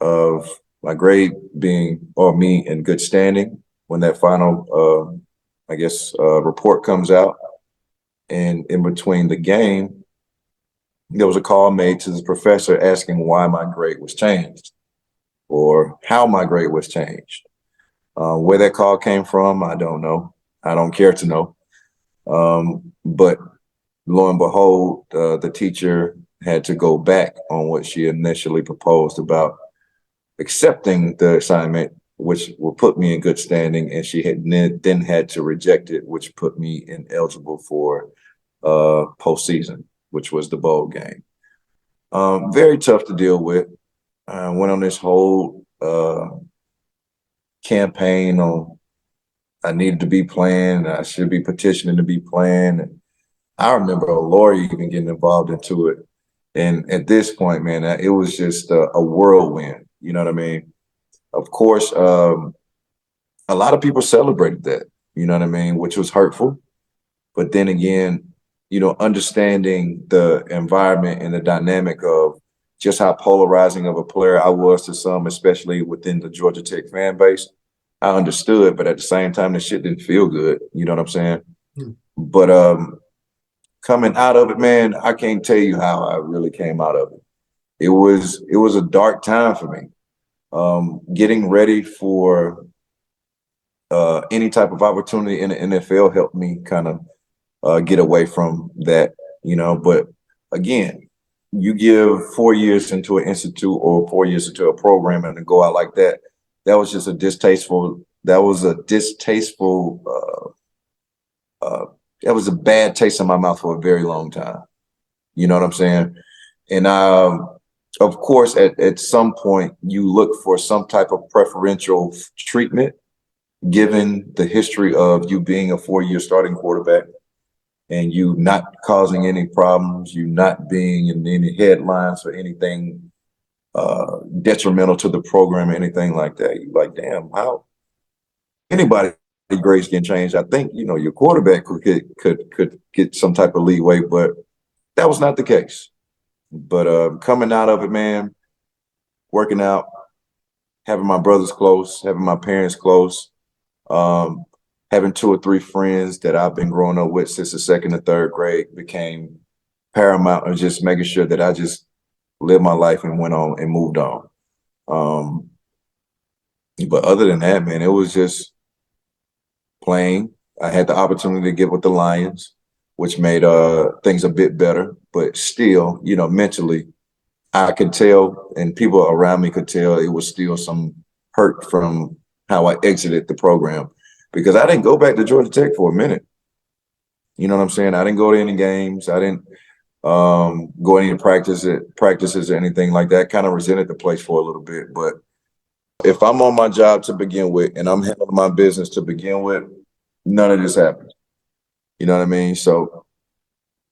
of my grade being, or me in good standing, when that final, report comes out, and in between the game, there was a call made to the professor asking why my grade was changed or how my grade was changed. Where that call came from, I don't know. I don't care to know. But lo and behold, the teacher had to go back on what she initially proposed about accepting the assignment, which will put me in good standing, and she had then had to reject it, which put me ineligible for postseason, which was the bowl game. Very tough to deal with. I went on this whole campaign on I needed to be playing, I should be petitioning to be playing. And I remember a lawyer even getting involved into it. And at this point, man, it was just a whirlwind. You know what I mean? Of course, a lot of people celebrated that, you know what I mean, which was hurtful. But then again, understanding the environment and the dynamic of just how polarizing of a player I was to some, especially within the Georgia Tech fan base, I understood, but at the same time, the shit didn't feel good. You know what I'm saying? Hmm. But coming out of it, man, I can't tell you how I really came out of it. It was a dark time for me. Getting ready for any type of opportunity in the NFL helped me kind of get away from that, But again, you give 4 years into an institute or 4 years into a program and to go out like that, that was just a distasteful that was a distasteful, that was a bad taste in my mouth for a very long time. You know what I'm saying? And of course, at some point, you look for some type of preferential treatment, given the history of you being a 4-year starting quarterback and you not causing any problems, you not being in any headlines or anything detrimental to the program or anything like that. You're like, damn, how anybody grades can change. I think, you know, your quarterback could get some type of leeway, but that was not the case. But coming out of it, man, working out, having my brothers close, having my parents close, having 2 or 3 friends that I've been growing up with since the 2nd or 3rd grade became paramount, and just making sure that I just lived my life and went on and moved on. But other than that, man, it was just playing. I had the opportunity to get with the Lions, which made things a bit better, but still, you know, mentally, I could tell, and people around me could tell, it was still some hurt from how I exited the program, because I didn't go back to Georgia Tech for a minute. You know what I'm saying? I didn't go to any games. I didn't go to any practices or anything like that. Kind of resented the place for a little bit. But if I'm on my job to begin with and I'm handling my business to begin with, none of this happened. You know what I mean? So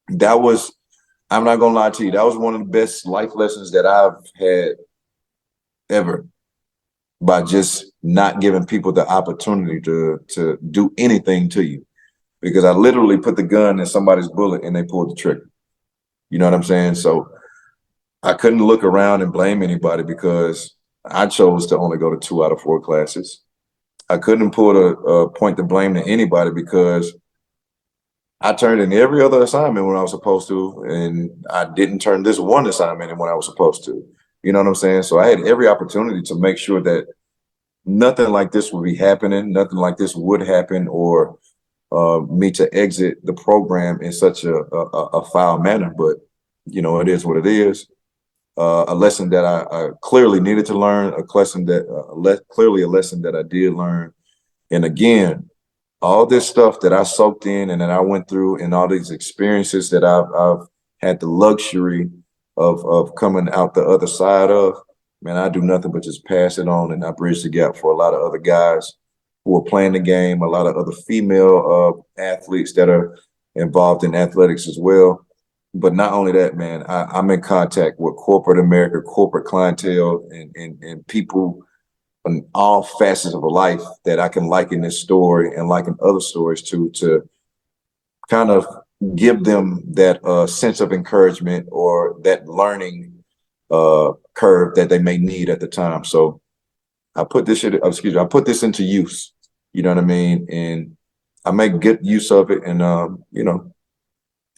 that was, I'm not going to lie to you, that was one of the best life lessons that I've had ever, by just not giving people the opportunity to do anything to you. Because I literally put the gun in somebody's bullet and they pulled the trigger. You know what I'm saying? So I couldn't look around and blame anybody, because I chose to only go to 2 out of 4 classes. I couldn't put a point to blame to anybody, because I turned in every other assignment when I was supposed to, and I didn't turn this one assignment in when I was supposed to. You know what I'm saying? So I had every opportunity to make sure that nothing like this would be happening, nothing like this would happen, or me to exit the program in such a foul manner. But, you know, it is what it is. A lesson that I clearly needed to learn, clearly a lesson that I did learn. And again, all this stuff that I soaked in and that I went through, and all these experiences that I've had the luxury of coming out the other side of, man, I do nothing but just pass it on, and I bridge the gap for a lot of other guys who are playing the game, a lot of other female athletes that are involved in athletics as well. But not only that, man, I'm in contact with corporate America, corporate clientele, and people on all facets of life that I can liken this story and liken other stories to kind of give them that sense of encouragement or that learning curve that they may need at the time. So I put this into use, you know what I mean? And I make good use of it. And, you know,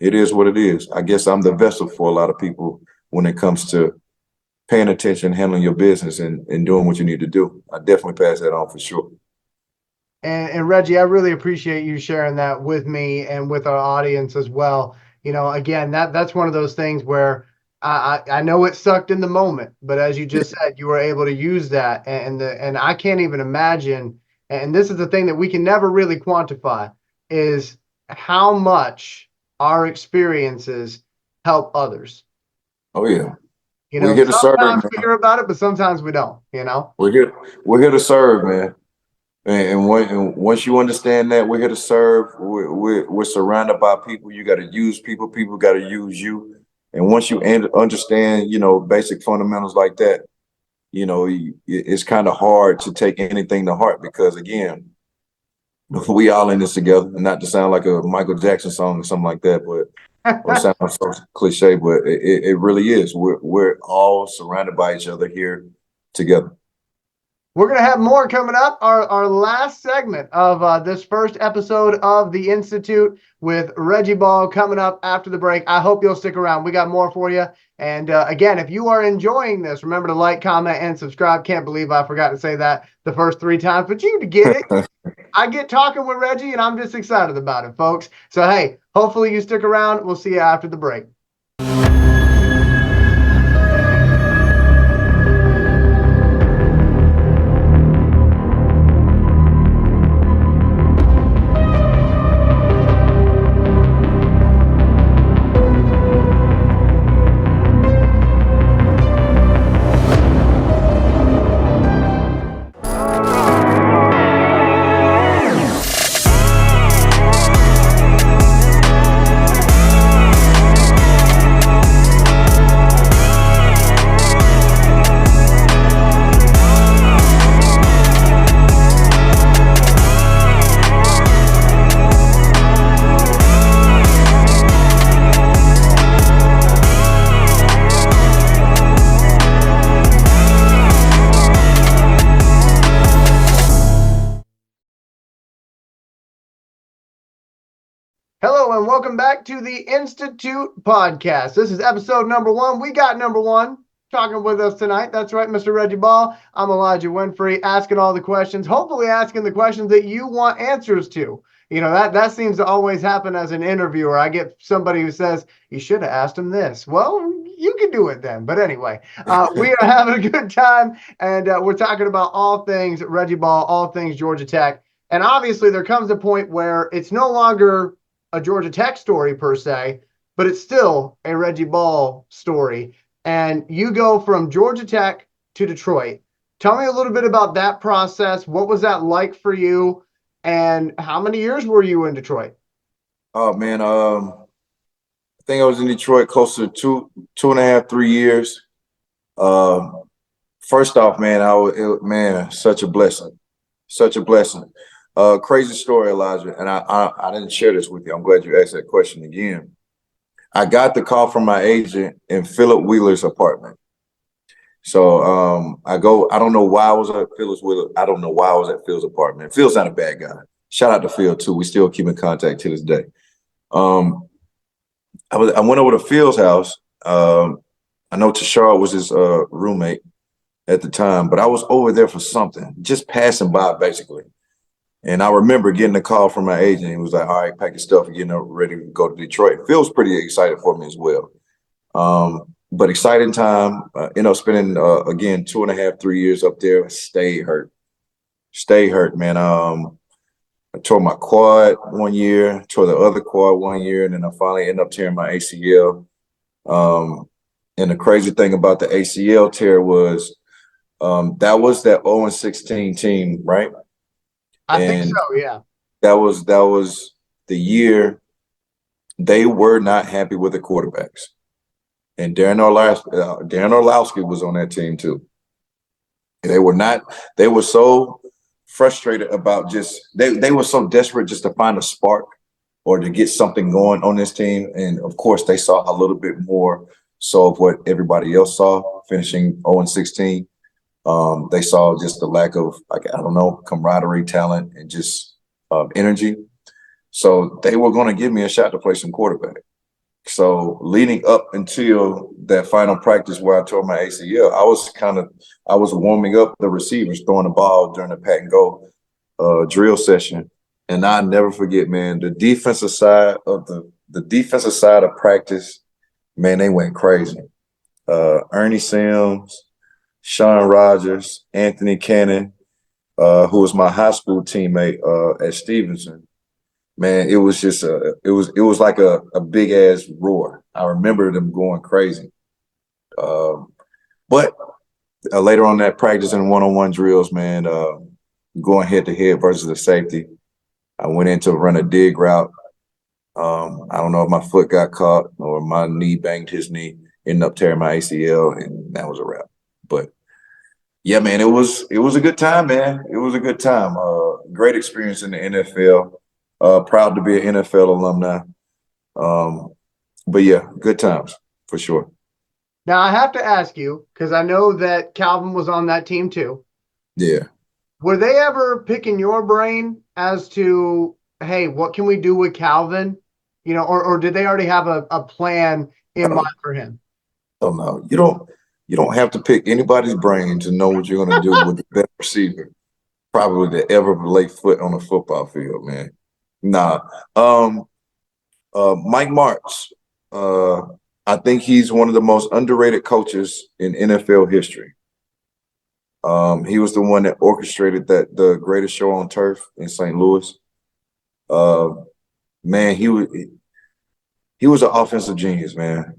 it is what it is. I guess I'm the vessel for a lot of people when it comes to paying attention, handling your business, and doing what you need to do. I definitely pass that on for sure. And Reggie, I really appreciate you sharing that with me and with our audience as well. You know, again, that's one of those things where I know it sucked in the moment, but as you just said, you were able to use that. And I can't even imagine, and this is the thing that we can never really quantify, is how much our experiences help others. Oh yeah. You know, we're here to sometimes serve, we hear about it, but sometimes we don't, you know? We're here to serve, man. And once you understand that we're here to serve, we're surrounded by people. You got to use people. People got to use you. And once you understand, you know, basic fundamentals like that, you know, it's kind of hard to take anything to heart, because again, we all in this together. Not to sound like a Michael Jackson song or something like that, but or sound so cliche, but it really is. We're all surrounded by each other here together. We're going to have more coming up. Our last segment of this first episode of The Institute with Reggie Ball coming up after the break. I hope you'll stick around. We got more for you. And again, if you are enjoying this, remember to like, comment, and subscribe. Can't believe I forgot to say that the first 3 times, but you get it. I get talking with Reggie, and I'm just excited about it, folks. So, hey, hopefully you stick around. We'll see you after the break. Hello, and welcome back to the Institute Podcast. This is episode number 1. We got number 1 talking with us tonight. That's right, Mr. Reggie Ball. I'm Elijah Winfrey, asking all the questions, hopefully asking the questions that you want answers to. You know, that seems to always happen as an interviewer. I get somebody who says, you should have asked him this. Well, you can do it then. But anyway, we are having a good time, and we're talking about all things Reggie Ball, all things Georgia Tech. And obviously, there comes a point where it's no longer a Georgia Tech story per se, but it's still a Reggie Ball story. And you go from Georgia Tech to Detroit. Tell me a little bit about that process. What was that like for you? And how many years were you in Detroit? Oh man, I think I was in Detroit close to two and a half, 3 years. First off, man, such a blessing, such a blessing. Crazy story, Elijah, and I didn't share this with you. I'm glad you asked that question again. I got the call from my agent in Philip Wheeler's apartment. So I don't know why I was at Phil's Wheeler. I don't know why I was at Phil's apartment. Phil's not a bad guy. Shout out to Phil too. We still keep in contact to this day. I went over to Phil's house. I know Tashar was his roommate at the time, but I was over there for something, just passing by basically. And I remember getting a call from my agent. He was like, all right, pack your stuff and getting ready to go to Detroit. Phil's pretty excited for me as well. But exciting time, spending, again, 2.5, 3 years up there. Stayed hurt, man. I tore my quad 1 year, tore the other quad 1 year, and then I finally ended up tearing my ACL. And the crazy thing about the ACL tear was that was that 0-16 team, right? I think so, yeah. That was the year they were not happy with the quarterbacks. And Darren Orlowski was on that team too. They were so frustrated about they were so desperate just to find a spark or to get something going on this team. And of course, they saw a little bit more so of what everybody else saw, finishing 0-16. They saw just the lack of, camaraderie, talent, and just energy. So they were going to give me a shot to play some quarterback. So leading up until that final practice where I tore my ACL, I was warming up the receivers, throwing the ball during the pat and go drill session. And I never forget, man, the defensive side of practice, man, they went crazy. Ernie Sims, Sean Rogers, Anthony Cannon, who was my high school teammate at Stephenson. Man, it was just it was like a big ass roar. I remember them going crazy. But later on that practice and one-on-one drills, man, going head to head versus the safety, I went in to run a dig route. I don't know if my foot got caught or my knee banged his knee, ended up tearing my ACL, and that was a wrap. But yeah, man, it was a good time, man. It was a good time. Great experience in the NFL. Proud to be an NFL alumni. But yeah, good times for sure. Now I have to ask you, because I know that Calvin was on that team too. Yeah. Were they ever picking your brain as to, hey, what can we do with Calvin? You know, or did they already have a plan in mind for him? Oh no, you don't have to pick anybody's brain to know what you're going to do with the best receiver probably to ever lay foot on a football field, man. Nah. Mike Martz, I think he's one of the most underrated coaches in NFL history. He was the one that orchestrated the greatest show on turf in St. Louis. Man, he was an offensive genius, man.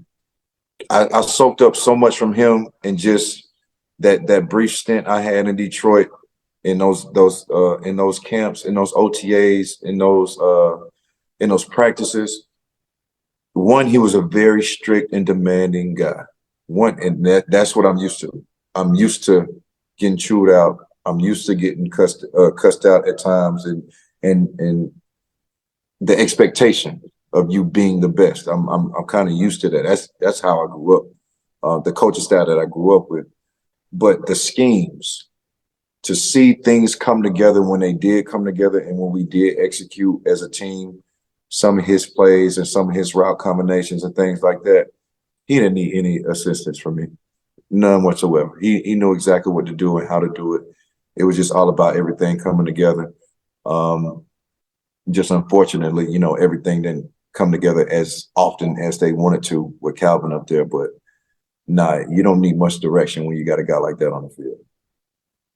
I soaked up so much from him and just that brief stint I had in Detroit in those camps, in those OTAs, in those practices. One, he was a very strict and demanding guy. That's what I'm used to. I'm used to getting chewed out. I'm used to getting cussed out at times, and the expectation of you being the best. I'm kind of used to that. That's how I grew up. The coaching style that I grew up with, but the schemes, to see things come together when they did come together and when we did execute as a team, some of his plays and some of his route combinations and things like that, he didn't need any assistance from me, none whatsoever. He knew exactly what to do and how to do it. It was just all about everything coming together. Just unfortunately, you know, everything didn't come together as often as they wanted to with Calvin up there. But nah, you don't need much direction when you got a guy like that on the field.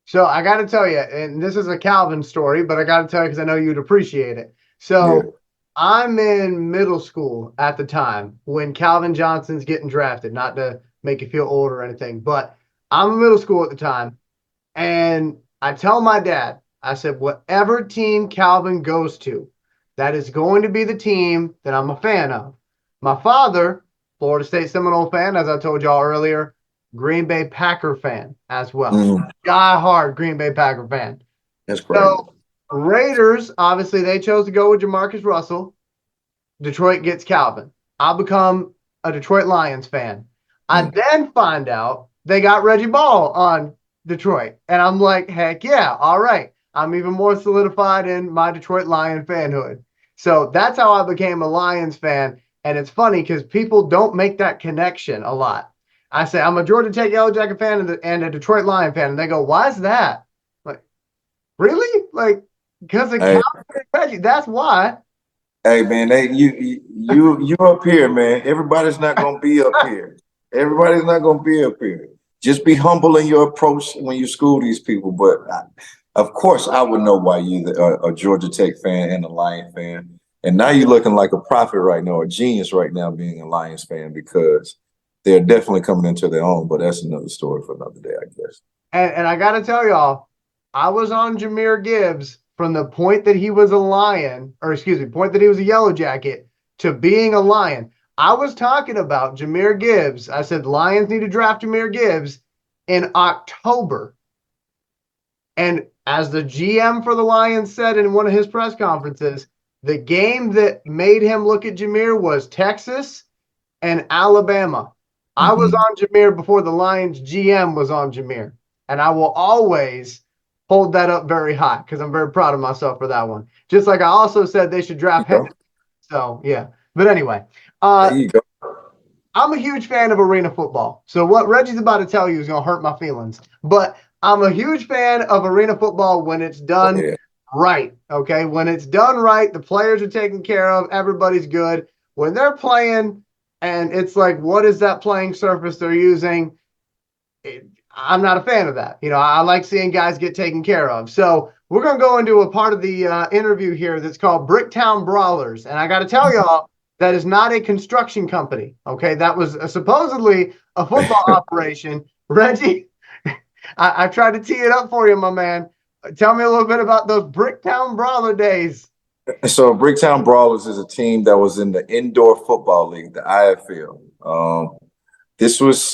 So I got to tell you, and this is a Calvin story, but I got to tell you because I know you'd appreciate it. So I'm in middle school at the time when Calvin Johnson's getting drafted, not to make you feel old or anything, but I'm in middle school at the time. And I tell my dad, I said, whatever team Calvin goes to, that is going to be the team that I'm a fan of. My father, Florida State Seminole fan, as I told y'all earlier, Green Bay Packer fan as well. Die-hard Green Bay Packer fan. That's great. So Raiders, obviously, they chose to go with Jamarcus Russell. Detroit gets Calvin. I'll become a Detroit Lions fan. I then find out they got Reggie Ball on Detroit. And I'm like, heck yeah, all right. I'm even more solidified in my Detroit Lion fanhood. So that's how I became a Lions fan. And it's funny because people don't make that connection a lot. I say, I'm a Georgia Tech Yellow Jacket fan and a Detroit Lion fan. And they go, why is that? Like, really? Like, because of Calvin and Reggie. That's why. Hey, man, you up here, man. Everybody's not going to be up here. Everybody's not going to be up here. Just be humble in your approach when you school these people. But of course, I would know why you're a Georgia Tech fan and a Lion fan. And now you're looking like a prophet right now, a genius right now being a Lions fan, because they're definitely coming into their own. But that's another story for another day, I guess. And I got to tell y'all, I was on Jahmyr Gibbs from the point that he was a Lion, or excuse me, point that he was a Yellow Jacket to being a Lion. I was talking about Jahmyr Gibbs. I said Lions need to draft Jahmyr Gibbs in October. And as the GM for the Lions said in one of his press conferences, the game that made him look at Jahmyr was Texas and Alabama. I was on Jahmyr before the Lions GM was on Jahmyr. And I will always hold that up very high because I'm very proud of myself for that one. Just like I also said they should draft him. So, yeah. But anyway, there you go. I'm a huge fan of arena football. So what Reggie's about to tell you is going to hurt my feelings. But I'm a huge fan of arena football when it's done right, okay? When it's done right, the players are taken care of, everybody's good. When they're playing and it's like, what is that playing surface they're using? I'm not a fan of that. You know, I like seeing guys get taken care of. So we're going to go into a part of the interview here that's called Bricktown Brawlers. And I got to tell y'all, that is not a construction company, okay? That was supposedly a football operation. Reggie, I tried to tee it up for you, my man. Tell me a little bit about those Bricktown Brawler days. So Bricktown Brawlers is a team that was in the Indoor Football League, the IFL. This was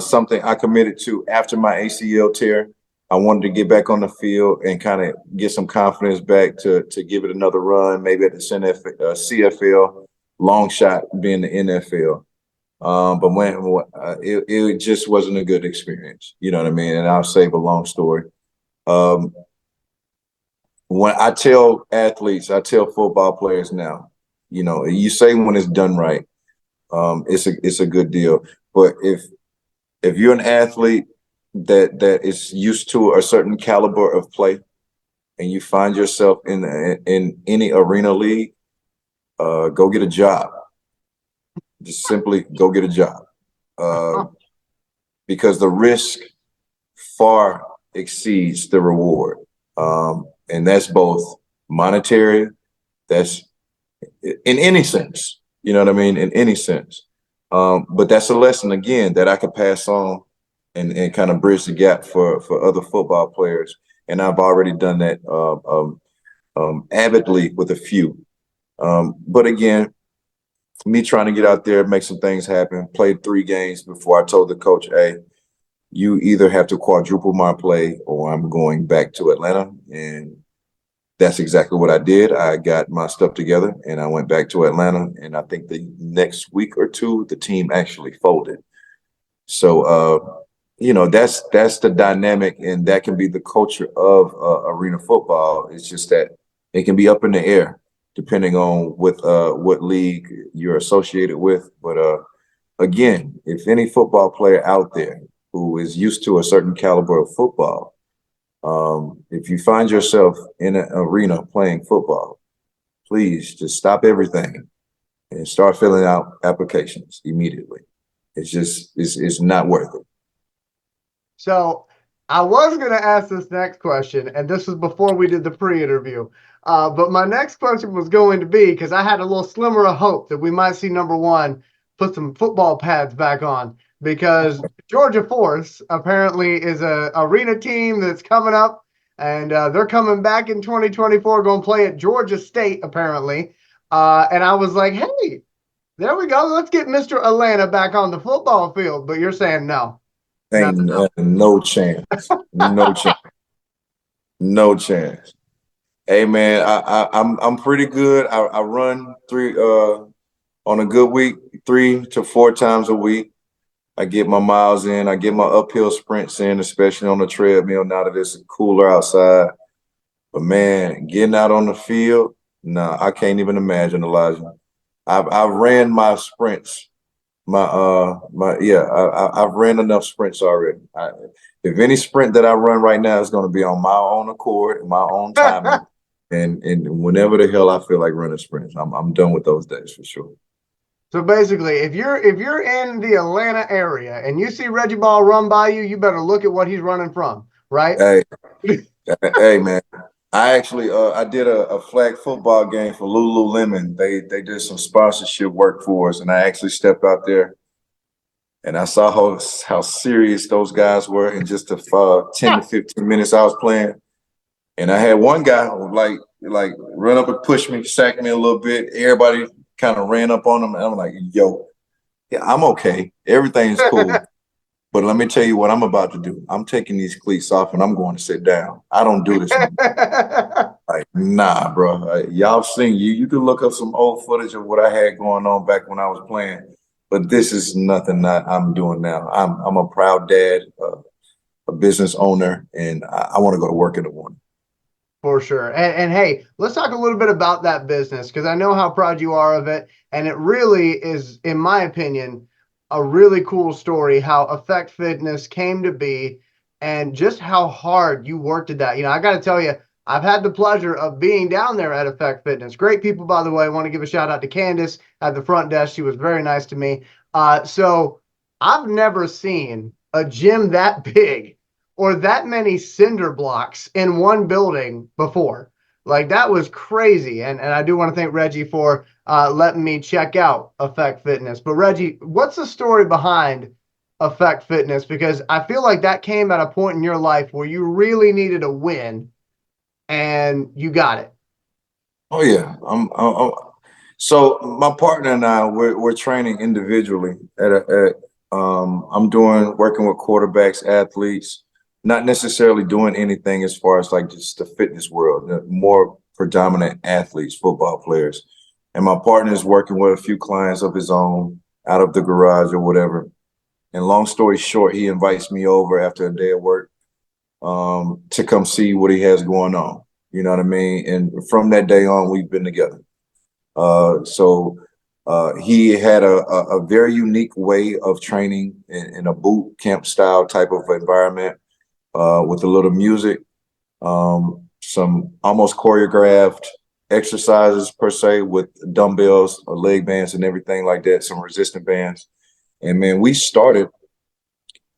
something I committed to after my ACL tear. I wanted to get back on the field and kind of get some confidence back to give it another run, maybe at the CFL, long shot being the NFL. But when it just wasn't a good experience, you know what I mean? And I'll save a long story. When I tell athletes, I tell football players now, you know, you say when it's done right, it's a good deal. But if you're an athlete that is used to a certain caliber of play, and you find yourself in any arena league, go get a job. Just simply go get a job, because the risk far exceeds the reward, and that's both monetary. That's in any sense, you know what I mean, in any sense. But that's a lesson again that I could pass on and kind of bridge the gap for other football players. And I've already done that avidly with a few. But again, me trying to get out there, make some things happen, played 3 games before I told the coach, hey, you either have to quadruple my play or I'm going back to Atlanta. And that's exactly what I did. I got my stuff together and I went back to Atlanta. And I think the next week or two, the team actually folded. So, you know, that's the dynamic, and that can be the culture of arena football. It's just that it can be up in the air depending on what league you're associated with. But again, if any football player out there who is used to a certain caliber of football, if you find yourself in an arena playing football, please just stop everything and start filling out applications immediately. It's not worth it. So I was going to ask this next question, and this was before we did the pre-interview. But my next question was going to be, because I had a little slimmer of hope that we might see number one put some football pads back on, because Georgia Force apparently is a arena team that's coming up, and they're coming back in 2024, going to play at Georgia State apparently. And I was like, hey, there we go. Let's get Mr. Atlanta back on the football field. But you're saying no. Ain't no chance. No chance. No chance. Hey man, I'm pretty good. I run on a good week, 3 to 4 times a week. I get my miles in. I get my uphill sprints in, especially on the treadmill now that it's cooler outside. But man, getting out on the field, nah, I can't even imagine, Elijah. I've ran my sprints. I've ran enough sprints already. If any sprint that I run right now is going to be on my own accord, my own timing, and whenever the hell I feel like running sprints, I'm done with those days for sure. So basically, if you're in the Atlanta area and you see Reggie Ball run by you, you better look at what he's running from, right? Hey man. I actually I did a flag football game for Lululemon. They did some sponsorship work for us, and I actually stepped out there and I saw how serious those guys were in just the 10 to 15 minutes I was playing. And I had one guy who like run up and push me, sack me a little bit. Everybody kind of ran up on him, and I'm like, yo, yeah, I'm okay. Everything's cool. But let me tell you what I'm about to do. I'm taking these cleats off and I'm going to sit down. I don't do this anymore. Like, nah, bro. Y'all seen you can look up some old footage of what I had going on back when I was playing. But this is nothing that I'm doing now. I'm a proud dad, a business owner, and I want to go to work in the morning. For sure. And hey, let's talk a little bit about that business, because I know how proud you are of it. And it really is, in my opinion, a really cool story how Effect Fitness came to be and just how hard you worked at that. You know, I got to tell you, I've had the pleasure of being down there at Effect Fitness. Great people, by the way. I want to give a shout out to Candace at the front desk. She was very nice to me. So I've never seen a gym that big or that many cinder blocks in one building before. Like, that was crazy. And I do want to thank Reggie for letting me check out Effect Fitness. But Reggie, what's the story behind Effect Fitness? Because I feel like that came at a point in your life where you really needed a win and you got it. Oh yeah. So my partner and I, we're training individually I'm working with quarterbacks, athletes, not necessarily doing anything as far as like just the fitness world, more predominant athletes, football players. And my partner is working with a few clients of his own out of the garage or whatever. And long story short, he invites me over after a day of work to come see what he has going on. You know what I mean? And from that day on, we've been together. So he had a very unique way of training in a boot camp style type of environment with a little music, some almost choreographed exercises per se with dumbbells, leg bands and everything like that, some resistant bands. And man, we started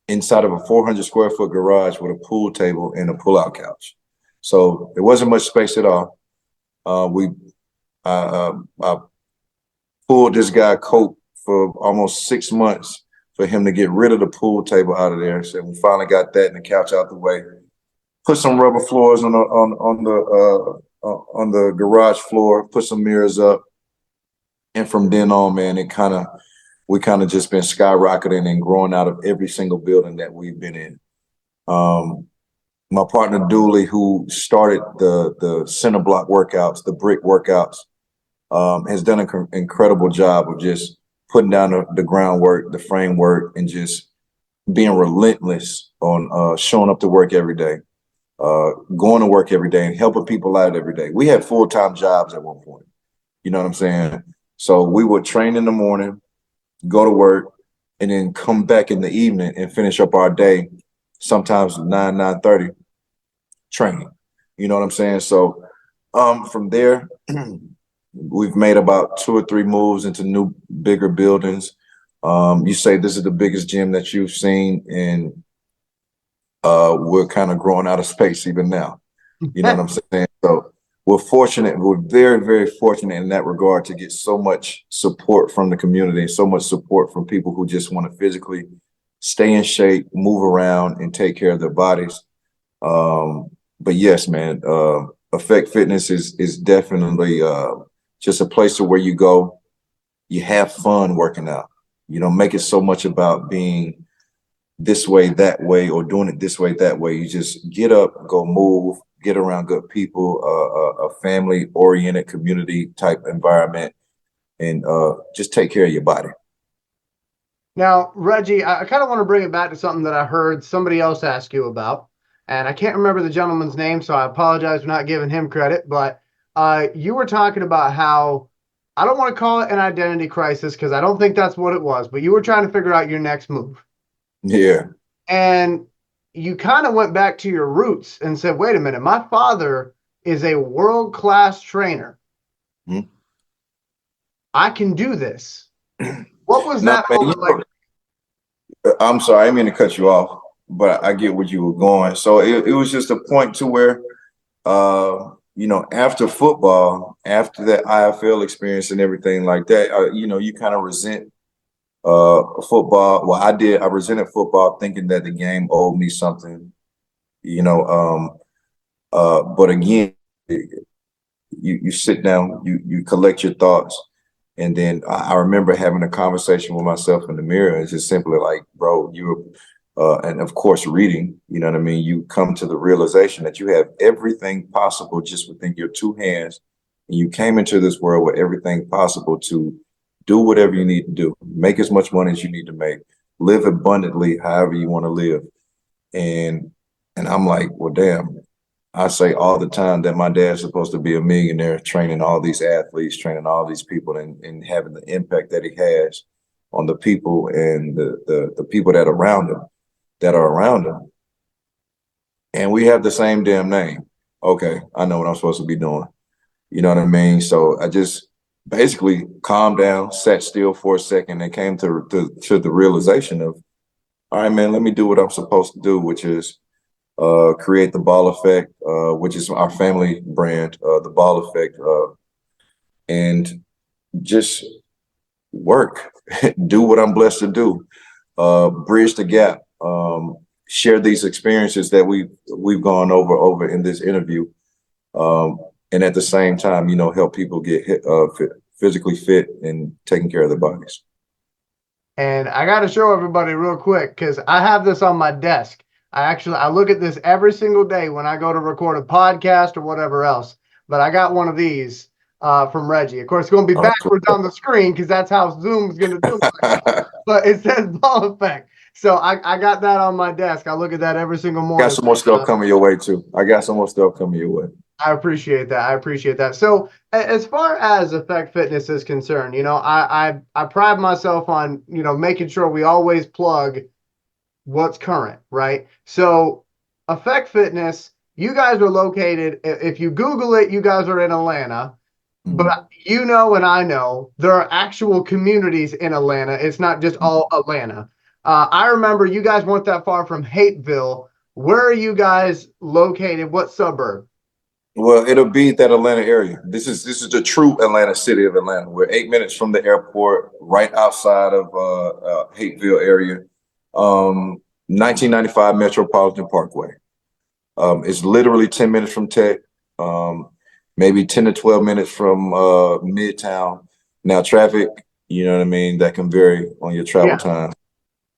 inside of a 400 square foot garage with a pool table and a pull-out couch. So it wasn't much space at all. I pulled this guy coat for almost 6 months for him to get rid of the pool table out of there. So we finally got that and the couch out the way. Put some rubber floors on the garage floor. Put some mirrors up, and from then on, man, we kind of just been skyrocketing and growing out of every single building that we've been in. My partner Dooley, who started the center block workouts, the brick workouts, has done an incredible job of just putting down the groundwork, the framework, and just being relentless on showing up to work every day, going to work every day and helping people out every day. We had full-time jobs at one point. You know what I'm saying? So we would train in the morning, go to work, and then come back in the evening and finish up our day, sometimes 9:30 training. You know what I'm saying? So from there, we've made about 2 or 3 moves into new, bigger buildings. You say this is the biggest gym that you've seen, and we're kind of growing out of space even now. You know what I'm saying? So we're fortunate. We're very, very fortunate in that regard to get so much support from the community and so much support from people who just want to physically stay in shape, move around, and take care of their bodies. But yes, man, Effect Fitness is definitely just a place to where you go, you have fun working out. You don't make it so much about being this way, that way, or doing it this way, that way. You just get up, go move, get around good people, a family-oriented community type environment, and just take care of your body. Now, Reggie, I kind of want to bring it back to something that I heard somebody else ask you about, and I can't remember the gentleman's name, so I apologize for not giving him credit, but you were talking about how, I don't want to call it an identity crisis because I don't think that's what it was, but you were trying to figure out your next move. Yeah. And you kind of went back to your roots and said, wait a minute, my father is a world-class trainer. Mm-hmm. I can do this. What was that moment like? I'm sorry, I didn't mean to cut you off, but I get where you were going. So it was just a point to where, you know, after football, after that IFL experience and everything like that, you know, you kind of resent football. Well, I did. I resented football, thinking that the game owed me something, you know. But again, you sit down, you collect your thoughts, and then I remember having a conversation with myself in the mirror. It's just simply like, bro, and of course, reading. You know what I mean. You come to the realization that you have everything possible just within your 2 hands, and you came into this world with everything possible to do whatever you need to do, make as much money as you need to make, live abundantly however you want to live. And I'm like, well, damn, I say all the time that my dad's supposed to be a millionaire, training all these athletes, training all these people, and having the impact that he has on the people and the people that are around him. And we have the same damn name. Okay, I know what I'm supposed to be doing. You know what I mean? So I just basically calmed down, sat still for a second, and came to the realization of, all right, man, let me do what I'm supposed to do, which is create the Ball Effect, which is our family brand, the Ball Effect, and just work, do what I'm blessed to do, bridge the gap, share these experiences that we've gone over in this interview, and at the same time, you know, help people get physically fit and taking care of their bodies. And I got to show everybody real quick because I have this on my desk. I look at this every single day when I go to record a podcast or whatever else. But I got one of these from Reggie. Of course, it's going to be backwards on the screen because that's how Zoom is going to do it. But it says Ball Effect. So I got that on my desk. I look at that every single morning. Got some more stuff coming your way too. I got some more stuff coming your way. I appreciate that. So as far as Effect Fitness is concerned, you know, I pride myself on, you know, making sure we always plug what's current, right? So Effect Fitness, you guys are located, if you Google it, you guys are in Atlanta. Mm-hmm. But you know, and I know there are actual communities in Atlanta. It's not just all Atlanta. I remember you guys weren't that far from Hateville. Where are you guys located? What suburb? Well, it'll be that Atlanta area. This is the true Atlanta, city of Atlanta. We're 8 minutes from the airport, right outside of Hateville area. 1995 Metropolitan Parkway. It's literally 10 minutes from Tech, maybe 10 to 12 minutes from Midtown. Now, traffic, you know what I mean, that can vary on your travel time.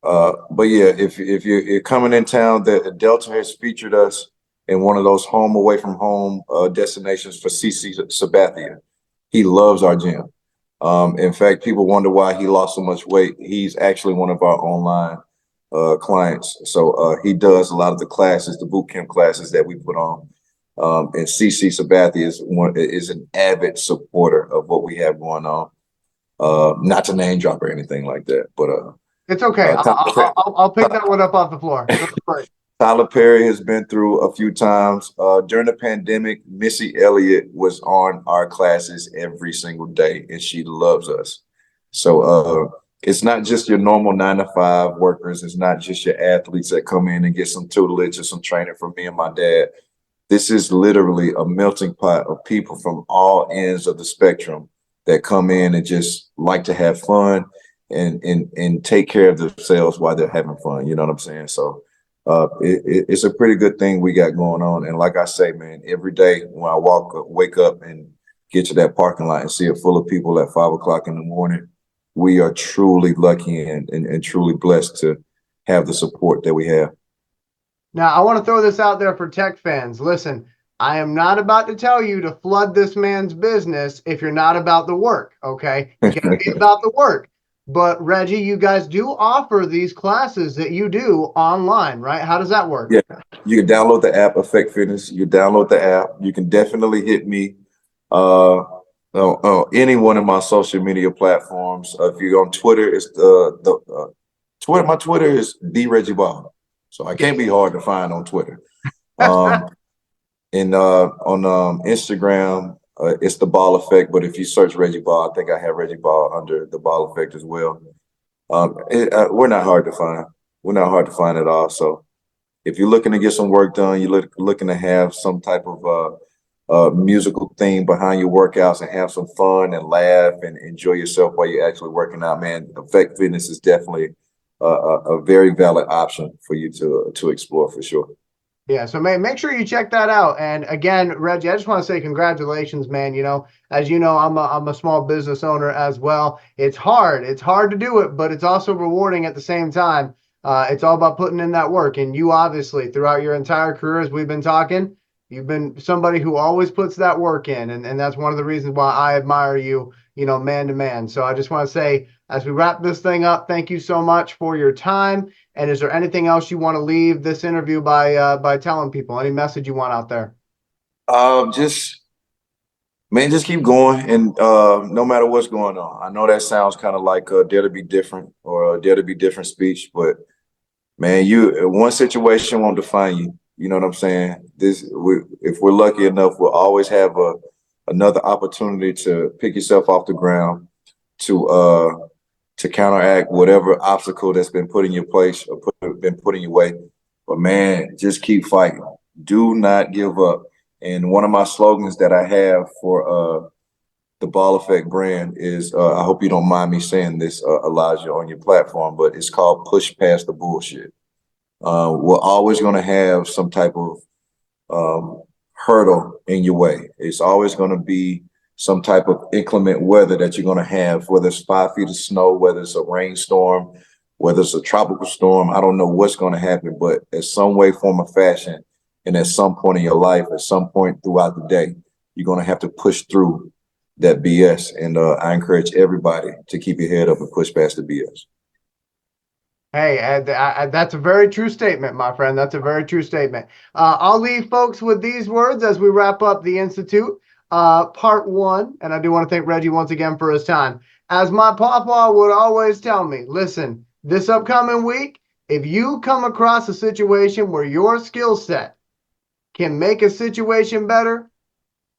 But yeah, if you're coming in town, the Delta has featured us in one of those home away from home destinations for CC Sabathia. He loves our gym. In fact, people wonder why he lost so much weight. He's actually one of our online clients. So he does a lot of the classes, the boot camp classes that we put on. And CC Sabathia is an avid supporter of what we have going on. Not to name drop or anything like that, but it's okay. I'll pick that one up off the floor. Tyler Perry has been through a few times. During the pandemic, Missy Elliott was on our classes every single day, and she loves us. So it's not just your normal 9-to-5 workers. It's not just your athletes that come in and get some tutelage or some training from me and my dad. This is literally a melting pot of people from all ends of the spectrum that come in and just like to have fun and take care of themselves while they're having fun. You know what I'm saying? So it's a pretty good thing we got going on. And like I say, man, every day when I wake up and get to that parking lot and see it full of people at 5 o'clock in the morning, we are truly lucky and truly blessed to have the support that we have. Now, I want to throw this out there for Tech fans. Listen, I am not about to tell you to flood this man's business if you're not about the work, okay? You got to be about the work. But, Reggie, you guys do offer these classes that you do online, right? How does that work? Yeah, you can download the app, Effect Fitness. You can download the app. You can definitely hit me any one of my social media platforms. If you're on Twitter, it's Twitter. My Twitter is the Reggie Ball. So I can't be hard to find on Twitter. On Instagram, it's the Ball Effect. But if you search Reggie Ball, I think I have Reggie Ball under the Ball Effect as well. We're not hard to find. We're not hard to find at all. So if you're looking to get some work done, you're looking to have some type of musical theme behind your workouts and have some fun and laugh and enjoy yourself while you're actually working out, man, Effect Fitness is definitely a very valid option for you to explore for sure. Yeah, so make sure you check that out. And again, Reggie, I just want to say congratulations, man. You know, as you know, I'm a small business owner as well. It's hard to do it, but it's also rewarding at the same time. It's all about putting in that work. And you obviously, throughout your entire career, as we've been talking, you've been somebody who always puts that work in. And that's one of the reasons why I admire you, you know, man to man. So I just want to say, as we wrap this thing up, thank you so much for your time. And is there anything else you want to leave this interview by telling people? Any message you want out there? Just keep going, and no matter what's going on. I know that sounds kind of like a Dare to Be Different or a Dare to Be Different speech, but man, one situation won't define you. You know what I'm saying? If we're lucky enough, we'll always have another opportunity to pick yourself off the ground, to counteract whatever obstacle that's been put in your place or been put in your way. But man, just keep fighting. Do not give up. And one of my slogans that I have for the Ball Effect brand is, I hope you don't mind me saying this, Elijah, on your platform, but it's called Push Past the Bullshit. We're always going to have some type of hurdle in your way. It's always going to be some type of inclement weather that you're going to have, whether it's 5 feet of snow, whether it's a rainstorm, whether it's a tropical storm. I don't know what's going to happen, but in some way, form, or fashion, and at some point in your life, at some point throughout the day, you're going to have to push through that BS. And I encourage everybody to keep your head up and push past the BS. Hey, that's a very true statement, my friend. That's a very true statement. I'll leave folks with these words as we wrap up the Institute. Part 1, and I do want to thank Reggie once again for his time. As my papa would always tell me, listen, this upcoming week, if you come across a situation where your skill set can make a situation better,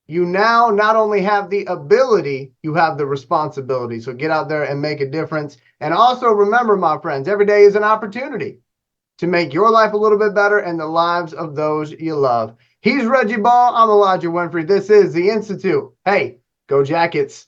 you now not only have the ability, you have the responsibility. So get out there and make a difference. And also remember, my friends, every day is an opportunity to make your life a little bit better and the lives of those you love. He's Reggie Ball. I'm Elijah Winfrey. This is The Institute. Hey, go Jackets.